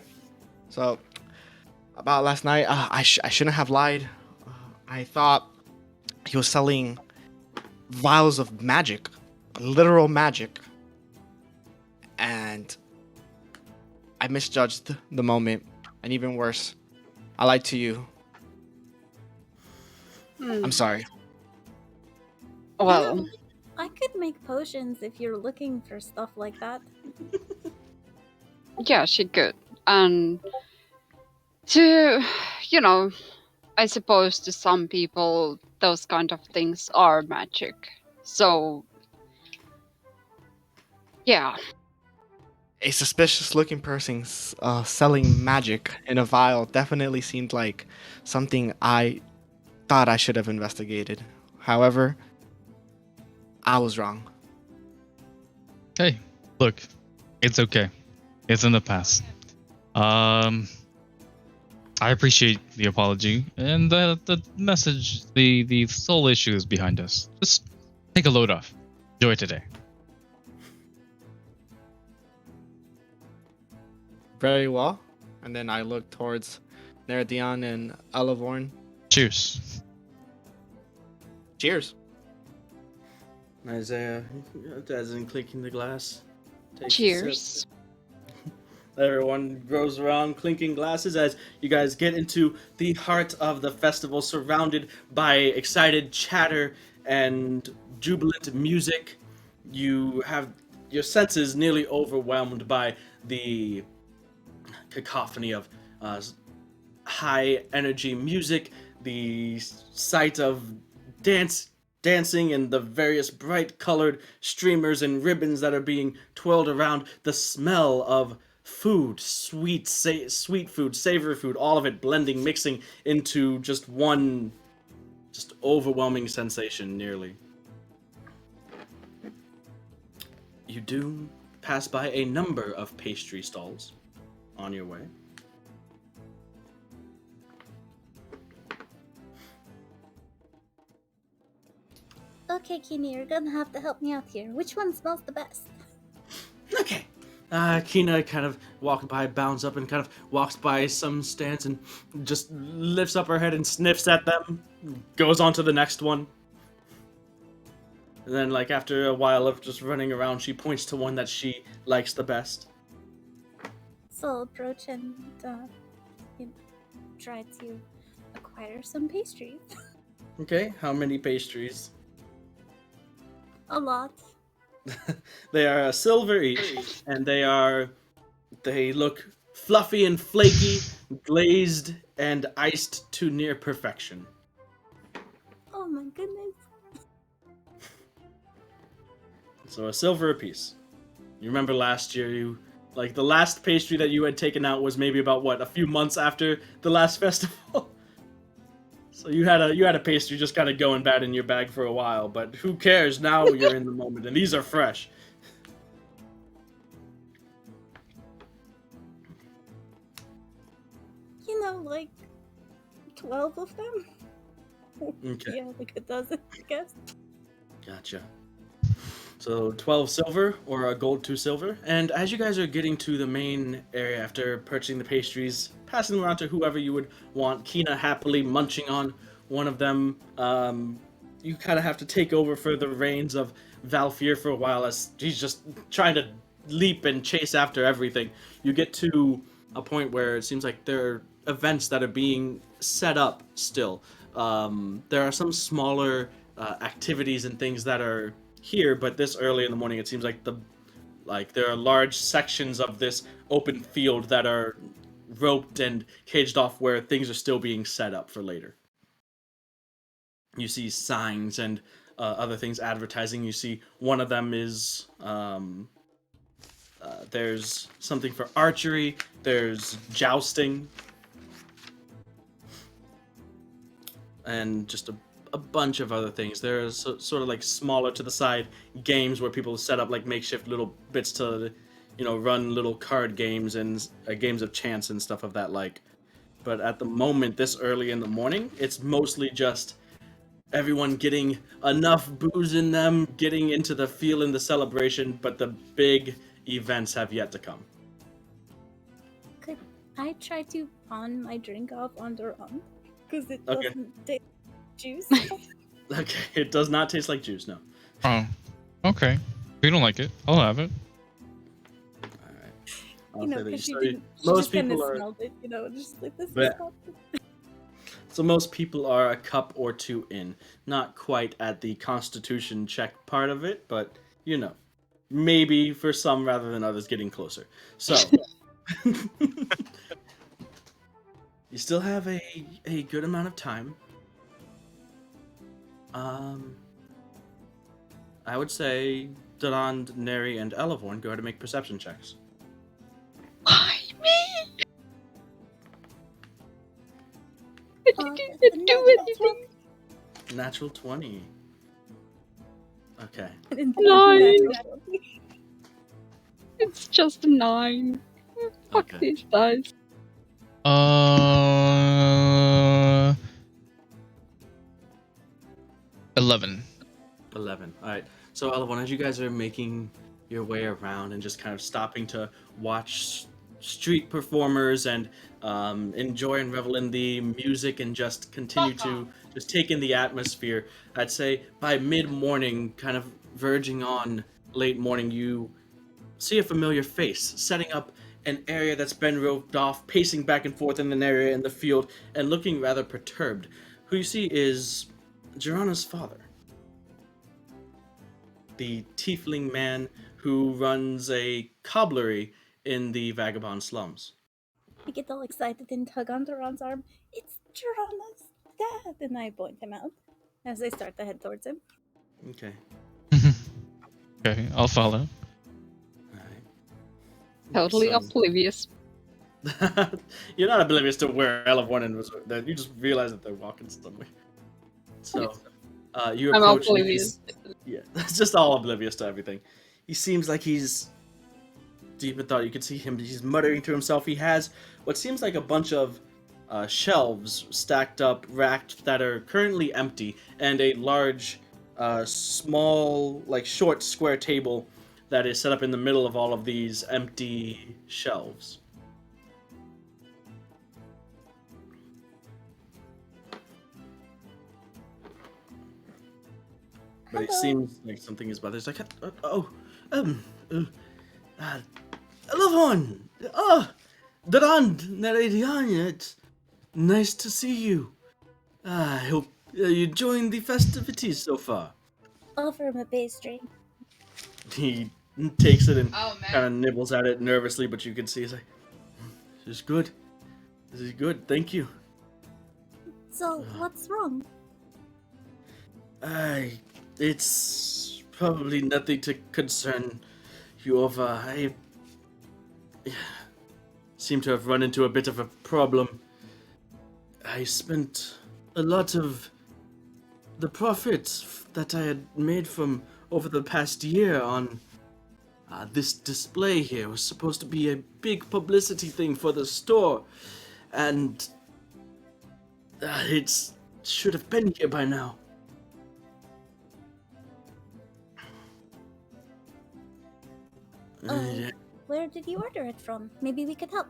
So about last night, I shouldn't have lied. I thought he was selling vials of magic, literal magic, and I misjudged the moment. And even worse, I lied to you. I'm sorry.
Well,
You know, I could make potions if you're looking for stuff like that.
yeah, she could. And to, you know, I suppose to some people, those kind of things are magic. So, yeah.
A suspicious-looking person selling magic in a vial definitely seemed like something I thought I should have investigated. However, I was wrong.
Hey, look, it's okay. It's in the past. I appreciate the apology and the message. The sole issue is behind us. Just take a load off. Enjoy today.
Very well. And then I look towards Nerdion and Elevorn.
Cheers.
Cheers.
Isaiah, as in clinking the glass. takes a sip.
Cheers.
Everyone goes around clinking glasses as you guys get into the heart of the festival, surrounded by excited chatter and jubilant music. You have your senses nearly overwhelmed by the cacophony of high energy music, the sight of dancing and the various bright colored streamers and ribbons that are being twirled around, the smell of food, sweet food, savory food, all of it blending, mixing into just one just overwhelming sensation nearly. You do pass by a number of pastry stalls on your way.
Okay, Kini, you're gonna have to help me out here. Which one smells the best?
Okay. Kina kind of bounds up and kind of walks by some stands and just lifts up her head and sniffs at them, goes on to the next one. And then, like, after a while of just running around, she points to one that she likes the best.
So I'll approach and try to acquire some pastries.
Okay, how many pastries?
A lot.
They are a silver each, and they look fluffy and flaky, glazed and iced to near perfection.
Oh my goodness.
So a silver apiece. You remember last year, the last pastry that you had taken out was maybe about a few months after the last festival. So you had a pastry just kind of going bad in your bag for a while, but who cares? Now you're in the moment, and these are fresh.
Like 12 of them.
Okay.
Yeah, like a dozen, I guess.
Gotcha. So 12 silver or a gold 2 silver. And as you guys are getting to the main area after purchasing the pastries, passing them around to whoever you would want, Kina happily munching on one of them, you kind of have to take over for the reins of Valfir for a while as he's just trying to leap and chase after everything. You get to a point where it seems like there are events that are being set up still. There are some smaller activities and things that are here, but this early in the morning, it seems like there are large sections of this open field that are roped and caged off where things are still being set up for later. You see signs and other things advertising. You see one of them is there's something for archery. There's jousting. And just a bunch of other things. There's sort of like smaller to the side games where people set up like makeshift little bits to, run little card games and games of chance and stuff of that like. But at the moment, this early in the morning, it's mostly just everyone getting enough booze in them, getting into the feel in the celebration, but the big events have yet to come.
Could I try to pawn my drink off on their own? Because it
Okay.
doesn't taste juice.
Okay, it does not taste like juice, no.
Oh, okay. If you don't like it, I'll have it.
You know,
say that.
because she
So
didn't. She
most
just kind of
people are.
smelled it. You know, just like this is
But
not.
so most people are a cup or two in, not quite at the Constitution check part of it, but you know, maybe for some rather than others getting closer. So you still have a good amount of time. I would say Durand, Neri, and Elevorn go ahead and make perception checks.
Why me? I didn't
That's
even
a
do
natural
anything.
Natural 20. Okay.
20.
Nine.
Natural 20.
It's just a 9. Fuck
Okay.
these dice.
11.
11. All right. So, Elevorn, as you guys are making your way around and just kind of stopping to watch street performers and enjoy and revel in the music and just continue to just take in the atmosphere, I'd say by mid-morning, kind of verging on late morning, you see a familiar face setting up an area that's been roped off, pacing back and forth in an area in the field and looking rather perturbed. Who you see is Girana's father, the tiefling man who runs a cobblery in the vagabond slums.
I get all excited and tug on Duran's arm. It's Gerona's dad, and I point him out as I start to head towards him.
Okay.
Okay, I'll follow.
All right.
Totally
So-
oblivious.
You're not oblivious to where Elevorn was. That you just realize that they're walking somewhere. So, you
I'm
approach. and
oblivious.
Yeah, it's just all oblivious to everything. He seems like he's deep in thought. You can see him. He's muttering to himself. He has what seems like a bunch of shelves stacked up, racked that are currently empty, and a large, small, like short square table that is set up in the middle of all of these empty shelves. But it
Hello.
seems like something is bothering. It's like, Elevon! Durand, Neredianya, it's nice to see you. I hope you enjoying the festivities so far.
Offer him a pastry.
He takes it and kind of nibbles at it nervously, but you can see he's like, this is good. This is good, thank you.
So, what's wrong?
It's probably nothing to concern you over. I seem to have run into a bit of a problem. I spent a lot of the profits that I had made from over the past year on this display here. It was supposed to be a big publicity thing for the store, and it should have been here by now. Yeah.
Where did you order it from? Maybe we could help.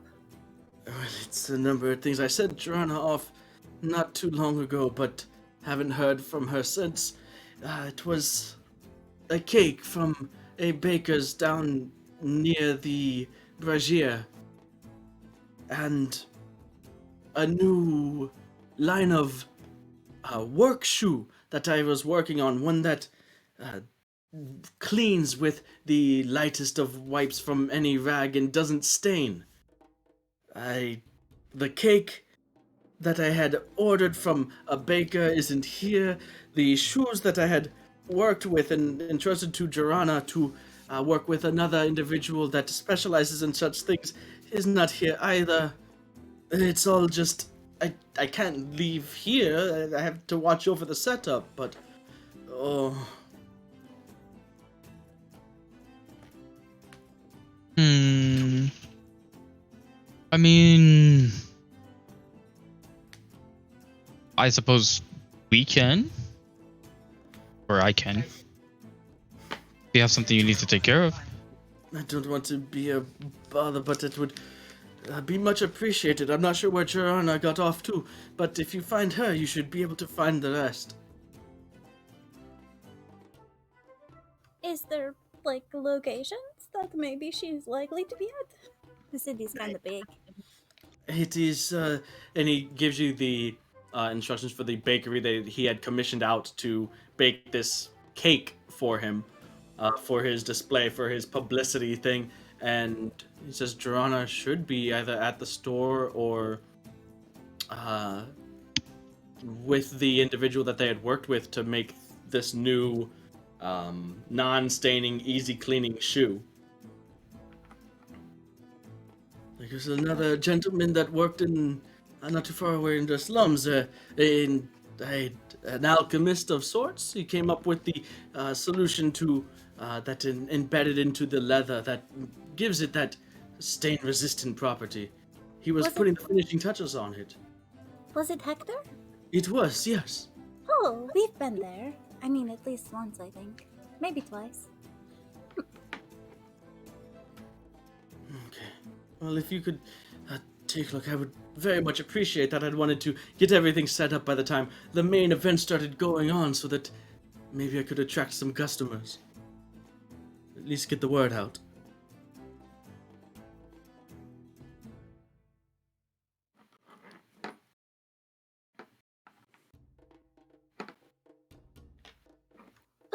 Well, it's a number of things. I sent Joanna off not too long ago, but haven't heard from her since. It was a cake from a baker's down near the Magia, and a new line of work shoe that I was working on, one that cleans with the lightest of wipes from any rag and doesn't stain. The cake that I had ordered from a baker isn't here. The shoes that I had worked with and entrusted to Jorana to work with another individual that specializes in such things is not here either. It's all just I can't leave here. I have to watch over the setup, but oh.
I mean, I suppose we can, or I can. If you have something you need to take care of.
I don't want to be a bother, but it would be much appreciated. I'm not sure where Jorana got off to, but if you find her, you should be able to find the rest.
Is there, like, locations that maybe she's likely to be at? The city's kind of big.
It is, and he gives you the instructions for the bakery that he had commissioned out to bake this cake for him, for his display, for his publicity thing. And he says Joanna should be either at the store or with the individual that they had worked with to make this new non-staining, easy-cleaning shoe. There's another gentleman that worked in not too far away in the slums, an alchemist of sorts. He came up with the solution to that embedded into the leather that gives it that stain-resistant property. He was putting the finishing touches on it.
Was it Hector?
It was, yes.
Oh, we've been there. I mean, at least once, I think. Maybe twice.
Okay. Well, if you could take a look, I would very much appreciate that. I'd wanted to get everything set up by the time the main event started going on so that maybe I could attract some customers. At least get the word out.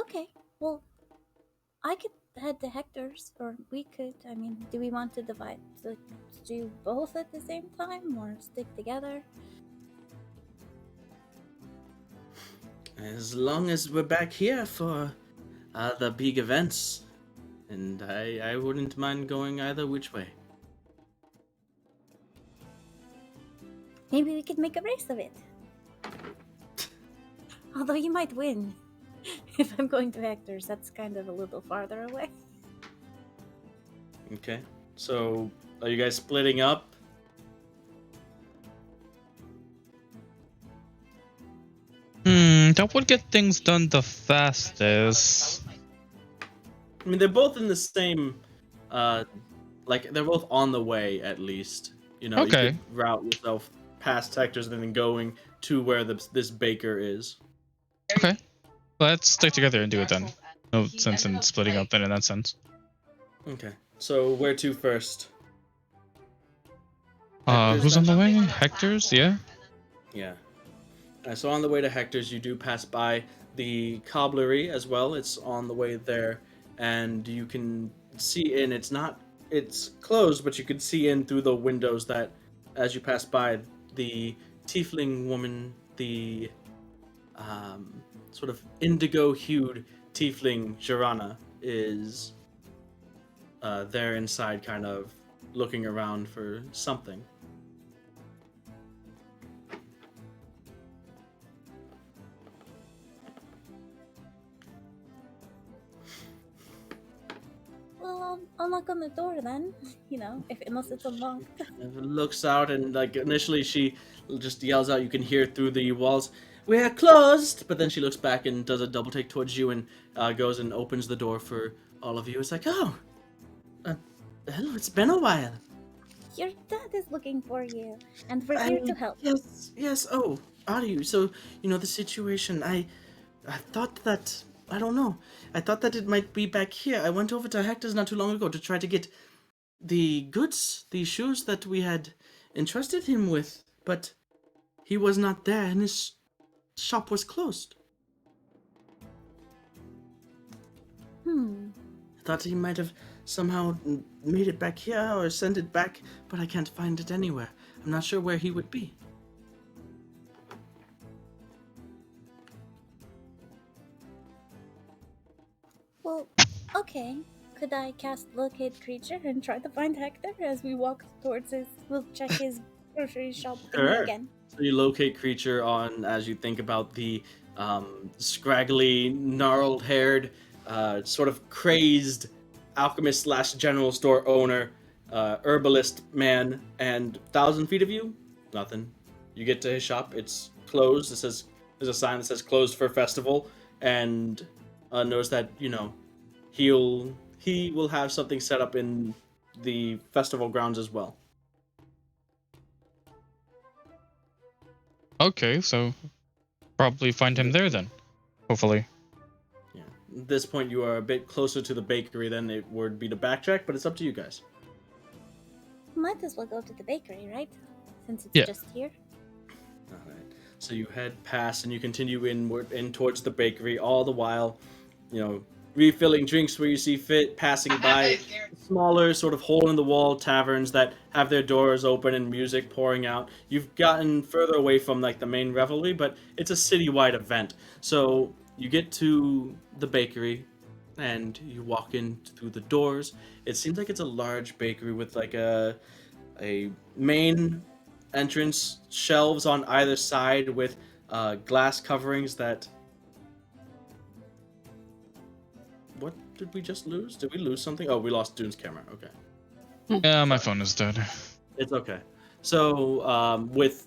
Okay, well, I could head to Hector's, or we could. I mean, do we want to do both at the same time, or stick together?
As long as we're back here for the big events, and I wouldn't mind going either which way.
Maybe we could make a race of it. Although you might win. If I'm going to Hector's, that's kind of a little farther away.
Okay. So, are you guys splitting up?
That would get things done the fastest.
I mean, they're both in the same, they're both on the way at least. You know,
Okay.
You could route yourself past Hector's and then going to where this baker is.
Okay. Let's stick together and do it then. No sense in splitting up then in that sense.
Okay. So, where to first?
Who's on the way? Hector's, yeah?
Yeah. So on the way to Hector's, you do pass by the cobblery as well. It's on the way there, and you can see in. It's closed, but you can see in through the windows that, as you pass by, the tiefling woman, the sort of indigo-hued tiefling Joanna is there inside, kind of looking around for something.
Well, I'll knock on the door then. You know, unless it's unlocked.
Looks out and initially she just yells out. You can hear through the walls, "We're closed!" But then she looks back and does a double take towards you and goes and opens the door for all of you. It's like, oh, hello, it's been a while.
Your dad is looking for you, and we're here to help.
Yes. Oh, are you? So the situation. I thought that. I don't know. I thought that it might be back here. I went over to Hector's not too long ago to try to get the goods, the shoes that we had entrusted him with, but he was not there and his shop was closed. I thought he might have somehow made it back here or sent it back, but I can't find it anywhere. I'm not sure where he would be.
Well, okay. Could I cast Locate Creature and try to find Hector as we walk towards his... We'll check his grocery shop
Sure.
again.
So you locate creature on as you think about the scraggly, gnarled-haired, sort of crazed alchemist / general store owner, herbalist man, and 1,000 feet of you, nothing. You get to his shop. It's closed. There's a sign that says closed for festival, and notice that he will have something set up in the festival grounds as well.
Okay, so probably find him there then. Hopefully.
Yeah. At this point, you are a bit closer to the bakery than it would be to backtrack, but it's up to you guys.
might as well go to the bakery, right? Since it's
Yeah.
just here.
All right. So you head past and you continue in towards the bakery, all the while, refilling drinks where you see fit, passing by smaller sort of hole-in-the-wall taverns that have their doors open and music pouring out. You've gotten further away from like the main revelry, but it's a citywide event. So you get to the bakery and you walk in through the doors. It seems like it's a large bakery with like a main entrance, shelves on either side with glass coverings that... What did we just lose? Did we lose something? Oh, we lost Dune's camera. Okay.
Yeah, my phone is dead.
It's okay. So, with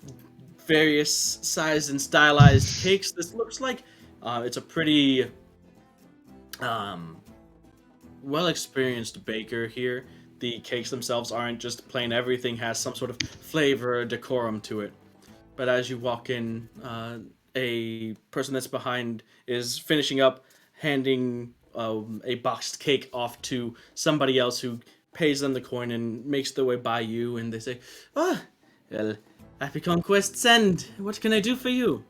various sized and stylized cakes, this looks like it's a pretty well-experienced baker here. The cakes themselves aren't just plain. Everything has some sort of flavor or decorum to it. But as you walk in, a person that's behind is finishing up handing a boxed cake off to somebody else who pays them the coin and makes their way by you, and they say, "Ah, well, happy conquest's end. What can I do for you?"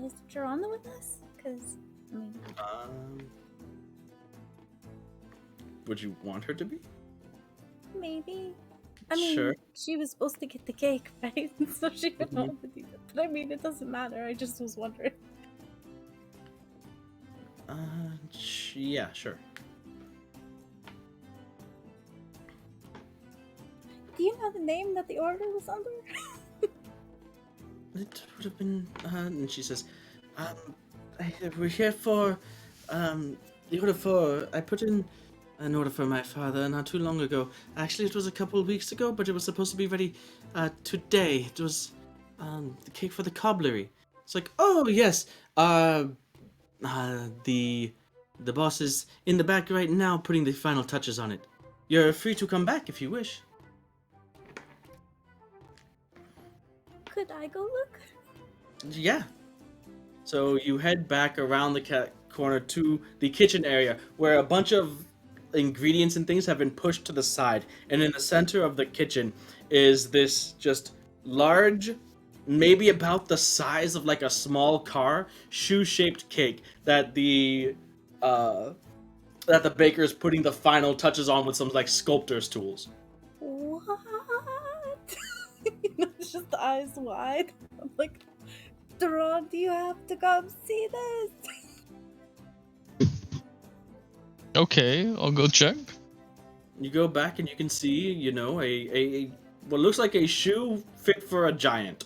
Is Geronda with us? Because, I mean...
Would you want her to be?
Maybe. I mean,
Sure.
she was supposed to get the cake, right? So she would know to do that. But I mean, it doesn't matter. I just was wondering.
Yeah, sure.
Do you know the name that the order was under?
It would have been, and she says, we're here for, the order for, I put in an order for my father not too long ago. Actually, it was a couple of weeks ago, but it was supposed to be ready, today. It was, the cake for the cobblery. It's like, oh, yes, the boss is in the back right now putting the final touches on it. You're free to come back if you wish.
Could I go look?
Yeah. So you head back around the corner to the kitchen area where a bunch of ingredients and things have been pushed to the side. And in the center of the kitchen is this just large, maybe about the size of like a small car, shoe-shaped cake that the baker is putting the final touches on with some like sculptor's tools.
What? It's just eyes wide. I'm like, Duron, do you have to come see this?
Okay, I'll go check.
You go back and you can see, a what looks like a shoe fit for a giant.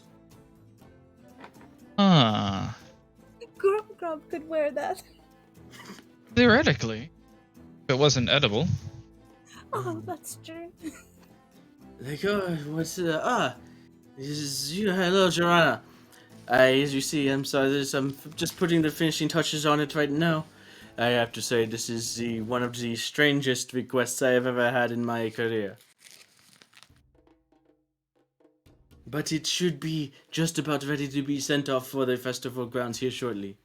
Ah,
Grub could wear that.
theoretically, if it wasn't edible.
Oh, that's true.
Like, oh, what's this is you. Hello, Joanna. As you see, I'm sorry. I'm just putting the finishing touches on it right now. I have to say, this is one of the strangest requests I have ever had in my career. But it should be just about ready to be sent off for the festival grounds here shortly.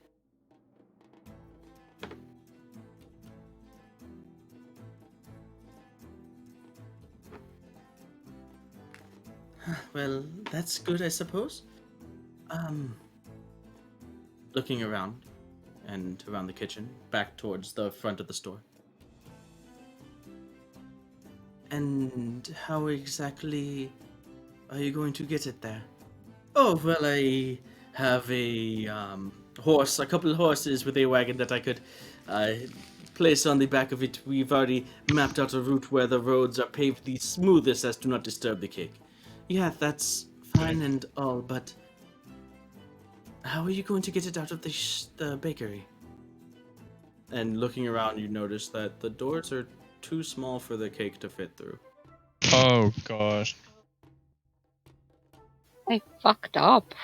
Well, that's good, I suppose. Looking around and around the kitchen, back towards the front of the store. And how exactly are you going to get it there? Oh, well, I have a couple of horses with a wagon that I could place on the back of it. We've already mapped out a route where the roads are paved the smoothest as to not disturb the cake. Yeah, that's fine and all, but how are you going to get it out of the bakery? And looking around, you notice that the doors are too small for the cake to fit through.
Oh gosh.
I fucked up.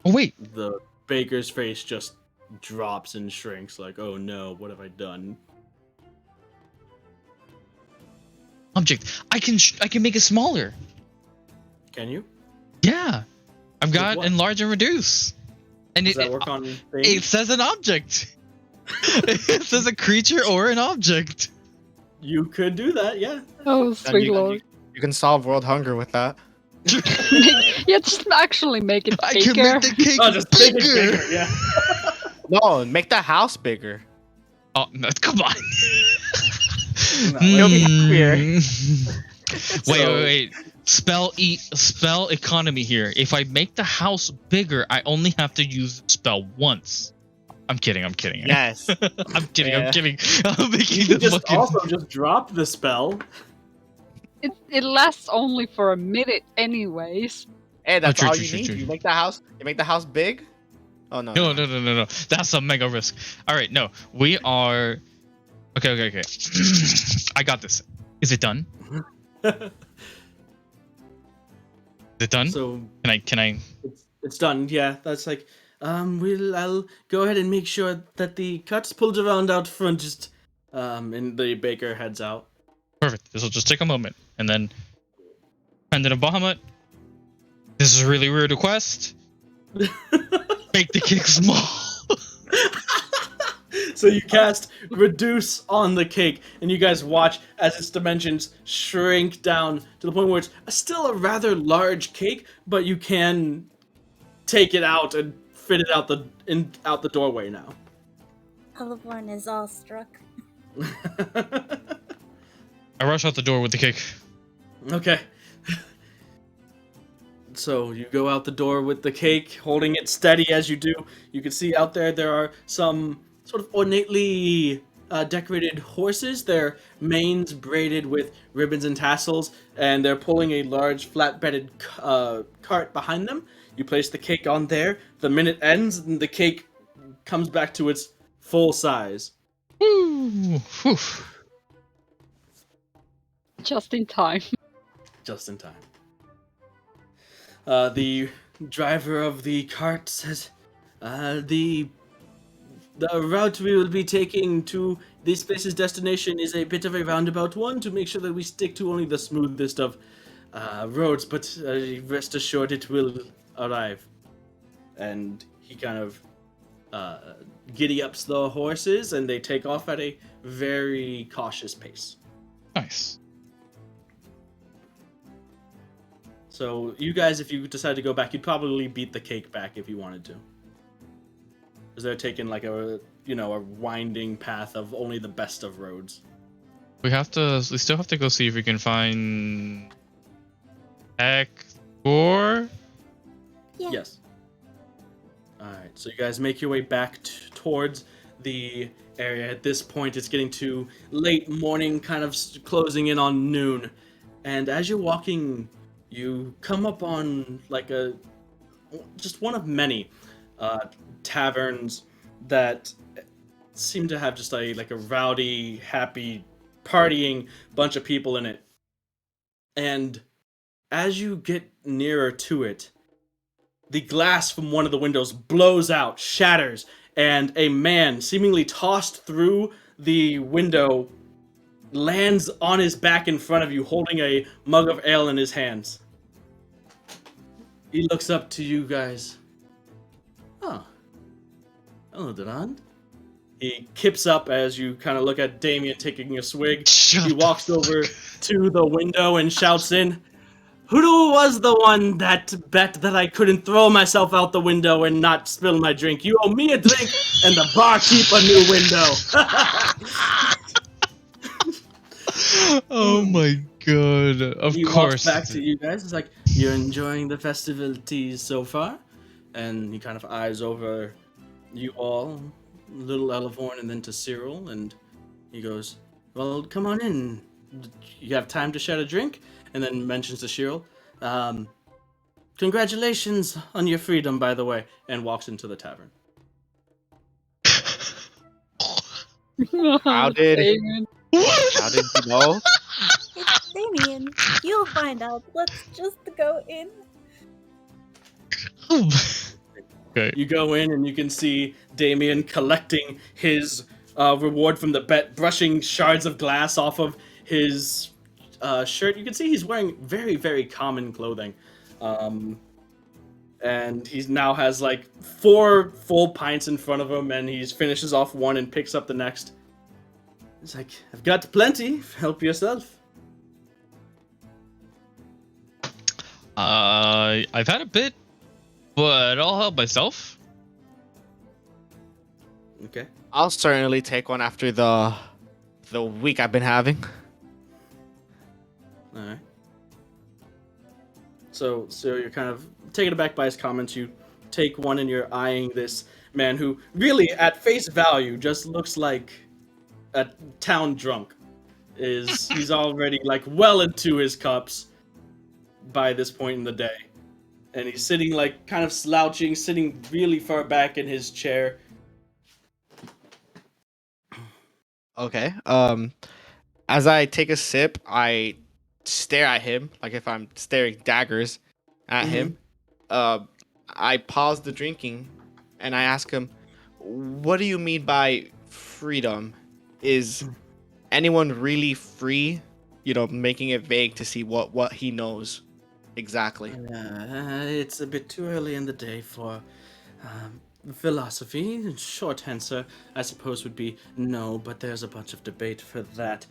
Oh wait.
The baker's face just drops and shrinks like, oh no, what have I done?
Object. I can make it smaller.
Can you?
Yeah. I've got
what?
enlarge and reduce. And
Does that work on
it
things?
says an object. It says a creature or an object.
You could do that, yeah.
Oh,
And
sweet lord.
you can solve world hunger with that.
Yeah, just actually make it
I
bigger.
can make the cake
Oh, just
bigger.
bigger, yeah.
No, make the house bigger.
Oh, no, come on.
No,
You'll be happier.
Wait. Spell economy here. If I make the house bigger, I only have to use the spell once. I'm kidding.
Yes.
I'm kidding.
Yeah.
I'm making
You
the
just
fucking.
also just drop the spell.
It lasts only for a minute, anyways.
Hey, that's
true,
all
true,
you
true,
need.
true.
You make the house big. Oh no.
No. That's a mega risk. All right, no, we are. Okay. I got this. Is it done? Is it done?
So
Can I?
it's done. Yeah, that's like I'll go ahead and make sure that the cut's pulled around out front. Just and the baker heads out.
Perfect. This will just take a moment, and then Pendant of Bahamut. This is a really weird request. Make the cake small.
So you cast reduce on the cake, and you guys watch as its dimensions shrink down to the point where it's still a rather large cake, but you can take it out and fit it out the doorway now.
Elevorn is awestruck.
I rush out the door with the cake.
Okay. So you go out the door with the cake, holding it steady as you do. You can see out there are some sort of ornately decorated horses. Their manes braided with ribbons and tassels, and they're pulling a large flatbedded cart behind them. You place the cake on there. The minute ends, and the cake comes back to its full size.
Woo! Whew.
Just in time.
Just in time. The driver of the cart says, the route we will be taking to this place's destination is a bit of a roundabout one to make sure that we stick to only the smoothest of roads, but rest assured it will arrive. And he kind of giddy ups the horses, and they take off at a very cautious pace.
Nice.
So you guys, if you decide to go back, you'd probably beat the cake back if you wanted to. Because they're taking like a winding path of only the best of roads.
We still have to go see if we can find Hector.
Yeah.
Yes. Alright, so you guys make your way back towards the area. At this point, it's getting to late morning, kind of closing in on noon. And as you're walking, you come up on like just one of many taverns that seem to have just a rowdy, happy, partying bunch of people in it. And as you get nearer to it, the glass from one of the windows blows out, shatters, and a man, seemingly tossed through the window, lands on his back in front of you, holding a mug of ale in his hands. He looks up to you guys. Oh. Hello, Durand. He kips up as you kind of look at Damien taking a swig. He walks over to the window and shouts in, "Who was the one that bet that I couldn't throw myself out the window and not spill my drink? You owe me a drink and the barkeep a new window."
Oh my god! Of
He
course.
walks back to you guys. It's like, "You're enjoying the festivities so far?" And he kind of eyes over you all, little Elevorn, and then to Cyril, and he goes, "Well, come on in. You have time to share a drink?" And then mentions to Cyril, "Congratulations on your freedom, by the way," and walks into the tavern.
How did
Damien.
How did you know?
It's Damien. You'll find out. Let's just go in.
Okay.
You go in and you can see Damien collecting his reward from the bet, brushing shards of glass off of his shirt. You can see he's wearing very, very common clothing. and he now has like 4 full pints in front of him, and he finishes off one and picks up the next. He's like, I've got plenty. Help yourself.
I've had a bit, but I'll help myself.
Okay.
I'll certainly take one after the week I've been having.
All right. So you're kind of taken aback by his comments. You take one and you're eyeing this man who really, at face value, just looks like a town drunk. He's already like well into his cups by this point in the day. And he's sitting like kind of slouching, sitting really far back in his chair.
Okay. As I take a sip, I stare at him like if I'm staring daggers at him. I pause the drinking and I ask him, "What do you mean by freedom? Is anyone really free?" You know, making it vague to see what he knows exactly.
It's a bit too early in the day for philosophy. Short answer, I suppose, would be no, but there's a bunch of debate for that.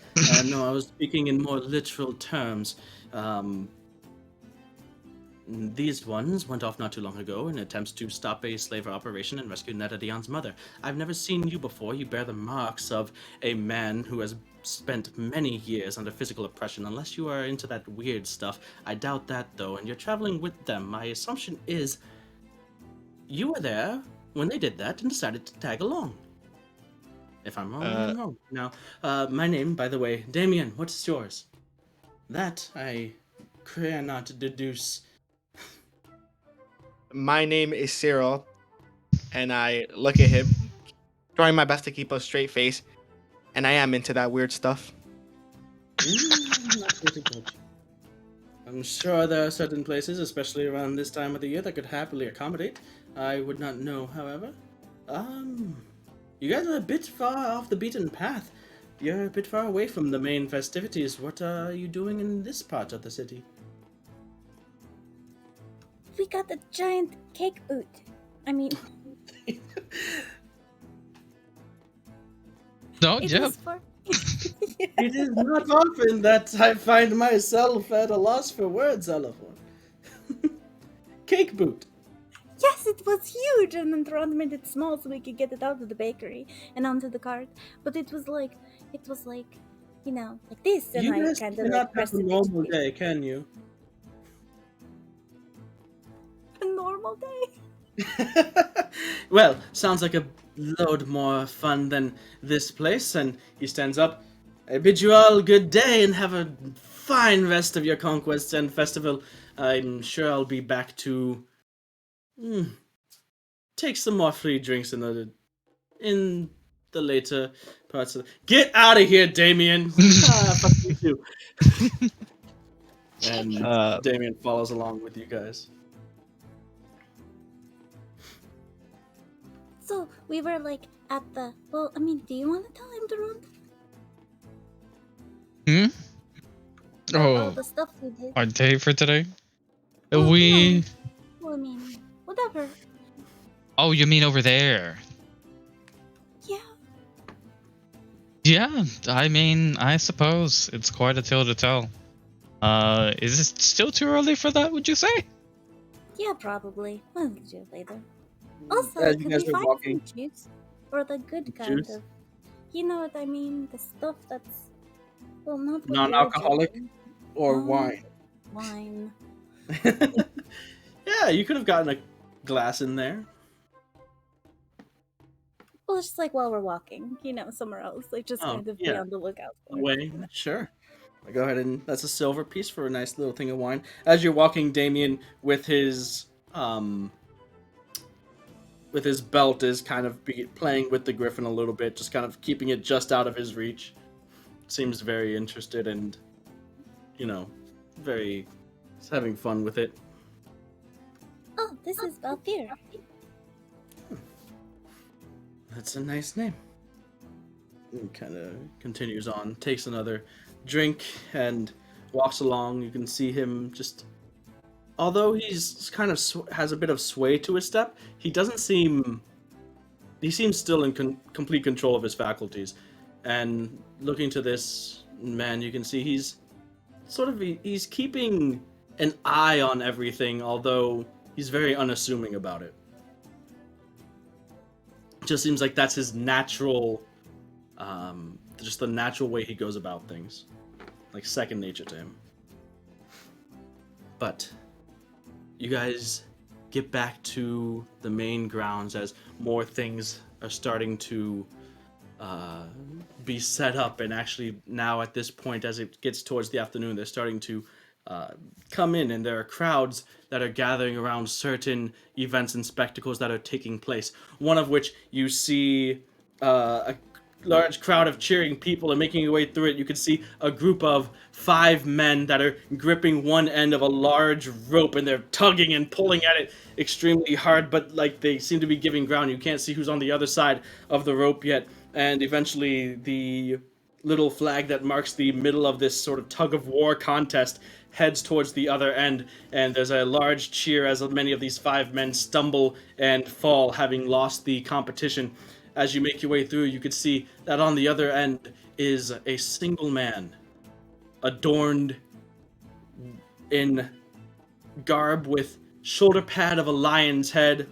No, I was speaking in more literal terms. These ones went off not too long ago in attempts to stop a slaver operation and rescue Netadion's mother. I've never seen you before. You bear the marks of a man who has spent many years under physical oppression, unless you are into that weird stuff. I doubt that, though, and you're traveling with them. My assumption is you were there when they did that and decided to tag along. If I'm wrong, I'm wrong. Now, my name, by the way, Damien, what's yours? That I cannot deduce.
My name is Cyril, and I look at him, trying my best to keep a straight face, and I am into that weird stuff.
Not here to judge. I'm sure there are certain places, especially around this time of the year, that could happily accommodate. I would not know, however. You guys are a bit far off the beaten path. You're a bit far away from the main festivities. What are you doing in this part of the city?
We got a giant cake boot. I mean,
No,
it
yeah.
was for.
It is not often that I find myself at a loss for words, Elephant. Cake boot.
Yes, it was huge, and then Ron made it small so we could get it out of the bakery and onto the cart. But it was like, you know, like this, and
You
I
guys
kind of
cannot
like
have
pressed
a
it.
normal day, can you?
A normal day.
Well, sounds like a load more fun than this place. And he stands up. I bid you all good day and have a fine rest of your conquests and festival. I'm sure I'll be back to take some more free drinks in the later parts of. Get out of here, Damien! Fuck you too. And Damien follows along with you guys.
So we were like at the. Well, I mean, do you want to tell him to run? All
Oh,
the stuff we did.
our day for today?
Well,
We.
no. Well, I mean, whatever.
Oh, you mean over there?
Yeah.
Yeah, I mean, I suppose it's quite a tale to tell. Is it still too early for that, would you say?
Yeah, probably. We'll do it later. Also,
As
could
you guys
we
are
find
walking,
some juice? Or the good kind
Juice?
of. You know what I mean? The stuff that's. Well, not what you're
Non-alcoholic?
drinking.
or
No.
wine?
Wine.
Yeah, you could have gotten a glass in there.
Well, it's just like while we're walking, you know, somewhere else. Like, just kind of be
yeah.
on the lookout for.
Away, sure. I'll go ahead and that's a silver piece for a nice little thing of wine. As you're walking, Damien, with his belt, is kind of playing with the griffin a little bit, just kind of keeping it just out of his reach. Seems very interested and, you know, very having fun with it.
Oh, this is Valfir.
That's a nice name. And kind of continues on, takes another drink, and walks along. You can see him just although he's kind of has a bit of sway to his step, he doesn't seem. He seems still in complete control of his faculties. And looking to this man, you can see he's he's keeping an eye on everything, although he's very unassuming about it. Just seems like that's his natural, just the natural way he goes about things, like second nature to him. But you guys get back to the main grounds as more things are starting to be set up, and actually now at this point, as it gets towards the afternoon, they're starting to come in, and there are crowds that are gathering around certain events and spectacles that are taking place. One of which you see a large crowd of cheering people, and making your way through it, you can see a group of 5 men that are gripping one end of a large rope, and they're tugging and pulling at it extremely hard, but like they seem to be giving ground. You can't see who's on the other side of the rope yet, and eventually the little flag that marks the middle of this sort of tug-of-war contest heads towards the other end, and there's a large cheer as many of these 5 men stumble and fall, having lost the competition. As you make your way through, you can see that on the other end is a single man, adorned in garb with shoulder pad of a lion's head,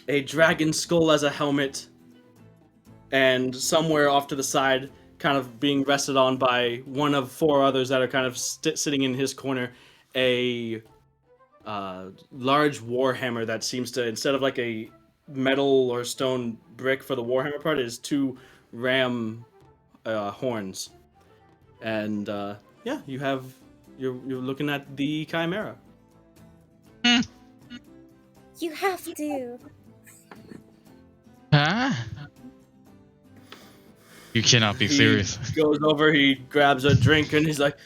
a dragon skull as a helmet, and somewhere off to the side, kind of being rested on by one of 4 others that are kind of sitting in his corner, a large warhammer that seems to, instead of like a metal or stone brick for the warhammer part, is 2 ram horns. And yeah, you're looking at the Chimera.
You have to.
Huh? You cannot be serious.
He goes over, he grabs a drink, and he's like,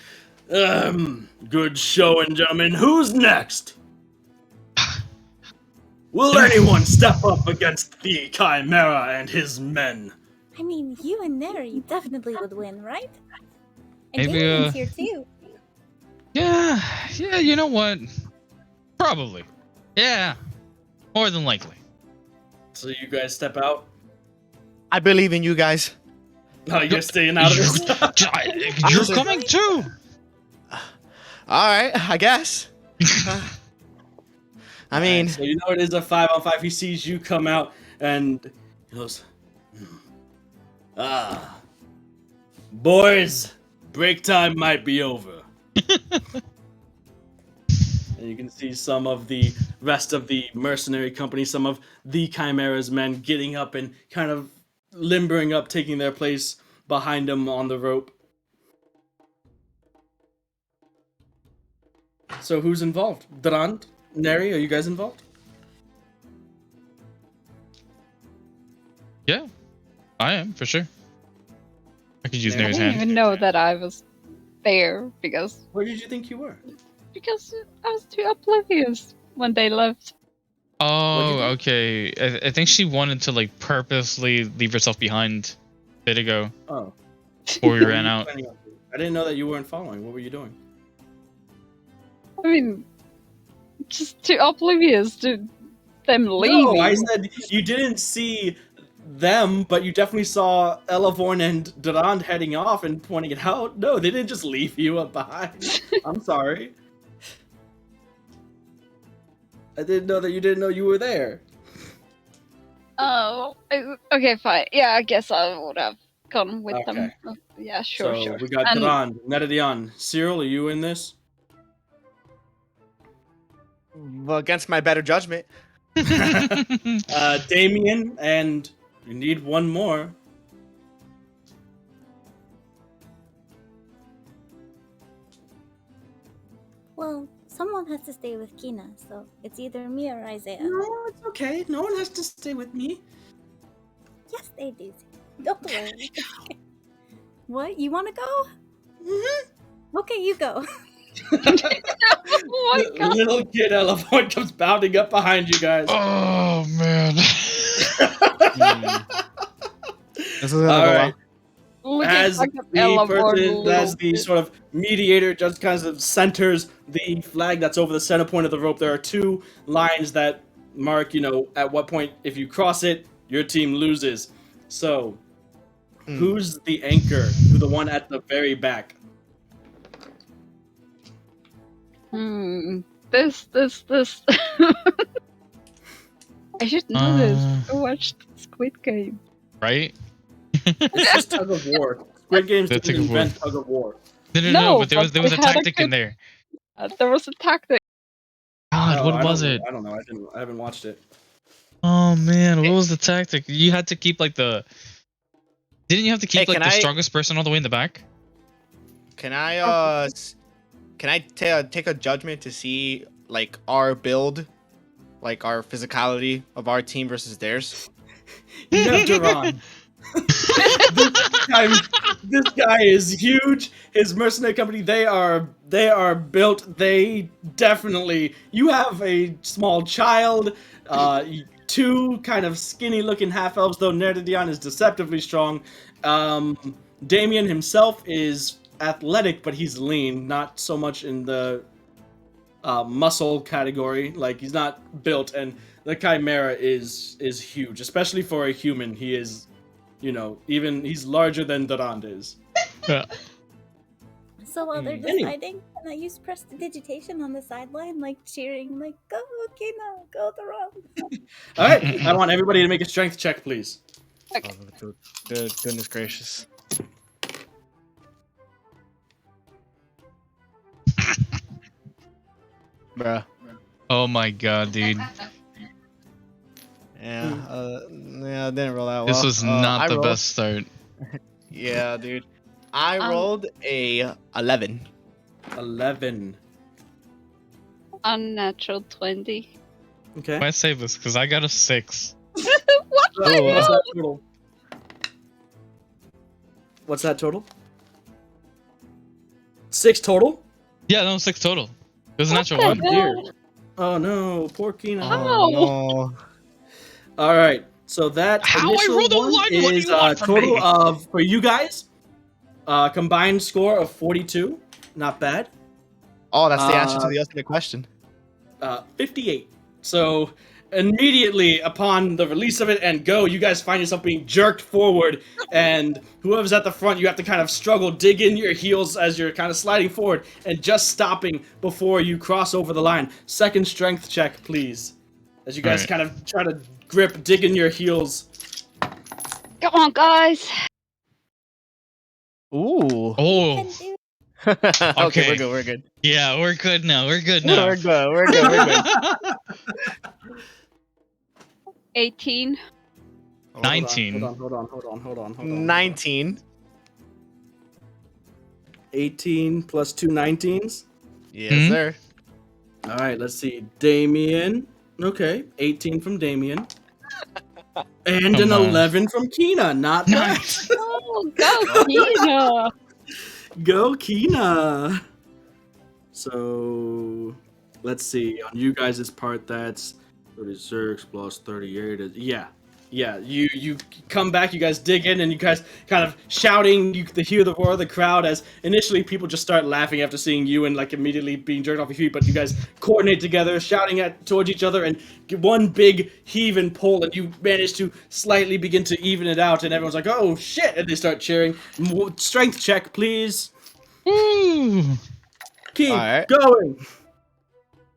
good showing, gentlemen. Who's next? Will anyone step up against the Chimera and his men?
I mean, you and Neri definitely would win, right? And
Maybe,
Damien's here too.
Yeah, you know what? Probably. Yeah, more than likely.
So you guys step out?
I believe in you guys.
Oh, you're staying out of this?
You're coming too.
All right, I guess. I mean,
so you know it is a 5-on-5. He sees you come out, and he goes, boys, break time might be over. And you can see some of the rest of the mercenary company, some of the Chimera's men getting up and kind of limbering up, taking their place behind him on the rope. So who's involved? Durand? Neri, are you guys involved?
Yeah, I am, for sure. I could use
Yeah.
I
Neri's
didn't
hand.
even know that I was there because
Where did you think you were?
I was too oblivious when they left.
Oh,
do?
okay. I think she wanted to, like, purposely leave herself behind a bit ago
Oh.
before we ran out.
I didn't know that you weren't following. What were you doing?
I mean, just too oblivious to them leaving.
No, I said you didn't see them, but you definitely saw Elavorn and Durand heading off and pointing it out. No, they didn't just leave you up behind. I'm sorry. I didn't know that you didn't know you were there.
Oh, okay, fine. Yeah, I guess I would have gone with them.
Okay.
Yeah, sure,
So
sure.
we got
And-
Durand, Netadion. Cyril, are you in this?
well, against my better judgment.
Damien, and you need one more.
Well, someone has to stay with Kina, so it's either me or Isaiah.
No, it's okay. No one has to stay with me.
Yes, they do. Don't worry. What? You want to go?
Mm-hmm.
Okay, you go.
Oh my god.
Little kid Elavorn comes bounding up behind you guys.
Oh, man.
This is gonna
All
go
right.
Looking
as
back at
the
Ella more a
person, as
little
the
bit.
sort of mediator, just kind of centers the flag that's over the center point of the rope. There are two lines that mark, at what point if you cross it, your team loses. So, who's the anchor? Who's the one at the very back?
This. I should know this. I watched Squid Game.
Right?
It's just tug of war. Squid Games
That's
didn't
tug of war.
invent tug of war.
No, but there was
they
a
had
tactic in there.
There was a tactic.
God,
Oh,
what was it?
I don't know. I haven't watched it.
Oh man, what was the tactic? You had to keep like the. Didn't you have to keep
Hey,
like the strongest person all the way in the back?
Can I take a judgment to see like our build, like our physicality of our team versus theirs?
You have Duran. this guy is huge. His mercenary company, they are built. They definitely. You have a small child. Two kind of skinny looking half elves, though Nerdidion is deceptively strong. Damien himself is athletic, but he's lean, not so much in the muscle category. Like, he's not built, and the Chimera is huge, especially for a human. He is, even he's larger than Durand is.
Yeah.
So while they're deciding, can I use prestidigitation on the sideline, like cheering, like, go Kina, go the wrong.
All right, I want everybody to make a strength check, please.
Okay.
Oh, goodness gracious. Bruh.
Oh my god, dude.
Yeah, it didn't roll out well.
This was not the
rolled,
best start.
Yeah, dude. I rolled a 11.
11.
Unnatural 20.
Okay.
Why say this? Because I got a 6.
What the
What's
hell?
that total? What's that total? 6 total?
Yeah, no, 6 total. It was a natural
the
1.
hell?
Dear. Oh no, poor Kina.
How?
No.
All right, so that
How I
initial
rolled a
one
1? What do
is
you want
a
from
total
me?
of, for you guys, combined score of 42. Not bad.
Oh, that's the answer to the ultimate question.
58. So immediately upon the release of it and go, you guys find yourself being jerked forward, and whoever's at the front, you have to kind of struggle, dig in your heels as you're kind of sliding forward and just stopping before you cross over the line. Second strength check, please. As you guys
Right.
kind of try to grip, dig in your heels.
Come on, guys.
Ooh.
Oh,
Can do.
Okay,
Okay.
we're good.
yeah, we're good now. We're good now.
We're good.
18.
19.
Hold on.
19.
18 plus 2 19s.
Yes, sir.
All right, let's see. Damien. Okay, 18 from Damien. And
Come
an
on.
11 from Kina. Not bad.
Nice.
Oh, go, Kina.
Go, Kina. So, let's see. On you guys' part, that's 36 plus 38. Yeah. You come back. You guys dig in, and you guys kind of shouting. You hear the roar of the crowd as initially people just start laughing after seeing you and like immediately being jerked off your feet. But you guys coordinate together, shouting towards each other, and get one big heave and pull, and you manage to slightly begin to even it out. And everyone's like, "Oh shit!" And they start cheering. Strength check, please.
Ooh.
Keep
Alright.
going.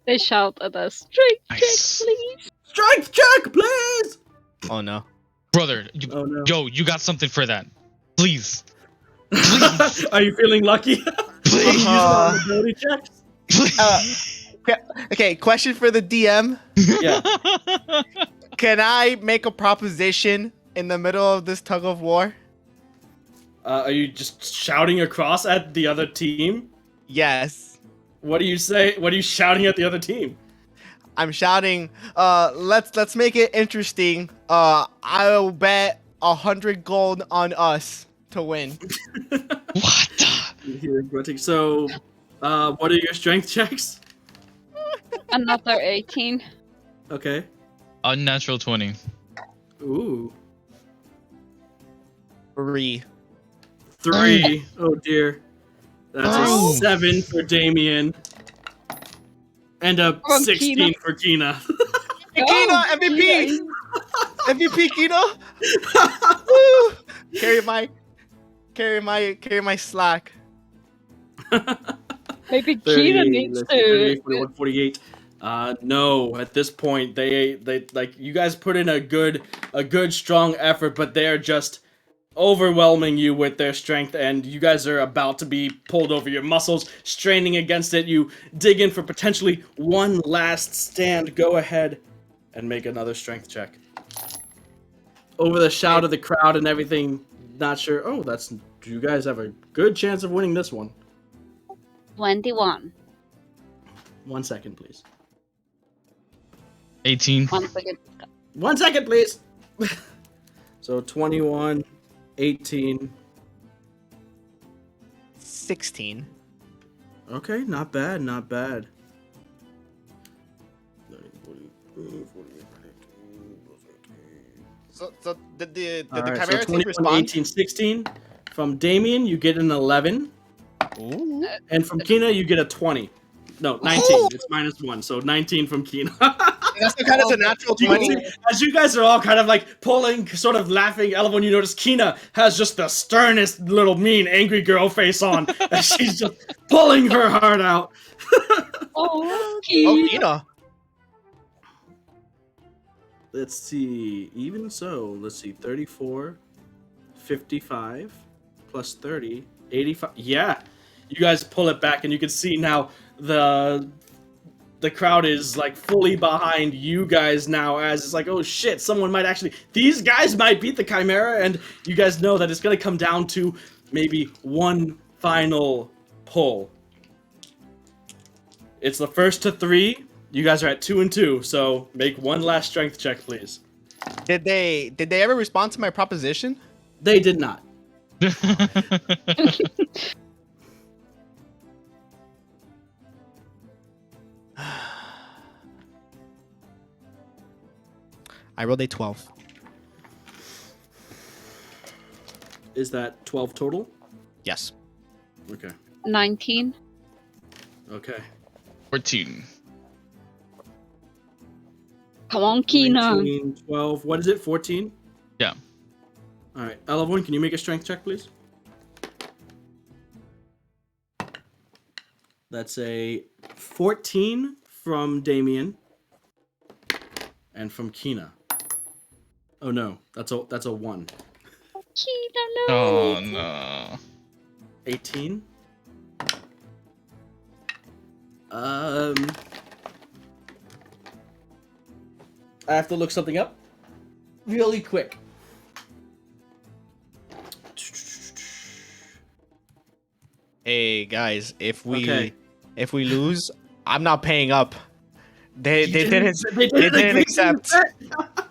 They shout at us. Strength
Nice.
check, please.
Strength check, please.
Oh no.
Brother,
Oh no.
yo, you got something for that. Please.
Are you feeling lucky?
Please.
Use it on ability checks?
Please.
Okay, question for the DM.
Yeah.
Can I make a proposition in the middle of this tug of war?
Are you just shouting across at the other team?
Yes.
What do you say? What are you shouting at the other team?
I'm shouting, let's make it interesting. I'll bet 100 gold on us to win.
What the?
You hear grunting. So, what are your strength checks?
Another 18.
Okay.
Unnatural 20.
Ooh.
3.
3. Oh dear. That's
Oh.
a 7 for Damien. And a
Come on,
16
Kina.
for Kina.
Kina,
Oh,
MVP!
Kina.
MVP Kina! Woo! Carry my slack.
Maybe
30,
Kina needs
let's see,
to.
38, 41, 48. No, at this point they like you guys put in a good strong effort, but they're just overwhelming you with their strength, and you guys are about to be pulled over your muscles, straining against it. You dig in for potentially one last stand. Go ahead and make another strength check. Over the shout of the crowd and everything, not sure. Oh, you guys have a good chance of winning this one.
21.
1 second, please.
18.
1 second.
1 second, please. So 21, 18.
16.
Okay, not bad, not bad.
So did the
All right, so
Chimera team
21,
respond?
18, 16. From Damien, you get an 11.
Ooh.
And from Kina, you get a 20. No, 19.
Oh!
It's -1, so 19 from Kina.
That's the kind of a natural
You can
20.
see, as you guys are all kind of like pulling, sort of laughing, Elevon, you notice Kina has just the sternest little mean, angry girl face on, as she's just pulling her heart out.
Oh,
Oh,
Kina.
Kina.
Let's see, even so, let's see, 34, 55, plus 30, 85. Yeah, you guys pull it back, and you can see now the crowd is like fully behind you guys now, as it's like, oh shit, someone might actually, these guys might beat the Chimera, and you guys know that it's going to come down to maybe one final pull. It's the first to 3. You guys are at 2 and 2, so make one last strength check, please.
Did they ever respond to my proposition?
They did not.
I rolled a 12.
Is that 12 total?
Yes.
Okay.
19.
Okay.
14.
Come on, Kina.
19, 12. What is it? 14?
Yeah.
All right. Elevon, can you make a strength check, please? That's a 14 from Damien. And from Kina. Oh no, that's a 1.
Kina, no.
Oh no.
18. I have to look something up really quick.
Hey guys, if we
Okay.
lose, I'm not paying up. They
You
didn't
they didn't agree to
accept.
that.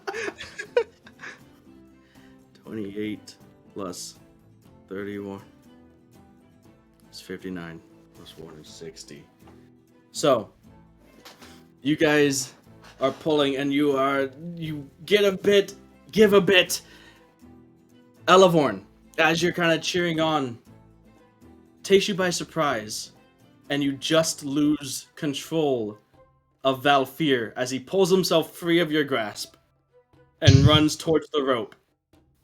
28 plus 31 is 59 plus 1 is 60. So, you guys are pulling, and you get a bit, give a bit. Elevorn, as you're kind of cheering on, takes you by surprise, and you just lose control of Valfir as he pulls himself free of your grasp and runs towards the rope.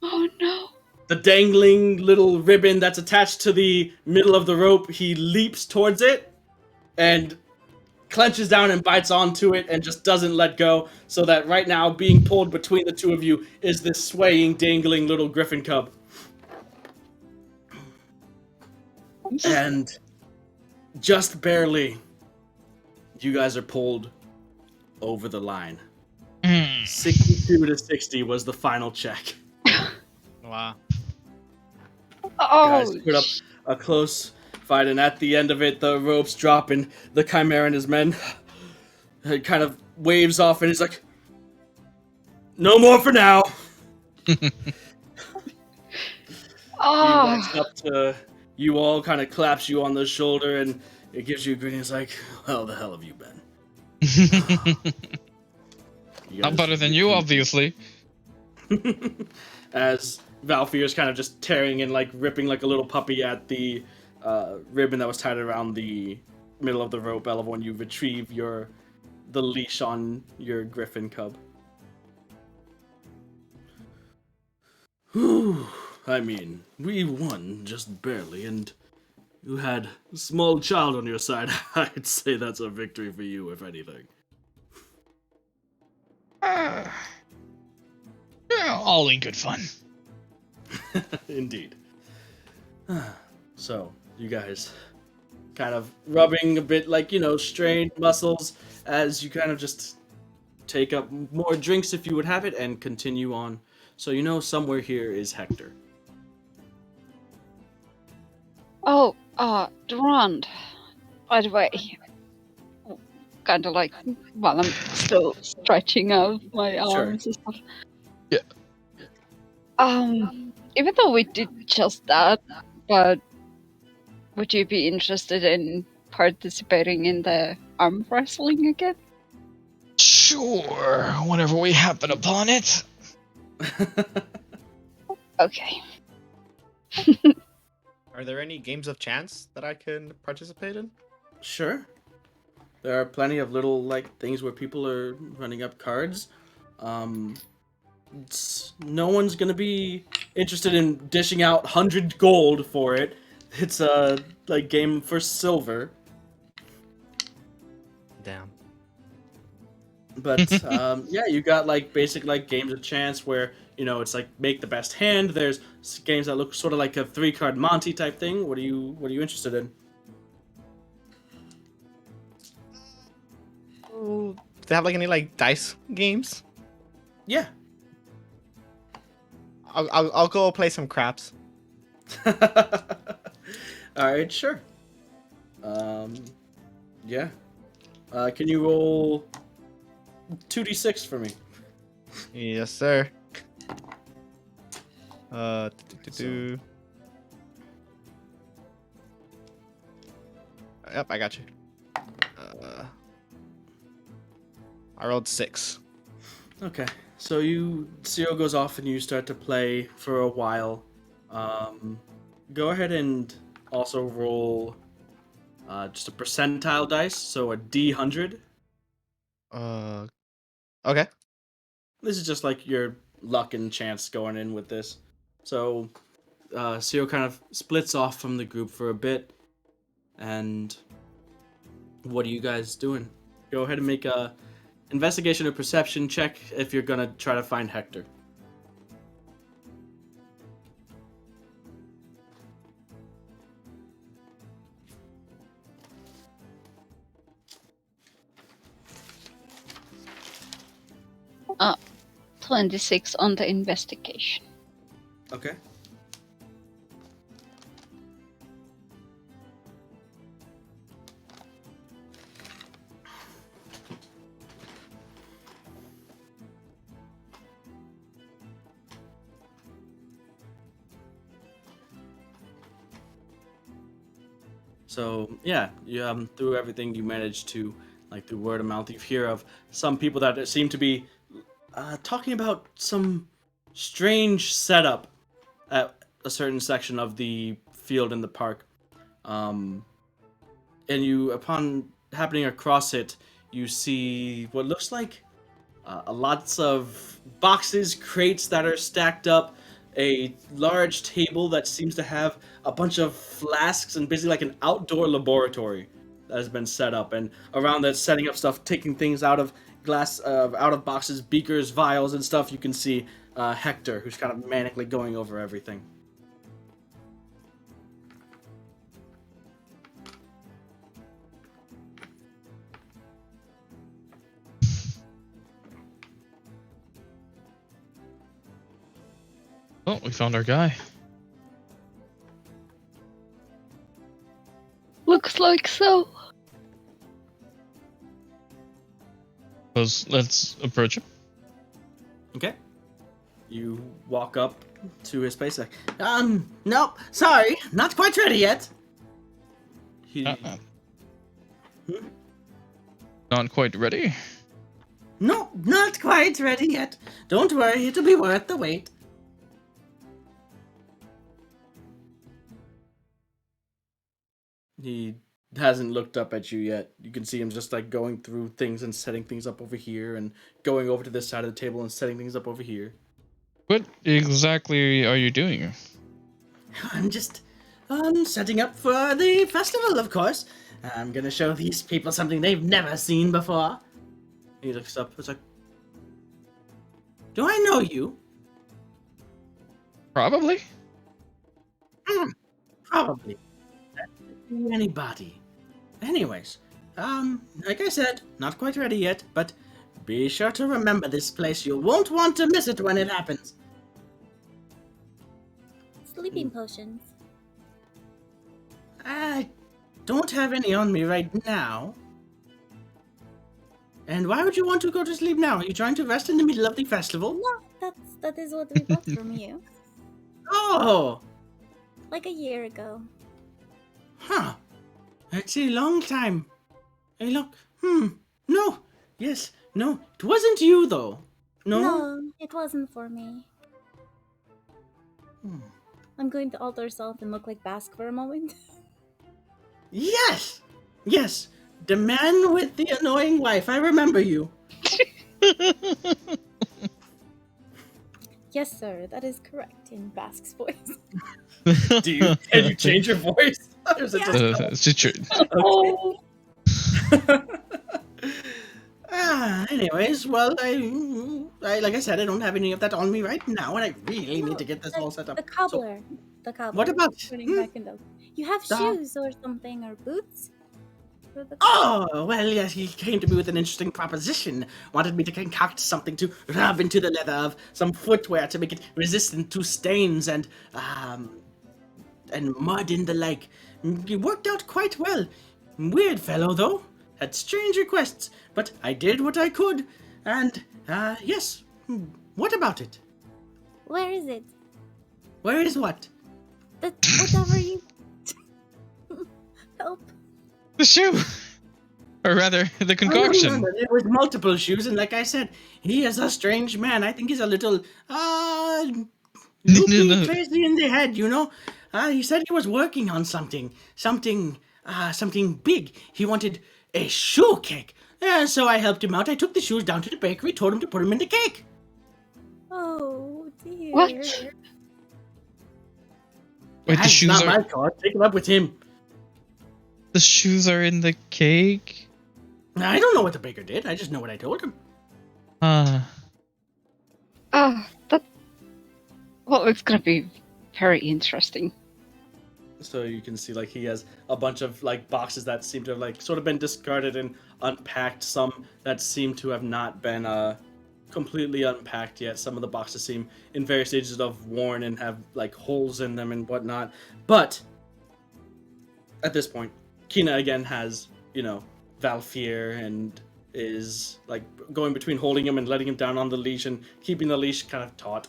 Oh no.
The dangling little ribbon that's attached to the middle of the rope, he leaps towards it and clenches down and bites onto it and just doesn't let go, so that right now, being pulled between the two of you is this swaying, dangling little griffin cub. And just barely, you guys are pulled over the line. 62 to 60 was the final check.
Wow.
Oh,
Guys put up a close fight, and at the end of it, the ropes drop, and the Chimera and his men kind of waves off, and he's like, "No more for now." He walks up to you all, kind of claps you on the shoulder, and it gives you a grin. He's like, "How the hell have you been?" You
Not
guys-
better than you, obviously.
As Valfier's kind of just tearing and like ripping like a little puppy at the ribbon that was tied around the middle of the rope, Ella, when you retrieve the leash on your griffin cub. Whew. I mean, we won just barely, and you had a small child on your side. I'd say that's a victory for you, if anything.
Yeah, all in good fun.
Indeed. So, you guys kind of rubbing a bit like, strained muscles as you kind of just take up more drinks if you would have it and continue on. So, somewhere here is Hector.
Oh, Durand, by the way, kind of like while I'm still stretching out my arms and stuff.
Yeah.
Even though we did just that, but would you be interested in participating in the arm wrestling again?
Sure, whenever we happen upon it.
Okay.
Are there any games of chance that I can participate in?
Sure. There are plenty of little things where people are running up cards. No one's gonna be interested in dishing out 100 gold for it. It's a game for silver.
Damn.
But yeah, you got basic games of chance where it's make the best hand. There's games that look sort of like a 3-card Monty type thing. What are you interested in?
Do they have any dice games?
Yeah.
I'll go play some craps.
All right, sure. Yeah. Can you roll 2d6 for me?
Yes, sir. Yep, I got you. I rolled 6.
Okay. So Cele goes off and you start to play for a while. Go ahead and also roll just a percentile dice, so a D100.
Okay.
This is just your luck and chance going in with this. So Cele kind of splits off from the group for a bit. And what are you guys doing? Go ahead and make a investigation or perception check if you're gonna try to find Hector.
Uh, 26 on the investigation.
Okay. So yeah, you through everything you managed to through word of mouth, you hear of some people that seem to be talking about some strange setup at a certain section of the field in the park. And you, upon happening across it, you see what looks like lots of boxes, crates that are stacked up, a large table that seems to have a bunch of flasks and basically like an outdoor laboratory that has been set up, and around that setting up stuff, taking things out of glass, out of boxes, beakers, vials, and stuff. You can see Hector, who's kind of manically going over everything.
Oh, we found our guy.
Looks like so.
Let's approach him.
Okay. You walk up to his space. Nope, sorry, not quite ready yet.
Not quite ready.
No, not quite ready yet. Don't worry, it'll be worth the wait. He hasn't looked up at you yet. You can see him just like going through things and setting things up over here and going over to this side of the table and setting things up over here.
What exactly are you doing?
I'm just setting up for the festival, of course. I'm gonna show these people something they've never seen before. He looks up. It's like, do I know you?
Probably.
Probably. That could be anybody. Anyways, like I said, not quite ready yet, but be sure to remember this place. You won't want to miss it when it happens.
Sleeping potions.
I don't have any on me right now. And why would you want to go to sleep now? Are you trying to rest in the middle of the festival?
No, that is what we bought from you.
Oh!
Like a year ago.
Huh. It's a long time. No. Yes. No. It wasn't you, though. No?
No, it wasn't for me.
Hmm.
I'm going to alter self and look like Basque for a moment.
Yes! Yes! The man with the annoying wife. I remember you.
Yes, sir, that is correct in Basque's voice.
Can you change your voice? Or is it
It's just true.
Oh,
Anyways, well, I like I said, I don't have any of that on me right now, and I really need to get this all set up.
The cobbler. The cobbler.
What about?
Putting back in those. You have
The-
shoes or something, or boots? For the
Oh, well, yes, he came to me with an interesting proposition. Wanted me to concoct something to rub into the leather of some footwear to make it resistant to stains and mud and the like. It worked out quite well. Weird fellow, though. Had strange requests, but I did what I could. And, yes. What about it?
Where is it?
Where is what?
The whatever you help.
The shoe, or rather, the concoction.
There was multiple shoes, and like I said, he is a strange man. I think he's a little, loopy, crazy in the head, you know? He said he was working on something big. He wanted a shoe cake. So I helped him out. I took the shoes down to the bakery, told him to put them in the cake.
Oh dear.
What?
Wait, the
That's
shoes
not
are
my call. Take it up with him.
the shoes are in the cake.
I don't know what the baker did. I just know what I told him.
that. Well, it's gonna be very interesting.
So you can see like he has a bunch of like boxes that seem to have like sort of been discarded and unpacked. Some that seem to have not been completely unpacked yet. Some of the boxes seem in various stages of worn and have like holes in them and whatnot. But at this point, Kina again has, Valfir and is like going between holding him and letting him down on the leash and keeping the leash kind of taut.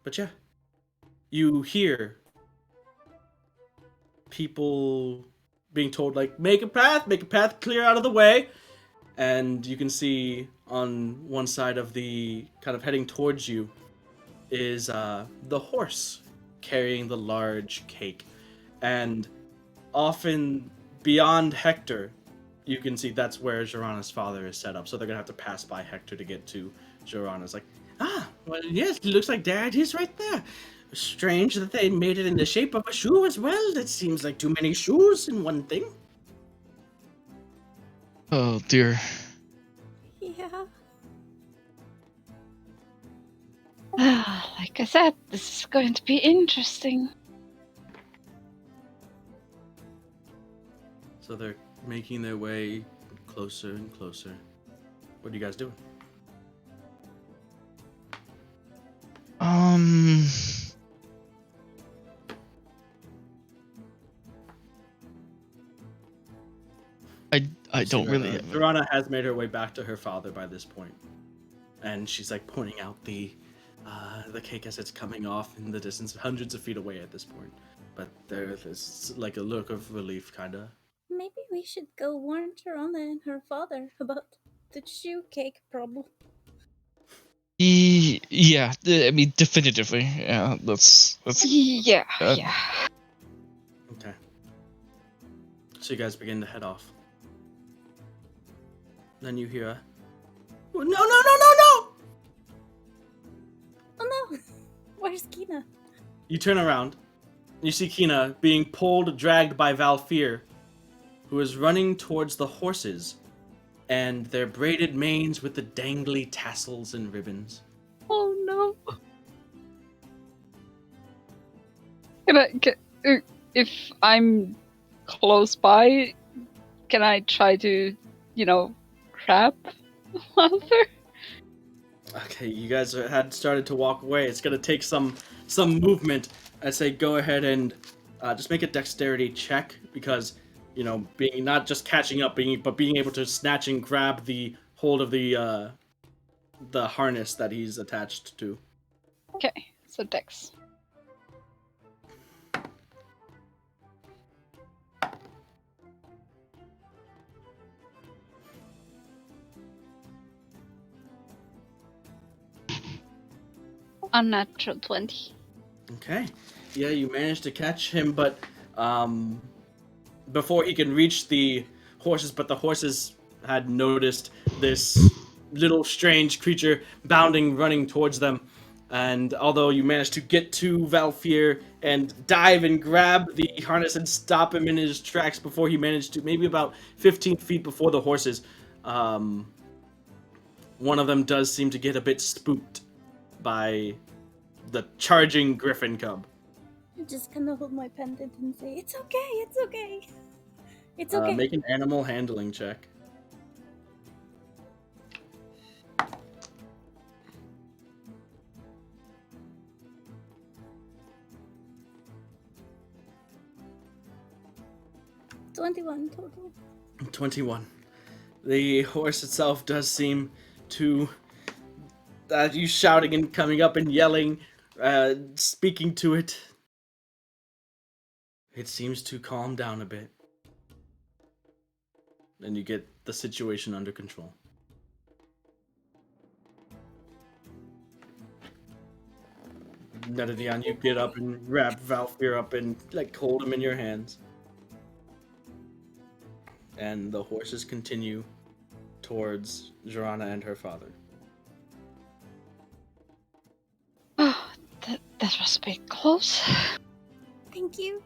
But yeah, you hear people being told like, make a path, clear out of the way. And you can see on one side of the kind of heading towards you is the horse carrying the large cake. And often beyond Hector, you can see that's where Jorana's father is set up. So they're going to have to pass by Hector to get to Jorana's. Like, well, yes, it looks like Dad is right there. Strange that they made it in the shape of a shoe as well. That seems like too many shoes in one thing.
Oh dear.
Yeah.
Like I said, this is going to be interesting.
So they're making their way closer and closer. What are you guys doing?
I don't really.
Jorana has made her way back to her father by this point, and she's like pointing out the cake as it's coming off in the distance, hundreds of feet away at this point. But there is like a look of relief, kinda.
Maybe we should go warn Jorana and her father about the shoe cake problem.
Yeah, I mean, definitively. Yeah, let's.
Yeah,
Uh,
yeah.
Okay. So you guys begin to head off. Then you hear a, "Oh, no!
Oh no! Where's Kina?
You turn around, and you see Kina being dragged by Valfir, who is running towards the horses and their braided manes with the dangly tassels and ribbons.
Oh no. If I'm close by, can I try to, grab Walter?
Okay, you guys had started to walk away. It's gonna take some movement. I'd say go ahead and just make a dexterity check because being not just catching up, but being able to snatch and grab the hold of the harness that he's attached to.
Okay, so Dex. Unnatural 20.
Okay, yeah, you managed to catch him, but before he can reach the horses, but the horses had noticed this little strange creature running towards them. And although you managed to get to Valfir and dive and grab the harness and stop him in his tracks before he managed to, maybe about 15 feet before the horses, one of them does seem to get a bit spooked by the charging griffin cub.
I'm just gonna hold my pendant and say, it's okay. It's okay.
Make an animal handling check.
$21 total.
21. The horse itself does seem to you shouting and coming up and yelling, speaking to it. It seems to calm down a bit. Then you get the situation under control. Netadian, you get up and wrap Valfir up and hold him in your hands. And the horses continue towards Jorana and her father.
Oh, that was a bit close.
Thank you.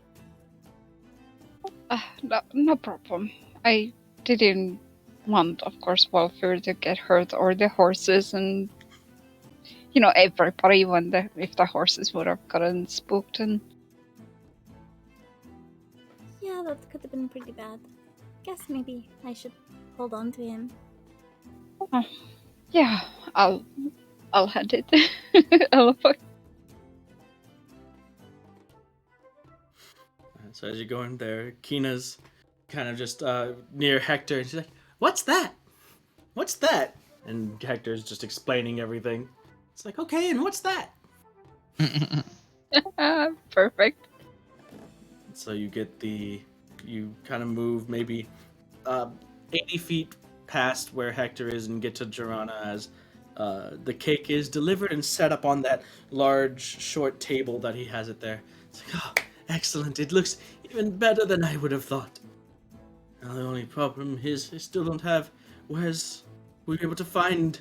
No problem. I didn't want, of course, Walfir to get hurt or the horses and everybody if the horses would have gotten spooked and.
Yeah, that could have been pretty bad. Guess maybe I should hold on to him.
Oh, yeah, I'll head it.
So as you go in there, Kina's kind of just near Hector, and she's like, "What's that? What's that?" And Hector's just explaining everything. It's like, "Okay, and what's that?"
Perfect.
So you kind of move maybe 80 feet past where Hector is and get to Jorana as the cake is delivered and set up on that large, short table that he has it there. It's like, oh, excellent. It looks even better than I would have thought. Now, the only problem is I still don't have where's we able to find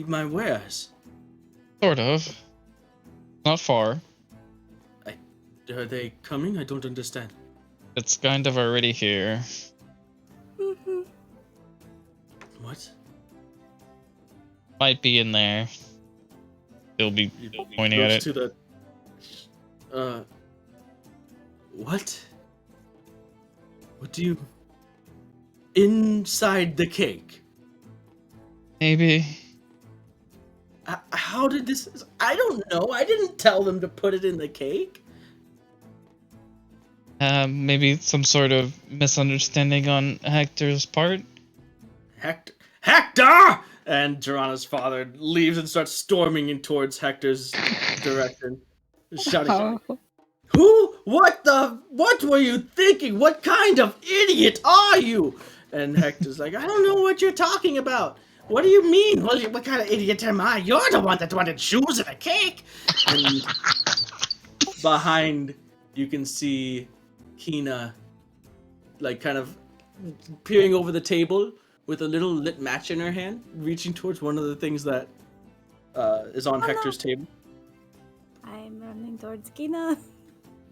my wares.
Sort of. Not far.
Are they coming? I don't understand.
It's kind of already here.
What?
Might be in there. He'll be pointing at it.
To the what? What do you inside the cake?
Maybe.
How did this? I don't know. I didn't tell them to put it in the cake.
Maybe some sort of misunderstanding on Hector's part.
Hector! And Jorana's father leaves and starts storming in towards Hector's direction, shouting, "Who? What were you thinking? What kind of idiot are you?" And Hector's like, "I don't know what you're talking about. What do you mean? What kind of idiot am I? You're the one that wanted shoes and a cake." And behind, you can see Kina, like, kind of peering over the table with a little lit match in her hand, reaching towards one of the things that is on Hector's table.
I'm running towards Kina.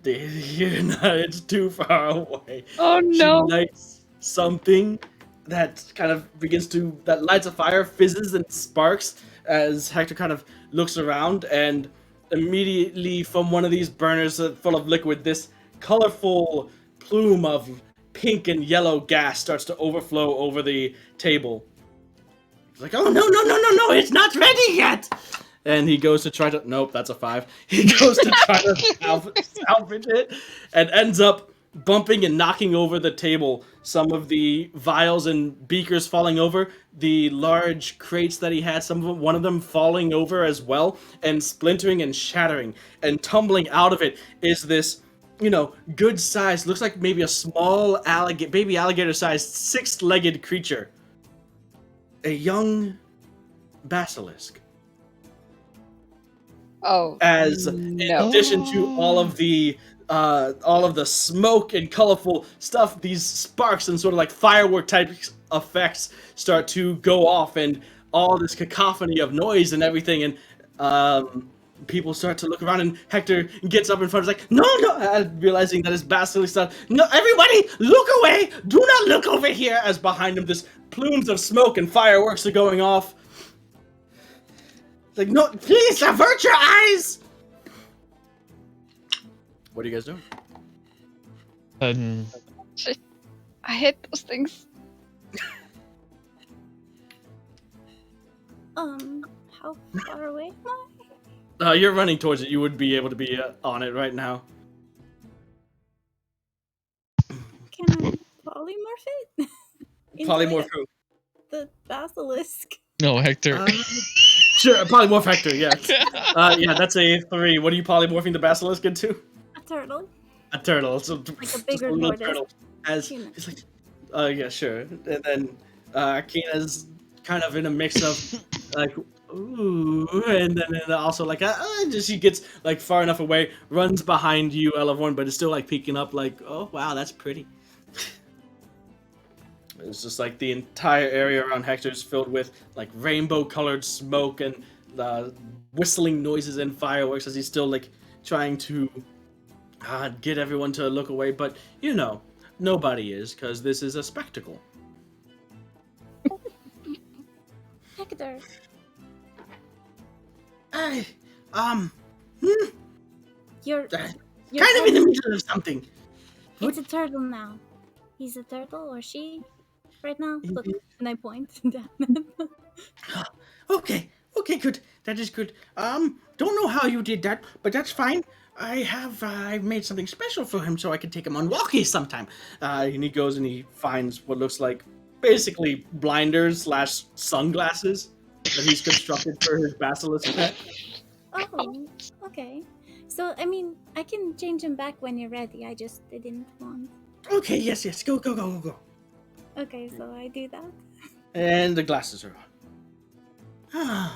It's too far away.
Oh
She
no!
lights something that kind of that lights a fire, fizzes and sparks as Hector kind of looks around, and immediately from one of these burners full of liquid, this colorful plume of pink and yellow gas starts to overflow over the table. He's like, oh, no, it's not ready yet! And he goes to try to... Nope, that's a 5. He goes to try to salvage it and ends up bumping and knocking over the table. Some of the vials and beakers falling over. The large crates that he had, one of them falling over as well and splintering and shattering. And tumbling out of it is this, good size, looks like maybe a small baby alligator-sized 6-legged creature. A young basilisk.
Oh,
As
no.
in addition to all of the smoke and colorful stuff, these sparks and sort of like firework type effects start to go off, and all this cacophony of noise and everything, and people start to look around, and Hector gets up in front, is like, no, realizing that his basilisk stuff. No, everybody, look away! Do not look over here! As behind him, this plumes of smoke and fireworks are going off. Like, no, please avert your eyes! What are you guys doing?
Shit. I hate those things.
How far away am I?
You're running towards it. You would be able to be on it right now.
Can I polymorph it? Into,
Polymorph
like,
who?
the basilisk.
No, Hector.
Sure, polymorph Hector, yes. Yeah, that's a 3. What are you polymorphing the basilisk into?
A turtle.
A turtle. So,
Like a bigger
little
tortoise.
turtle. As it's like, yeah, sure. And then Kina's kind of in a mix of like, ooh, and then also like, she gets like far enough away, runs behind you, Elevorn, but is still like peeking up, like, oh wow, that's pretty. It's just like the entire area around Hector is filled with like rainbow-colored smoke and whistling noises and fireworks as he's still like trying to get everyone to look away. But nobody is, because this is a spectacle.
Hector. You're
kind of in the middle of something.
It's a turtle now. He's a turtle, or she, right now. Look, and I point down at him.
Okay, good. That is good. Don't know how you did that, but that's fine. I've made something special for him so I can take him on walkies sometime. And he goes and he finds what looks like basically blinders / sunglasses that he's constructed for his basilisk pet.
Oh, okay. So, I mean, I can change him back when you're ready. I just didn't want.
Okay, yes. Go.
Okay, so I do that.
And the glasses are on.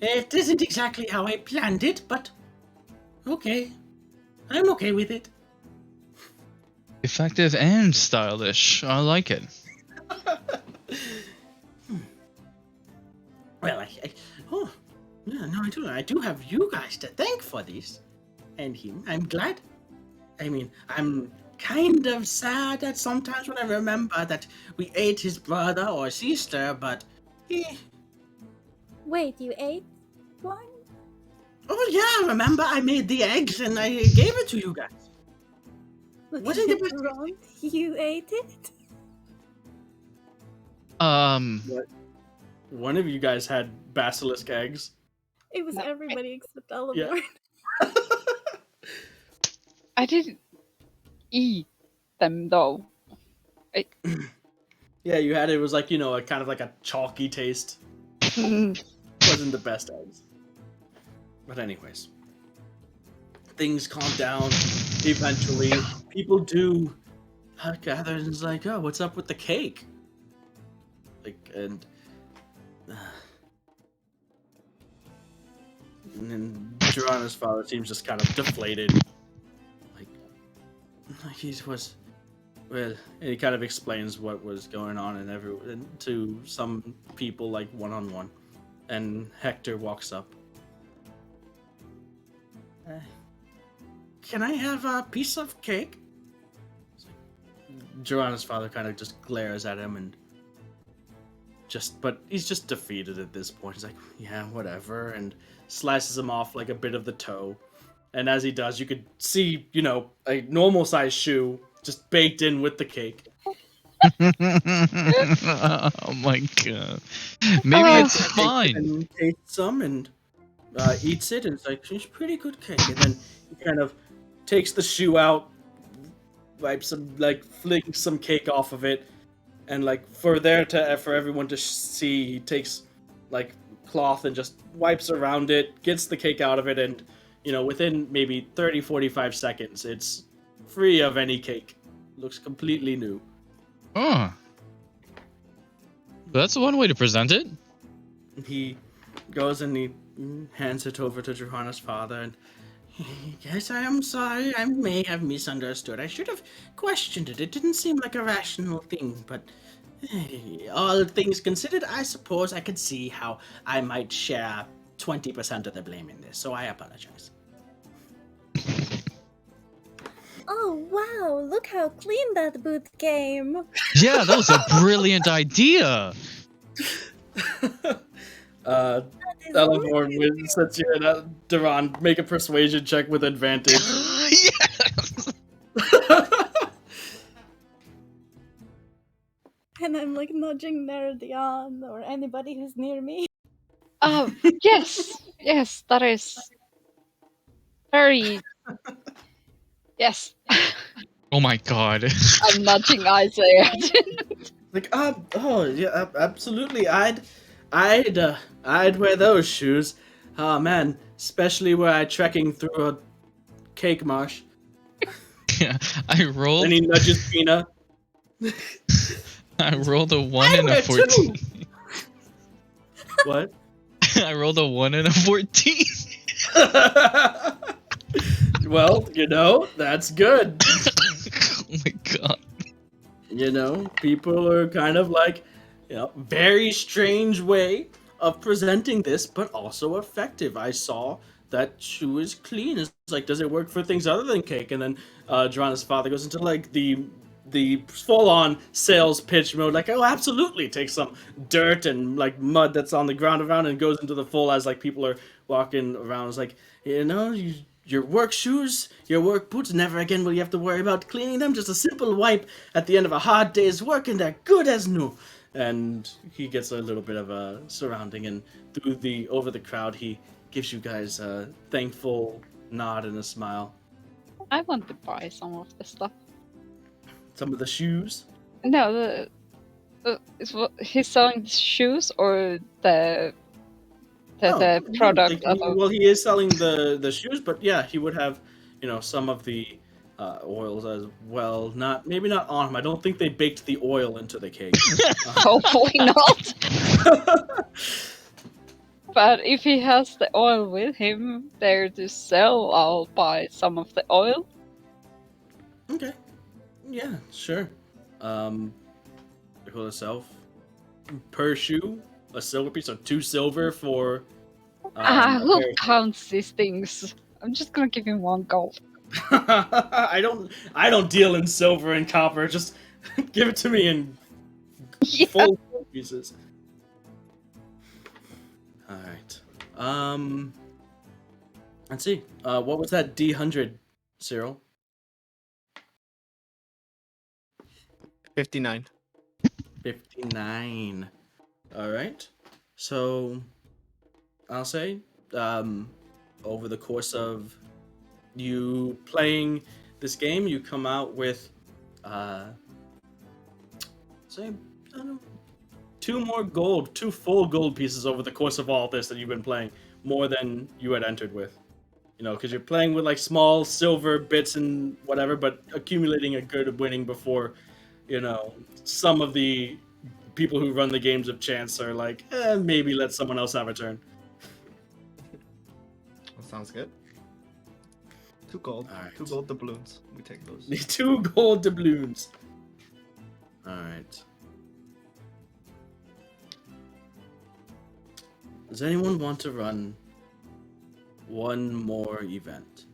It isn't exactly how I planned it, but okay. I'm okay with it.
Effective and stylish. I like it.
Well, I do have you guys to thank for this. And him. I'm glad. I mean, I'm kind of sad that sometimes when I remember that we ate his brother or sister, but
Wait, you ate one?
Oh yeah, remember I made the eggs and I gave it to you guys. Wasn't it
wrong? You ate it?
What? One of you guys had basilisk eggs.
It was everybody except Eleanor.
Yeah.
I didn't eat them though.
Yeah, you had it. It was like, a kind of like a chalky taste. Wasn't the best eggs. But anyways, things calm down. Eventually, people do gather and it's like, oh, what's up with the cake? And then Girana's father seems just kind of deflated. Like, He was, well, and he kind of explains what was going on and to some people, like one-on-one. And Hector walks up. Can I have a piece of cake? Joanna's father kind of just glares at him and but he's just defeated at this point. He's like, yeah, whatever, and slices him off like a bit of the toe. And as he does, you could see, a normal sized shoe just baked in with the cake.
Oh my god. Maybe it's fine.
And tastes some and eats it, and it's like, it's pretty good cake. And then he kind of takes the shoe out, wipes some, flings some cake off of it, and for everyone to see, he takes cloth and just wipes around it, gets the cake out of it, and within maybe 30-45 seconds, it's free of any cake. Looks completely new.
Oh. That's one way to present it.
He goes and he hands it over to Johanna's father, and yes, I am sorry. I may have misunderstood. I should have questioned it. It didn't seem like a rational thing, but all things considered, I suppose I could see how I might share 20% of the blame in this, so I apologize.
Oh, wow, look how clean that boot came.
Yeah, that was a brilliant idea.
Eleanor wins. That's you. Duran, make a persuasion check with advantage.
Yes.
And I'm nudging Nerdion or anybody who's near me.
Yes, that is very. Yes.
Oh my god.
I'm nudging Isaiah.
Yeah, absolutely. I'd wear those shoes. Oh man, especially where I trekking through a cake marsh.
Yeah, I rolled.
Then he nudges Pina.
I rolled a 1 and a 14.
What?
I rolled a 1 and a 14.
Well, that's good.
Oh my god.
People are kind of very strange way of presenting this, but also effective. I saw that shoe is clean. It's does it work for things other than cake? And then Joanna's father goes into the full-on sales pitch mode, oh, absolutely. Takes some dirt and mud that's on the ground around and goes into the full as people are walking around. It's your work shoes, your work boots, never again will you have to worry about cleaning them. Just a simple wipe at the end of a hard day's work and they're good as new. And he gets a little bit of a surrounding, and over the crowd, he gives you guys a thankful nod and a smile.
I want to buy some of the stuff.
Some of the shoes?
No, he's selling the shoes or the product.
Well, he is selling the shoes, but yeah, he would have, some of the oils as well. Maybe not on him. I don't think they baked the oil into the cake.
Hopefully not. But if he has the oil with him there to sell, I'll buy some of the oil.
Okay. Yeah, sure. For itself, per shoe, a silver piece, so 2 silver for.
Who counts these things? I'm just gonna give him 1 gold.
I don't deal in silver and copper. Just give it to me in full pieces. All right. Let's see. What was that D100, Cyril?
59.
59. All right. So, I'll say, over the course of you playing this game, you come out with, say, I don't know, 2 full gold pieces over the course of all this that you've been playing, more than you had entered with. Because you're playing with small silver bits and whatever, but accumulating a good winning before, some of the people who run the games of chance are maybe let someone else have a turn.
That sounds good. 2 gold.
All right.
2 gold doubloons. We take those.
The 2 gold doubloons. All right. Does anyone want to run one more event?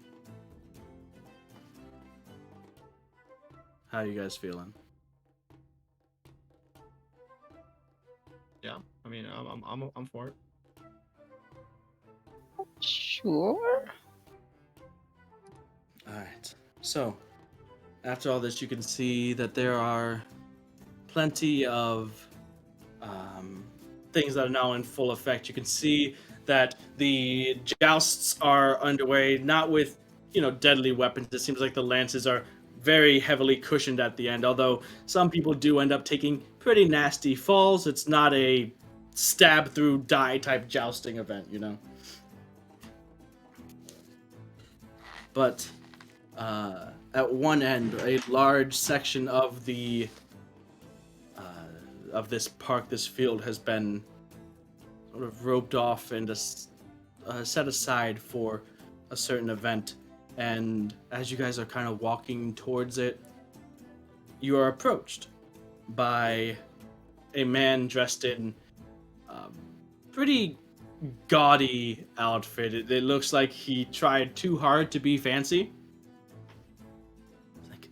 How you guys feeling?
Yeah. I mean, I'm for it.
Sure.
Alright, so after all this, you can see that there are plenty of things that are now in full effect. You can see that the jousts are underway, not with, deadly weapons. It seems like the lances are very heavily cushioned at the end, although some people do end up taking pretty nasty falls. It's not a stab through die type jousting event, But at one end, a large section of the of this park, this field, has been sort of roped off and set aside for a certain event. And as you guys are kind of walking towards it, you are approached by a man dressed in pretty gaudy outfit. It looks like he tried too hard to be fancy. Like,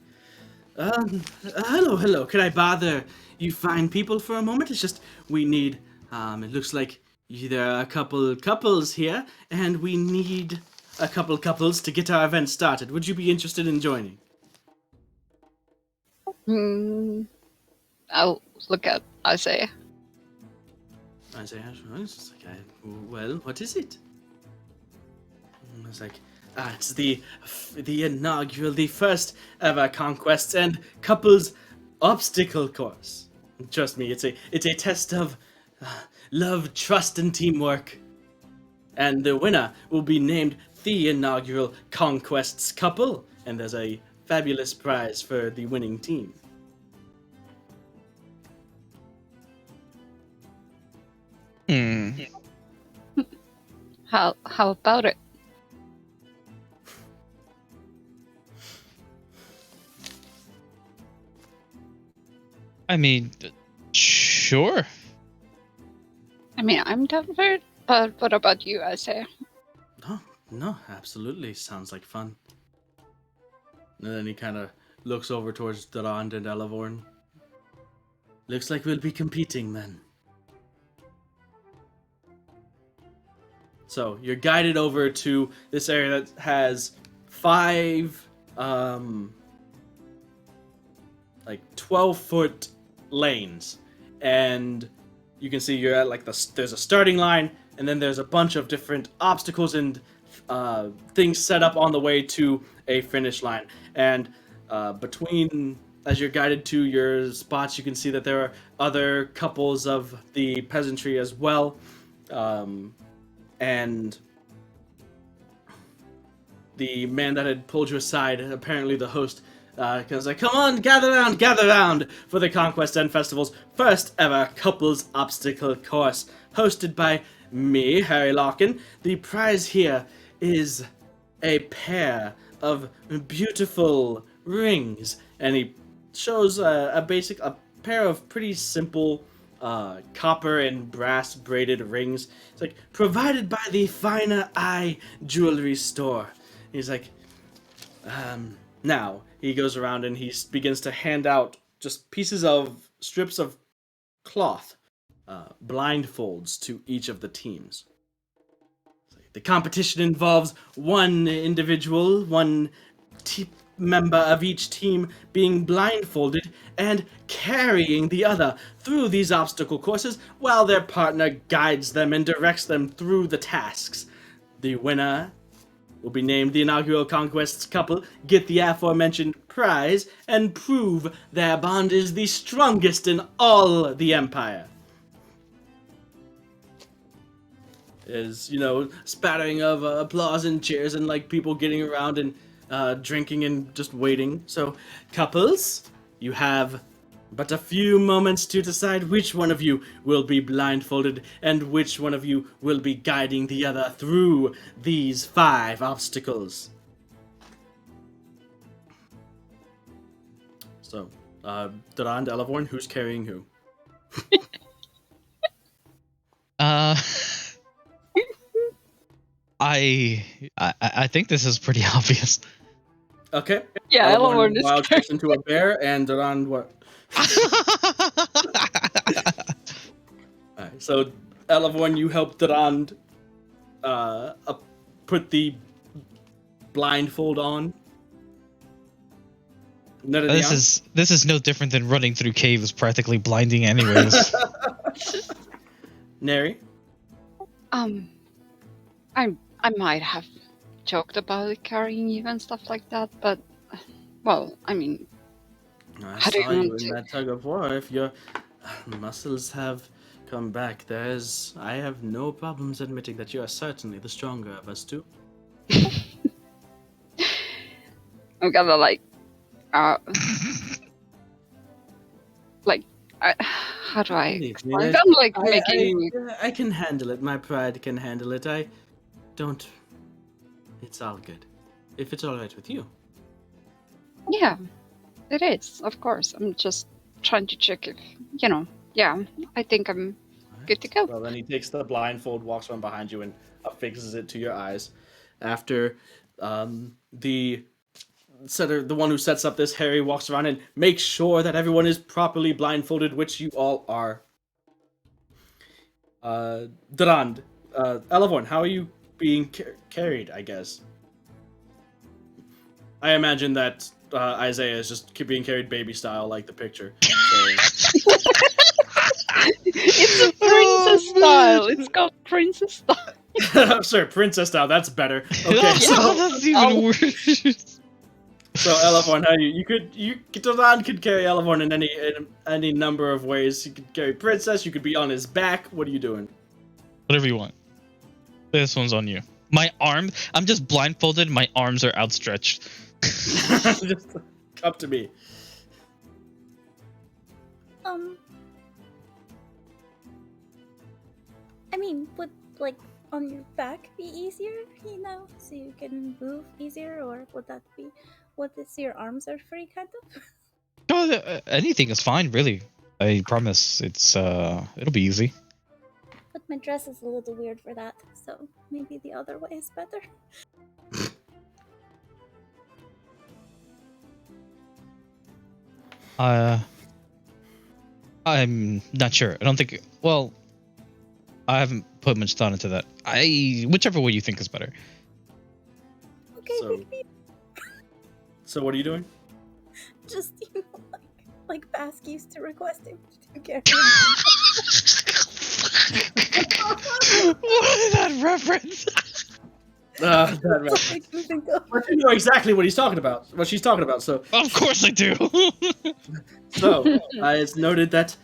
hello. Can I bother you fine people for a moment? It's just we need. It looks like there are a couple couples here, and we need a couple couples to get our event started. Would you be interested in joining?
I'll look at Isaiah.
Isaiah, it's like, well, what is it? I was like, it's the inaugural, the first ever conquests and couples obstacle course. Trust me, it's a test of love, trust, and teamwork. And the winner will be named the inaugural conquests couple, and there's a fabulous prize for the winning team.
How about it?
I mean, sure.
I mean, I'm down for it, but what about you, Isaiah?
No, absolutely. Sounds like fun. And then he kind of looks over towards Durand and Elevorn. Looks like we'll be competing then. So you're guided over to this area that has 5, 12-foot lanes, and you can see you're at there's a starting line, and then there's a bunch of different obstacles and things set up on the way to a finish line. And between, as you're guided to your spots, you can see that there are other couples of the peasantry as well. And the man that had pulled you aside, apparently the host, was like, come on, gather round for the Conquest End Festival's first ever couples obstacle course, hosted by me, Harry Larkin. The prize here is a pair of beautiful rings, and he shows a pair of pretty simple copper and brass braided rings. It's like, provided by the Finer Eye Jewelry Store. He's like, now he goes around and he begins to hand out just strips of cloth, blindfolds to each of the teams. The competition involves one individual, one member of each team being blindfolded and carrying the other through these obstacle courses while their partner guides them and directs them through the tasks. The winner will be named the inaugural Conquests couple, get the aforementioned prize, and prove their bond is the strongest in all the Empire. Is, spattering of applause and cheers and people getting around and drinking and just waiting. So, couples, you have but a few moments to decide which one of you will be blindfolded and which one of you will be guiding the other through these 5 obstacles. Durand, Elevorn, who's carrying who?
I think this is pretty obvious.
Okay.
Yeah,
Elevorn
Eleanor is
wild shapes into a bear, and Durand what? Alright, so Elevorn, you help Durand put the blindfold on.
This is no different than running through caves, practically blinding anyways.
Neri?
I might have joked about it carrying you and stuff like that, but well, I mean,
I
How do you
saw you
want
in
to-
that tug of war. If your muscles have come back, I have no problems admitting that you are certainly the stronger of us two.
I'm gonna like, how do I
Believe me,
explain?
that-
I'm like making.
I can handle it. My pride can handle it. I don't. It's all good. If it's all right with you.
Yeah, it is, of course. I'm just trying to check if, yeah, I think I'm good to go.
Well, then he takes the blindfold, walks around behind you, and affixes it to your eyes. After the one who sets up this, Harry walks around and makes sure that everyone is properly blindfolded, which you all are. Durand, Elevorn, how are you being carried, I guess? I imagine that Isaiah is just being carried baby style, like the picture. So.
It's a princess style. It's called princess style.
Sure, princess style. That's better. Okay, so
That's even worse.
so Elevorn, how Durand could carry Elevorn in any number of ways. You could carry princess. You could be on his back. What are you doing?
Whatever you want. This one's on you. I'm just blindfolded. My arms are outstretched.
Just up to me.
I mean, would like on your back be easier, so you can move easier, or would that be what is your arms are free kind of?
Oh, anything is fine, really. I promise. It'll be easy.
But my dress is a little weird for that, so maybe the other way is better.
I'm not sure. I don't think. Well, I haven't put much thought into that. Whichever way you think is better.
Okay,
So what are you doing?
just like Bask used to request him to carry.
What is that reference?
But you know exactly what he's talking about. What she's talking about. So
Of course I do.
it's noted that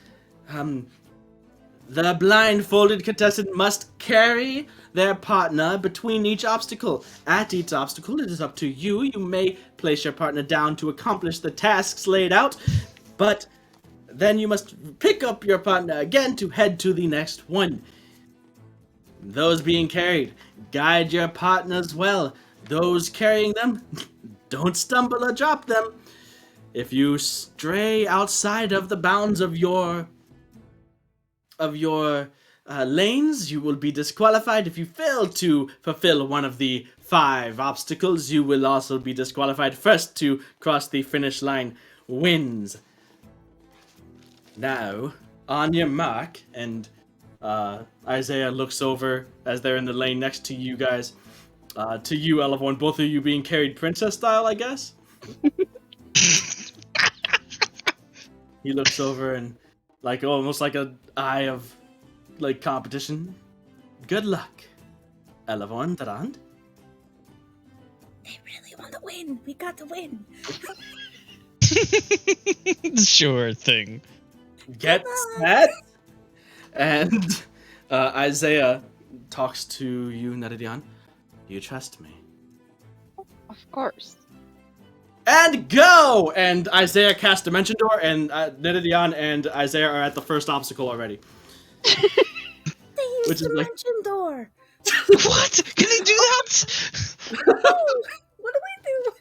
the blindfolded contestant must carry their partner between each obstacle. At each obstacle, it is up to you. You may place your partner down to accomplish the tasks laid out, but then you must pick up your partner again to head to the next one. Those being carried, guide your partners well. Those carrying them, don't stumble or drop them. If you stray outside of the bounds of your lanes, you will be disqualified. If you fail to fulfill one of the 5 obstacles, you will also be disqualified. First to cross the finish line wins. Now, on your mark, and Isaiah looks over as they're in the lane next to you guys. To you, Elevorn, both of you being carried princess style, I guess. He looks over and almost like an eye of competition. Good luck, Elevorn, Durand.
They really want to win. We got to win.
Sure thing.
Get set. And Isaiah talks to you, Neridian. You trust me.
Of course.
And go! And Isaiah casts Dimension Door, and Neridian and Isaiah are at the first obstacle already.
They used
Which is like-
Dimension Door.
What? Can they do that?
Oh, what do we do?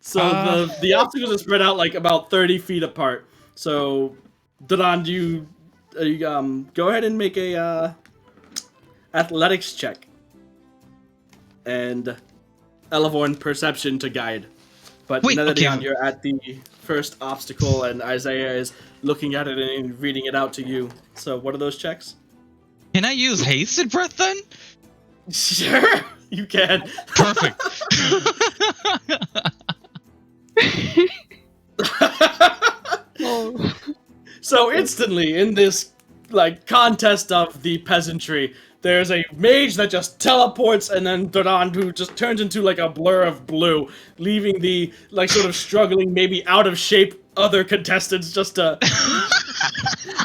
So the obstacles are spread out like about 30 feet apart. So, Duen, do you go ahead and make a athletics check, and Elevorn perception to guide. But
Wait,
Netherdion,
okay.
you're at the first obstacle, and Isaiah is looking at it and reading it out to you. So, what are those checks?
Can I use hasted breath then?
Sure, you can.
Perfect.
Oh.
So instantly, in this like contest of the peasantry, there's a mage that just teleports, and then Duen, who just turns into like a blur of blue, leaving the like sort of struggling, maybe out of shape other contestants just to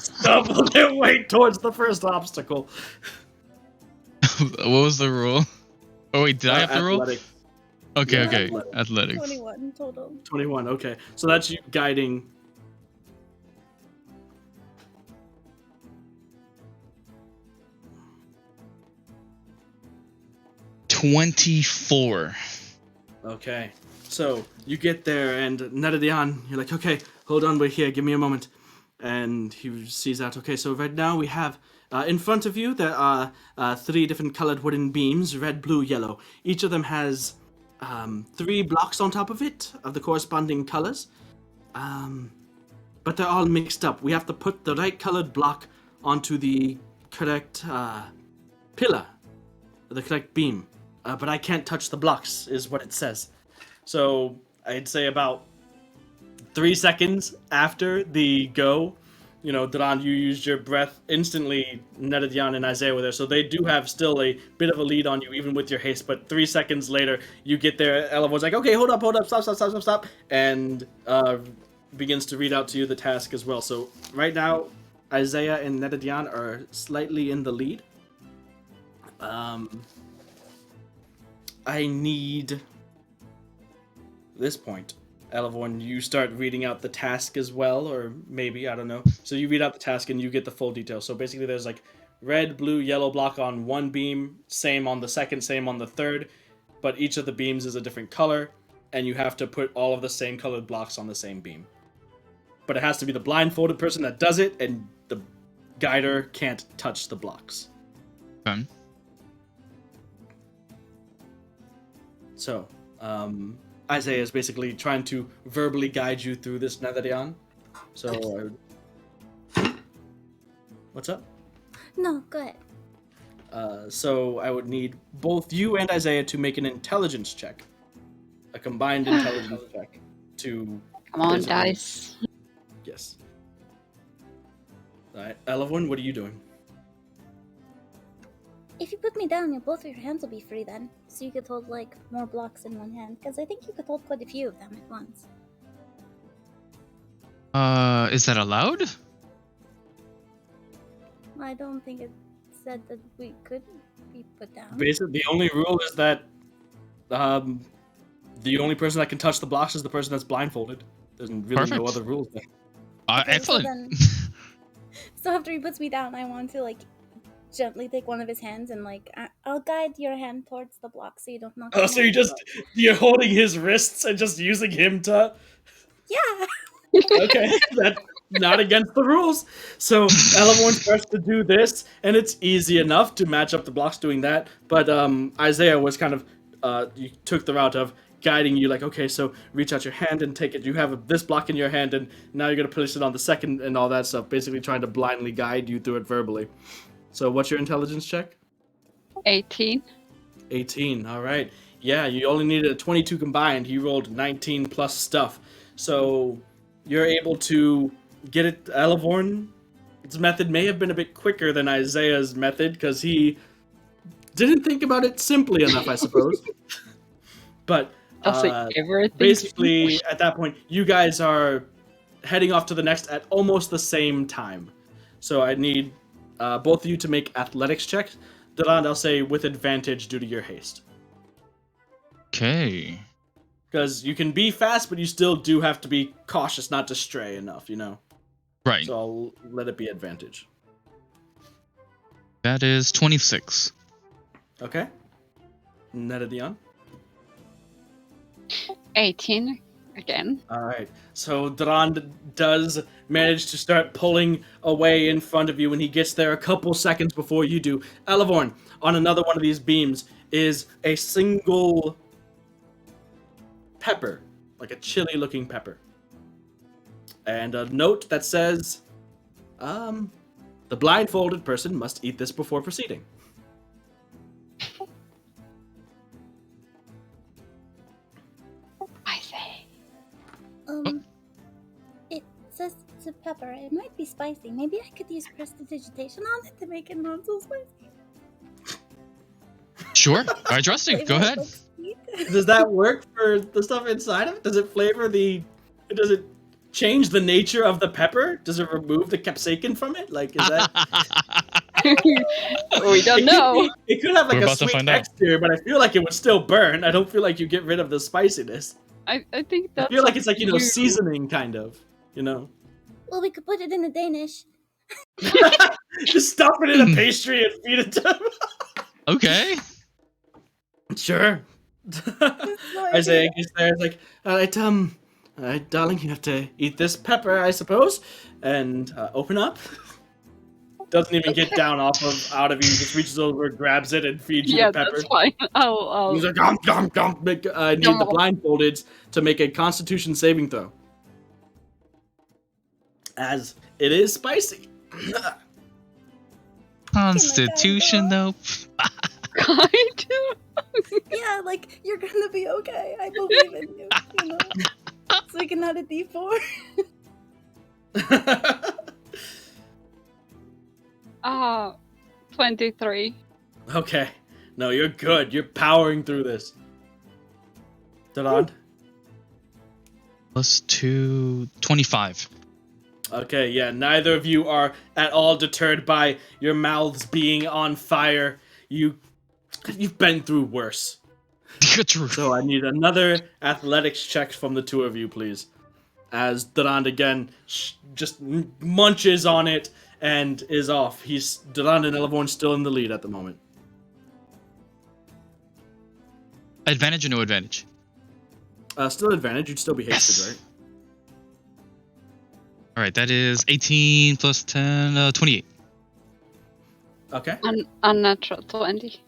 stumble their way towards the first obstacle.
What was the rule? Oh wait, did I have to roll?
Athletics.
Okay,
Yeah,
okay.
athletics.
Athletics.
21 total.
21. Okay, so that's you guiding.
24.
Okay, so you get there, and Netherdion, you're like, okay, hold on, we're here, give me a moment. And he sees out, okay, so right now we have, in front of you, there are 3 different colored wooden beams, red, blue, yellow. Each of them has 3 blocks on top of it, of the corresponding colors. But they're all mixed up. We have to put the right colored block onto the correct pillar, the correct beam. But I can't touch the blocks, is what it says. So I'd say about 3 seconds after the go, you know, Duen, you used your breath instantly. Netherdion and Isaiah were there, so they do have still a bit of a lead on you, even with your haste. But 3 seconds later, you get there. Elevor's like, okay, hold up, stop, and begins to read out to you the task as well. So right now, Isaiah and Netherdion are slightly in the lead. I need this point. Elevorn, you start reading out the task as well, or maybe, I don't know. So you read out the task and you get the full details. So basically there's like red, blue, yellow block on one beam, same on the second, same on the third, but each of the beams is a different color, and you have to put all of the same colored blocks on the same beam. But it has to be the blindfolded person that does it, and the guider can't touch the blocks.
Okay.
So, Isaiah is basically trying to verbally guide you through this Netherdion. So, what's up?
No, go ahead.
So I would need both you and Isaiah to make an intelligence check. A combined intelligence check to...
Come on,
basically-
dice.
Yes. Alright, Elevorn, what are you doing?
If you put me down, both of your hands will be free then. So you could hold, like, more blocks in one hand. Because I think you could hold quite a few of them at once.
Is that allowed?
I don't think it said that we could be put down.
Basically, the only rule is that the only person that can touch the blocks is the person that's blindfolded. There's really
Perfect.
no other rules there.
Okay,
Excellent.
So after he puts me down, I want to, like, gently take one of his hands and, like, I'll guide your hand towards the block so you don't knock
Oh,
me
so
out.
you're holding his wrists and just using him to...
Yeah!
Okay, that's not against the rules. So Elevorn starts to do this, and it's easy enough to match up the blocks doing that. But Isaiah was kind of, you took the route of guiding you, like, okay, so reach out your hand and take it. You have this block in your hand, and now you're going to place it on the second and all that stuff, basically trying to blindly guide you through it verbally. So what's your intelligence check?
18.
18, all right. Yeah, you only needed a 22 combined. He rolled 19 plus stuff. So you're able to get it. Elevorn's method may have been a bit quicker than Isaiah's method because he didn't think about it simply enough, I suppose. But basically, at that point, you guys are heading off to the next at almost the same time. So I need both of you to make athletics checks. Duen, I'll say with advantage due to your haste.
Okay.
Because you can be fast, but you still do have to be cautious not to stray enough, you know?
Right.
So I'll let it be advantage.
That is 26.
Okay. Netherdion.
18. again.
All right. So Durand does manage to start pulling away in front of you, and he gets there a couple seconds before you do. Elevorn, on another one of these beams, is a single pepper, like a chili-looking pepper, and a note that says, "The blindfolded person must eat this before proceeding."
I say.
It says it's a pepper. It might be spicy. Maybe I could use prestidigitation on it to make it not so spicy.
Sure. I trust you. Go
Flavor it
ahead.
like sweet.
Does that work for the stuff inside of it? Does it flavor the? Does it change the nature of the pepper? Does it remove the capsaicin from it? Like, is that?
We don't know.
It could have like
We're
a
about to
sweet
find out.
texture, but I feel like it would still burn. I don't feel like you get rid of the spiciness.
I think that's.
I feel like it's like,
you.
seasoning kind of,
Well, we could put it in the Danish.
Just stuff it in a pastry and feed it to them.
Okay.
Sure. Isaiah gets there. It's like, all right, darling, you have to eat this pepper, I suppose, and open up. Doesn't even get down out of you. Just reaches over, grabs it, and feeds you
Yeah,
the pepper.
that's fine. I'll.
He's like, gom. I need the blindfolded to make a Constitution saving throw, as it is spicy.
Constitution, though.
I do.
Yeah, like, you're gonna be okay. I believe in you, So we can add a D4.
23.
Okay. No, you're good. You're powering through this. Durand?
Plus 2, 25.
Okay, yeah, neither of you are at all deterred by your mouths being on fire. You've been through worse.
True.
So I need another athletics check from the two of you, please. As Durand again just munches on it and is off. Durand and Elevorn still in the lead at the moment.
Advantage or no advantage?
Still advantage. You'd still be hasted,
Yes.
right?
All right, that is 18 plus 10, 28.
Okay.
Unnatural 20.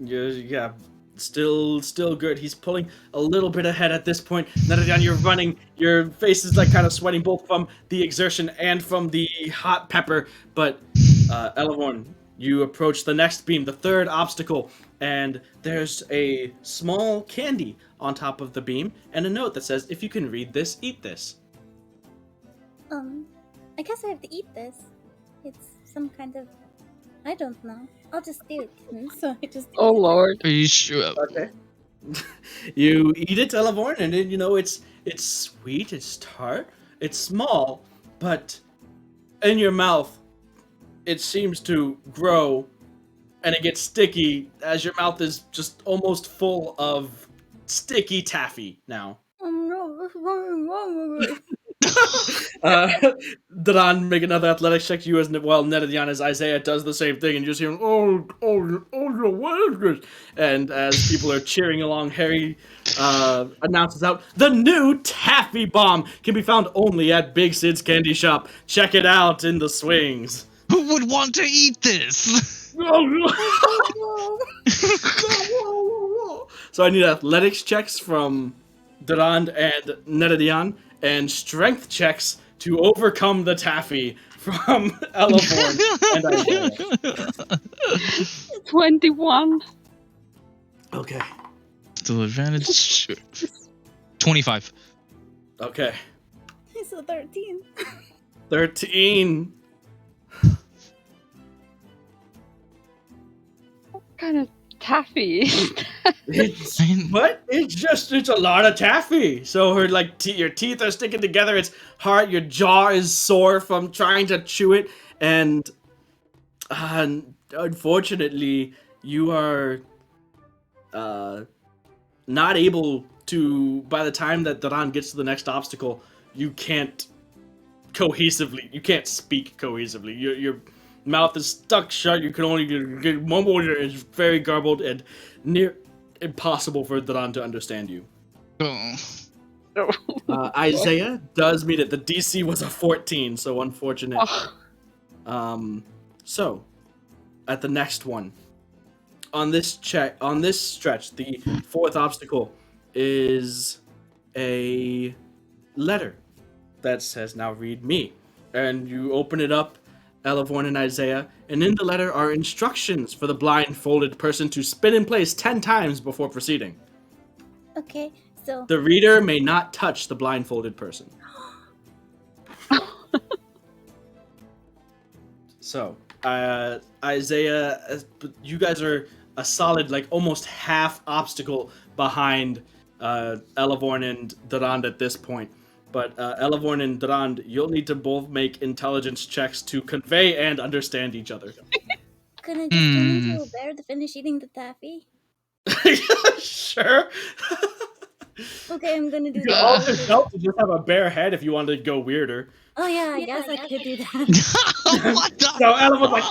Yeah, still good. He's pulling a little bit ahead at this point. Netherdown, you're running. Your face is like kind of sweating both from the exertion and from the hot pepper. But Elevorn, you approach the next beam, the third obstacle, and there's a small candy on top of the beam and a note that says, "If you can read this, eat this."
I guess I have to eat this. It's some kind of... I don't know. I'll just do it. So I just...
Oh lord.
Are you sure?
Okay. You eat it, Elevorn, and then, it's sweet, it's tart, it's small, but in your mouth, it seems to grow, and it gets sticky as your mouth is just almost full of sticky taffy now. Duran, make another athletics check. You as well, Netadian, as Isaiah does the same thing, and you just hear, oh, what is this? And as people are cheering along, Harry announces out, the new taffy bomb can be found only at Big Sid's Candy Shop. Check it out in the swings.
Who would want to eat this?
So I need athletics checks from Durand and Netadian, and strength checks to overcome the taffy from Elevorn and Isaiah.
21.
Okay.
Still advantage. 25.
Okay.
It's a 13.
13.
What kind of taffy is that?
It's a lot of taffy. So her your teeth are sticking together. It's hard. Your jaw is sore from trying to chew it, and unfortunately, you are not able to. By the time that Duran gets to the next obstacle, you can't cohesively. You can't speak cohesively. Your mouth is stuck shut. You can only get mumble. It's very garbled and near impossible for Duran to understand you.
Oh.
No.
Isaiah does meet it. The DC was a 14, so unfortunate.
Oh,
So at the next one, on this stretch, the fourth obstacle is a letter that says, "Now read me." And you open it up, Elevorn and Isaiah, and in the letter are instructions for the blindfolded person to spin in place 10 times before proceeding.
Okay, so
The reader may not touch the blindfolded person. So, Isaiah, you guys are a solid, like, almost half obstacle behind Elevorn and Durand at this point. But Elevorn and Durand, you'll need to both make intelligence checks to convey and understand each other.
can I just turn into a bear to finish eating the taffy?
Sure.
Okay, I'm gonna do
You could
that.
alter yourself to just have a bare head if you wanted to go weirder.
Oh yeah, I guess I could do that.
What the?
So Elevorn's like,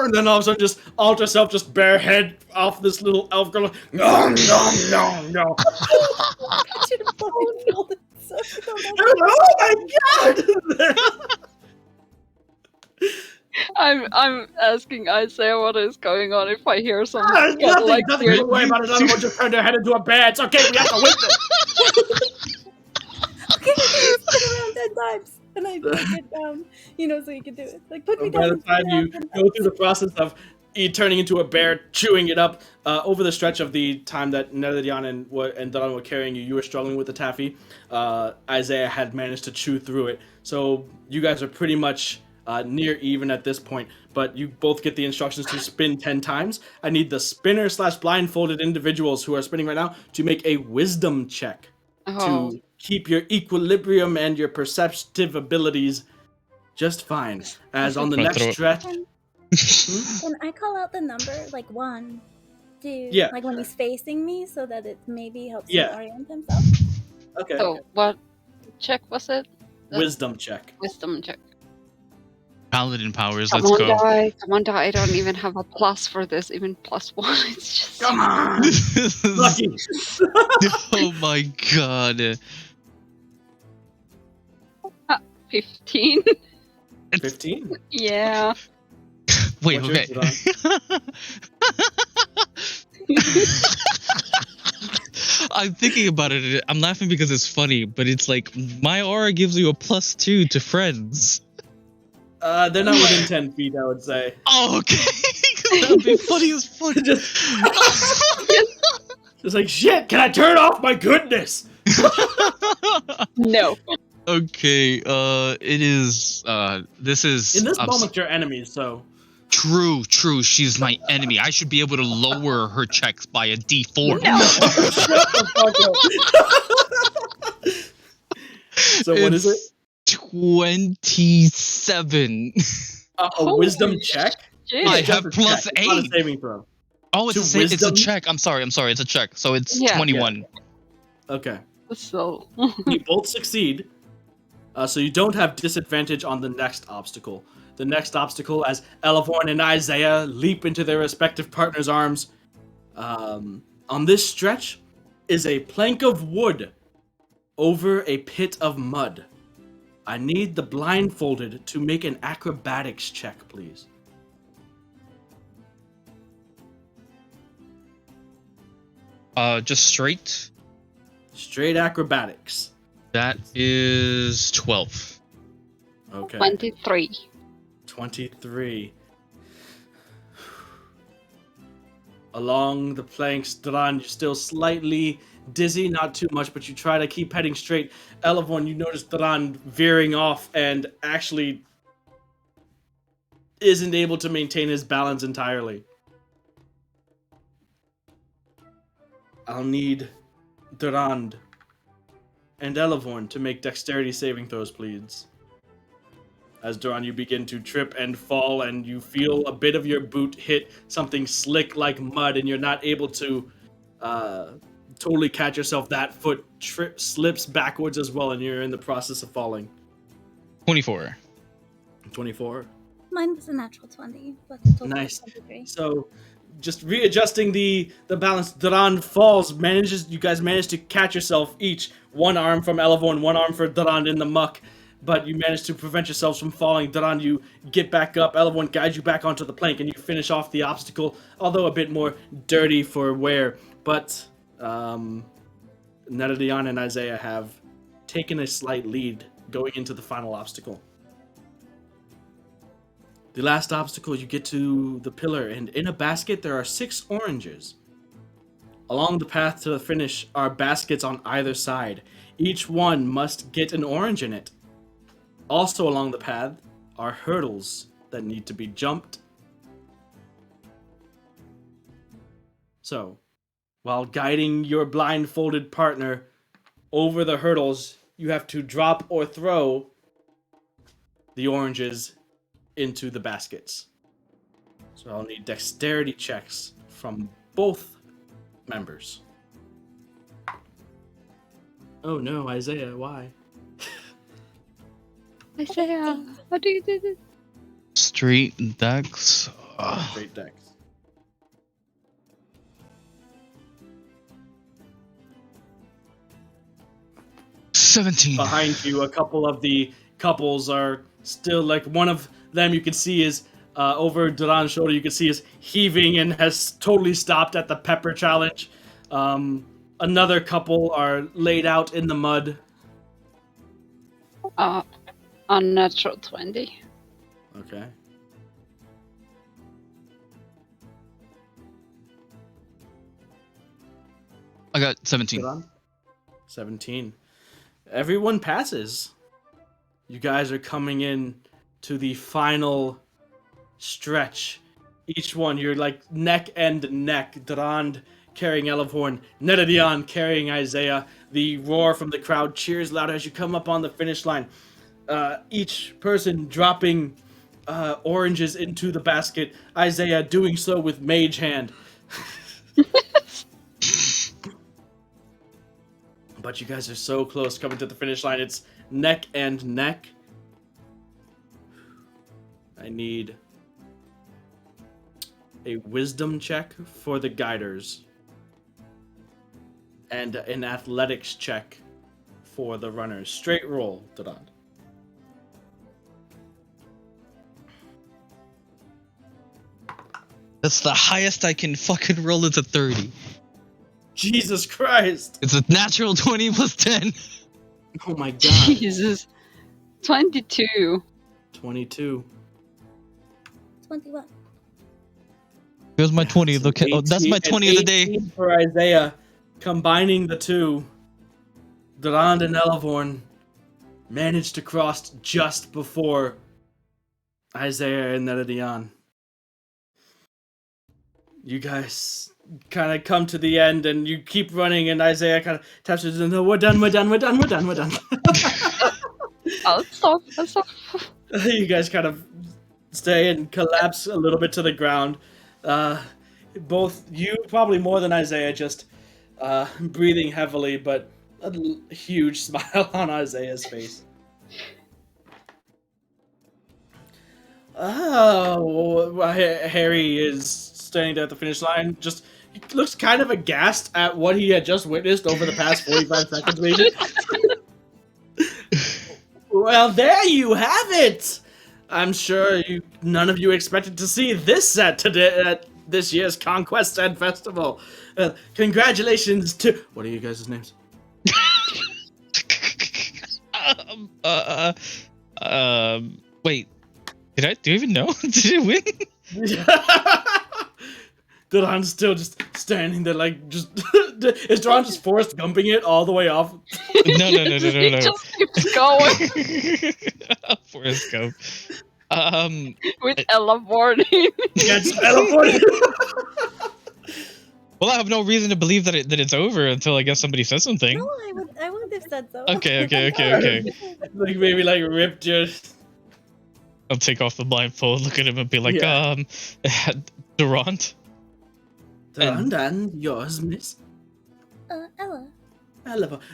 and then all of a sudden, just alter self, just bare head off this little elf girl. No, no, no, no.
I should have blindfolded, so I don't know.
Oh my god!
I'm asking Isaiah what is going on if I hear some
Nothing,
like
nothing.
weird.
Don't worry about it. Elevorn just turned their head into a bear. It's okay. We have to witness.
Okay, spin around 10 times. And I break it down, so you can do it. Like, put me down.
By the
and
time
spin
you
around 10
go
times.
through the process of turning into a bear, chewing it up, over the stretch of the time that Neredion and Dawn were carrying you, you were struggling with the taffy. Isaiah had managed to chew through it. So you guys are pretty much near even at this point, but you both get the instructions to spin 10 times. I need the spinner / blindfolded individuals who are spinning right now to make a wisdom check
Oh,
to keep your equilibrium and your perceptive abilities just fine. As on the
Wanna
next
throw it-
stretch,
Can I call out the number, like 1, 2,
Yeah.
like when he's facing me, so that it maybe helps
Yeah.
him orient himself?
okay,
so what check was it?
wisdom check.
Wisdom check.
Paladin powers.
Come
Let's
on,
go.
die. Come on, die. I don't even have a plus for this, even +1. It's just.
Come on, lucky.
Oh my god.
15.
15.
Yeah.
Wait,
What's
okay. I'm thinking about it. I'm laughing because it's funny, but it's like my aura gives you a +2 to friends.
They're not within 10 feet, I would say.
Oh, okay. That'd be funny as fuck.
Just like, shit, can I turn off my goodness?
No.
Okay, it is, this is...
In this moment, you're enemies, so.
True. She's my enemy. I should be able to lower her checks by a D4.
No.
Shut the fuck up. So what is it?
27.
A
Holy
wisdom check?
Jeez.
I
Just
have
a
plus
check. It's not a
8.
saving throw.
Oh, it's
To
it's a
wisdom?
check. I'm sorry. It's a check. So it's
Yeah.
21.
Okay.
So.
You both succeed. So you don't have disadvantage on the next obstacle. The next obstacle, as Elevorn and Isaiah leap into their respective partners' arms, on this stretch is a plank of wood over a pit of mud. I need the blindfolded to make an acrobatics check, please.
Just straight.
Straight acrobatics.
That is 12.
Okay.
23.
23. Along the planks, Dran, you're still slightly dizzy, not too much, but you try to keep heading straight. Elevorn, you notice Dran veering off and actually isn't able to maintain his balance entirely. I'll need Durand and Elevorn to make dexterity saving throws, please. As Duran, you begin to trip and fall, and you feel a bit of your boot hit something slick like mud, and you're not able to totally catch yourself. That foot slips backwards as well, and you're in the process of falling.
24.
24.
Mine was a natural 20, but the total
Nice.
was 23.
So, just readjusting the balance. Duran falls. You guys manage to catch yourself each. One arm from Elevorn, one arm for Duran in the muck. But you manage to prevent yourselves from falling. Duran, you get back up. Elevorn guides you back onto the plank, and you finish off the obstacle, although a bit more dirty for wear. But Netadion and Isaiah have taken a slight lead going into the final obstacle. The last obstacle, you get to the pillar, and in a basket there are 6 oranges. Along the path to the finish are baskets on either side. Each one must get an orange in it. Also along the path are hurdles that need to be jumped. So, while guiding your blindfolded partner over the hurdles, you have to drop or throw the oranges into the baskets. So I'll need dexterity checks from both members. Oh no, Isaiah, why?
Isaiah, how do you do this?
Straight dex.
Great dex.
$17.
Behind you, a couple of the couples are still, like, one of them you can see is over Duran's shoulder, you can see is heaving and has totally stopped at the pepper challenge. Another couple are laid out in the mud.
Unnatural 20.
Okay.
I got 17.
Duran? 17. Everyone passes. You guys are coming in to the final stretch. Each one, you're like neck and neck. Durand carrying Elevorn, Netadion carrying Isaiah. The roar from the crowd cheers loud as you come up on the finish line. Each person dropping oranges into the basket. Isaiah doing so with mage hand. But you guys are so close coming to the finish line. It's neck and neck. I need a wisdom check for the guiders. And an athletics check for the runners. Straight roll, Durand.
That's the highest I can fucking roll. It's a 30.
Jesus Christ!
It's a natural 20 plus 10.
Oh my god.
Jesus. 22.
22.
21.
Here's my 20. Look, oh, that's my 20 of the day.
18 for Isaiah. Combining the two, Durand and Elevorn managed to cross just before Isaiah and Netadion. You guys kind of come to the end and you keep running, and Isaiah kind of taps his no, we're done.
I'll stop.
You guys kind of stay and collapse a little bit to the ground. Both you, probably more than Isaiah, just breathing heavily, but a huge smile on Isaiah's face. Oh, Harry is standing there at the finish line. Just he looks kind of aghast at what he had just witnessed over the past 45 seconds, maybe. Well, there you have it. I'm sure none of you expected to see this set today at this year's Conquest and Festival. Congratulations to... What are you guys' names?
Wait. Do you even know? Did you win?
Duran's still just standing there, like, just... Is Duran just Forrest Gumping it all the way off?
No.
He just keeps going
Forrest Gump.
with Elevorn.
Yeah, just teleporting.
Well, I have no reason to believe that it's over until I guess somebody says something.
No, I would have said so.
Okay.
Like, maybe, like, ripped your...
I'll take off the blindfold, look at him, and be like,
Yeah.
Durant?
Durand and yours, miss?
Ella.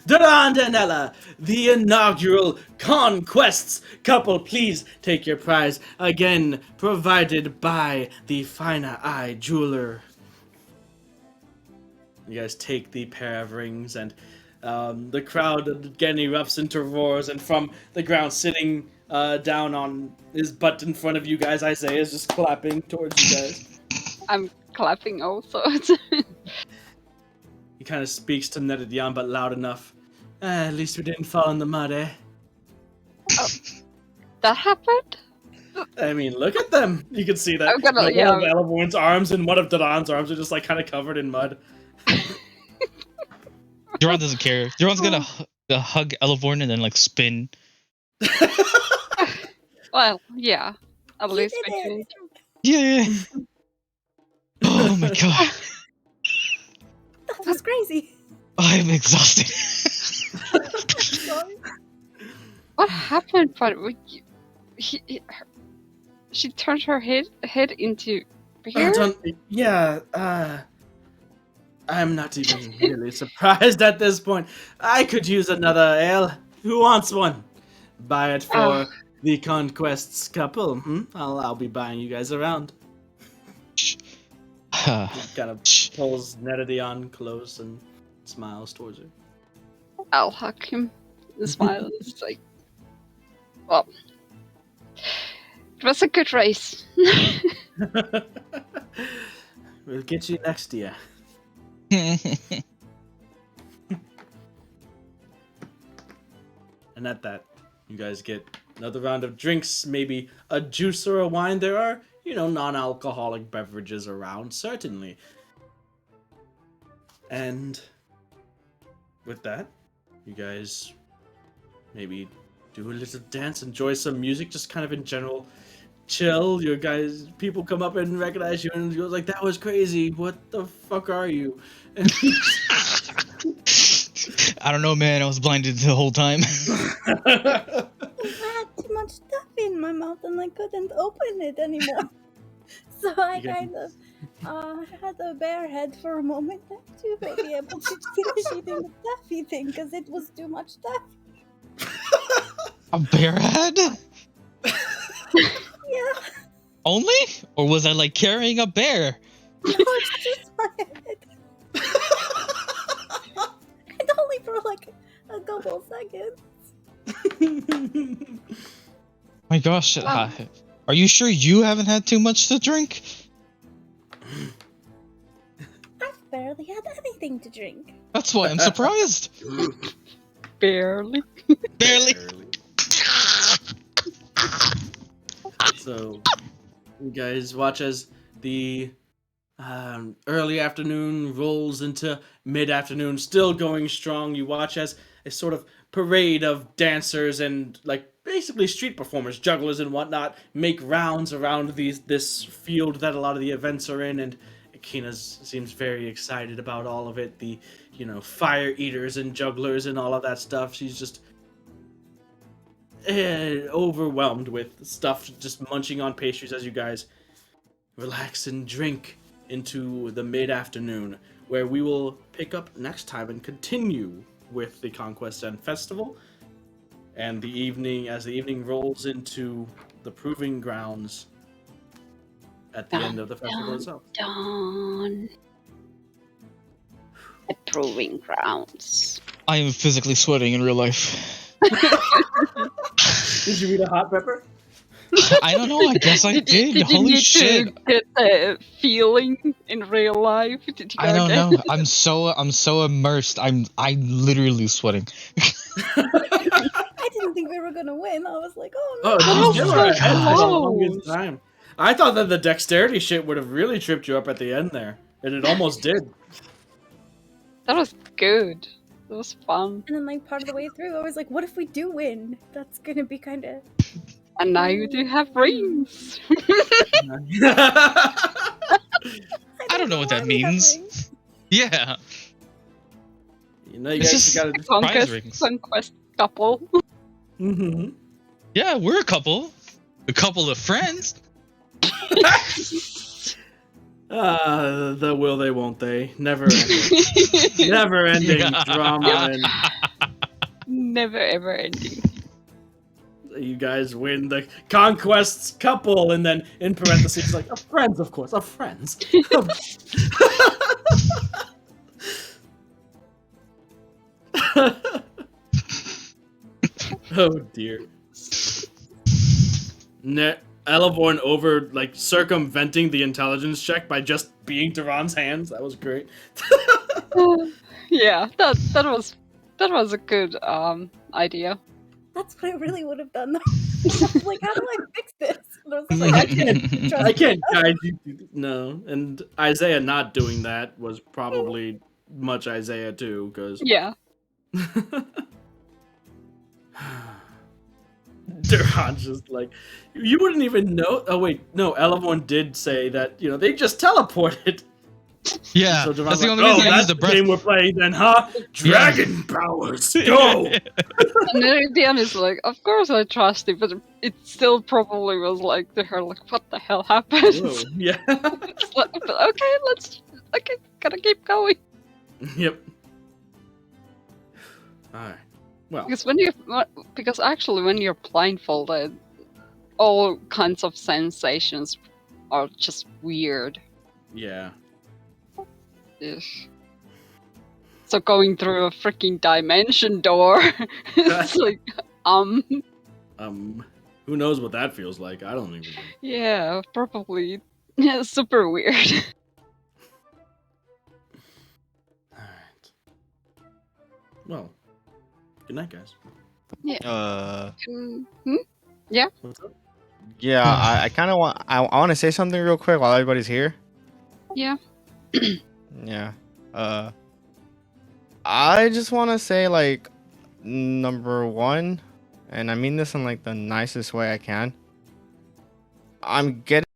Durand and Ella, the inaugural Conquests couple. Please take your prize. Again, provided by the Fina Eye Jeweler You guys take the pair of rings, and the crowd again erupts into roars, and from the ground, sitting down on his butt in front of you guys, Isaiah is just clapping towards you guys.
I'm clapping also.
He kind of speaks to Nedadian, but loud enough. At least we didn't fall in the mud, eh?
That happened?
I mean, look at them. You can see that
I'm gonna-
one
yeah.
of Elevorn's arms and one of Dadan's arms are just like kind of covered in mud.
Duran doesn't care. Duran's gonna hug Elevorn and then like spin.
Well, yeah. At
You
least
did
we
it.
did.
Yeah. Oh my god.
That was crazy.
I'm exhausted.
Sorry.
What happened? But she turned her head into bear.
I'm not even really surprised at this point. I could use another ale. Who wants one? Buy it for the Conquest's couple. I'll be buying you guys around. He kind of pulls Nedadian close and smiles towards her.
I'll hug him. The smile is like, well, it was a good race.
We'll get you next year. And at that, you guys get another round of drinks, maybe a juice or a wine. There are, non-alcoholic beverages around, certainly. And with that, you guys maybe do a little dance, enjoy some music, just kind of in general chill. Your guys, people come up and recognize you and you're like, that was crazy. What the fuck are you?
I don't know, man. I was blinded the whole time.
I had too much stuff in my mouth and I couldn't open it anymore. So I kind of had a bare head for a moment to be able to finish eating the taffy thing because it was too much taffy.
A bear head?
Yeah.
Only? Or was I like carrying a bear?
No, it's just my head. And only for like a couple seconds.
My gosh. Are you sure you haven't had too much to drink?
I've barely had anything to drink.
That's why I'm surprised.
Barely.
Barely.
So, you guys watch as the early afternoon rolls into mid-afternoon, still going strong. You watch as a sort of parade of dancers and basically street performers, jugglers and whatnot, make rounds around this field that a lot of the events are in, and Akina seems very excited about all of it. The fire eaters and jugglers and all of that stuff. She's just overwhelmed with stuff, just munching on pastries as you guys relax and drink into the mid-afternoon, where we will pick up next time and continue with the Conquest and Festival, and the evening rolls into the proving grounds at the end of the festival itself.
Dun. The proving grounds.
I am physically sweating in real life.
Did you eat a hot pepper?
I don't know. I guess I did.
Did you
Holy
need
shit!
to get the feeling in real life? Did you
I don't
get
know. I'm so immersed. I'm literally sweating.
I didn't think we were gonna win. I was like, oh no.
Oh, you
so
were ahead for the
close.
longest time. I thought that the dexterity shit would have really tripped you up at the end there, and it almost did.
That was good. It was fun.
And then part of the way through, I was like, what if we do win? That's gonna be kind of...
And now you do have rings.
I don't know what that
why we have
means.
rings.
Yeah.
You
It's
guys
just-
gotta.
Prize rings.
Conquest couple.
Mm-hmm.
Yeah, we're a couple. A couple of friends.
The will they, won't they? Never ending. Never ending drama, and
Never ever ending.
you guys win the Conquest's couple, and then in parentheses, of friends, of course, of friends. Oh dear. Elevorn over like circumventing the intelligence check by just being Duran's hands. That was great.
Yeah, that was a good idea.
That's what I really would have done. Though. I was like, how do I fix this? And I was like,
I can't guide you. No, and Isaiah not doing that was probably much Isaiah too, because
Yeah.
Duran's just like, you wouldn't even know. Oh wait, no, Elevorn did say that they just teleported.
Yeah,
So
that's
Duran's
the
like,
only reason I
that's
used the breath.
game we're playing then, huh? Dragon powers, go!
And then Dion is like, of course I trust you, but it still probably was like to her, like, what the hell happened?
Whoa, yeah.
It's like, but okay, gotta keep going.
Yep. Alright. Well,
Because actually when you're blindfolded, all kinds of sensations are just weird.
yeah.
Ugh. So going through a freaking dimension door, it's like,
Who knows what that feels like? I don't even know.
yeah, probably, yeah, super weird.
Alright. Well, good night, guys. What's up?
Yeah, I kind of want to say something real quick while everybody's here.
Yeah.
Yeah. I just want to say, like, number one, and I mean this in like the nicest way I can. I'm getting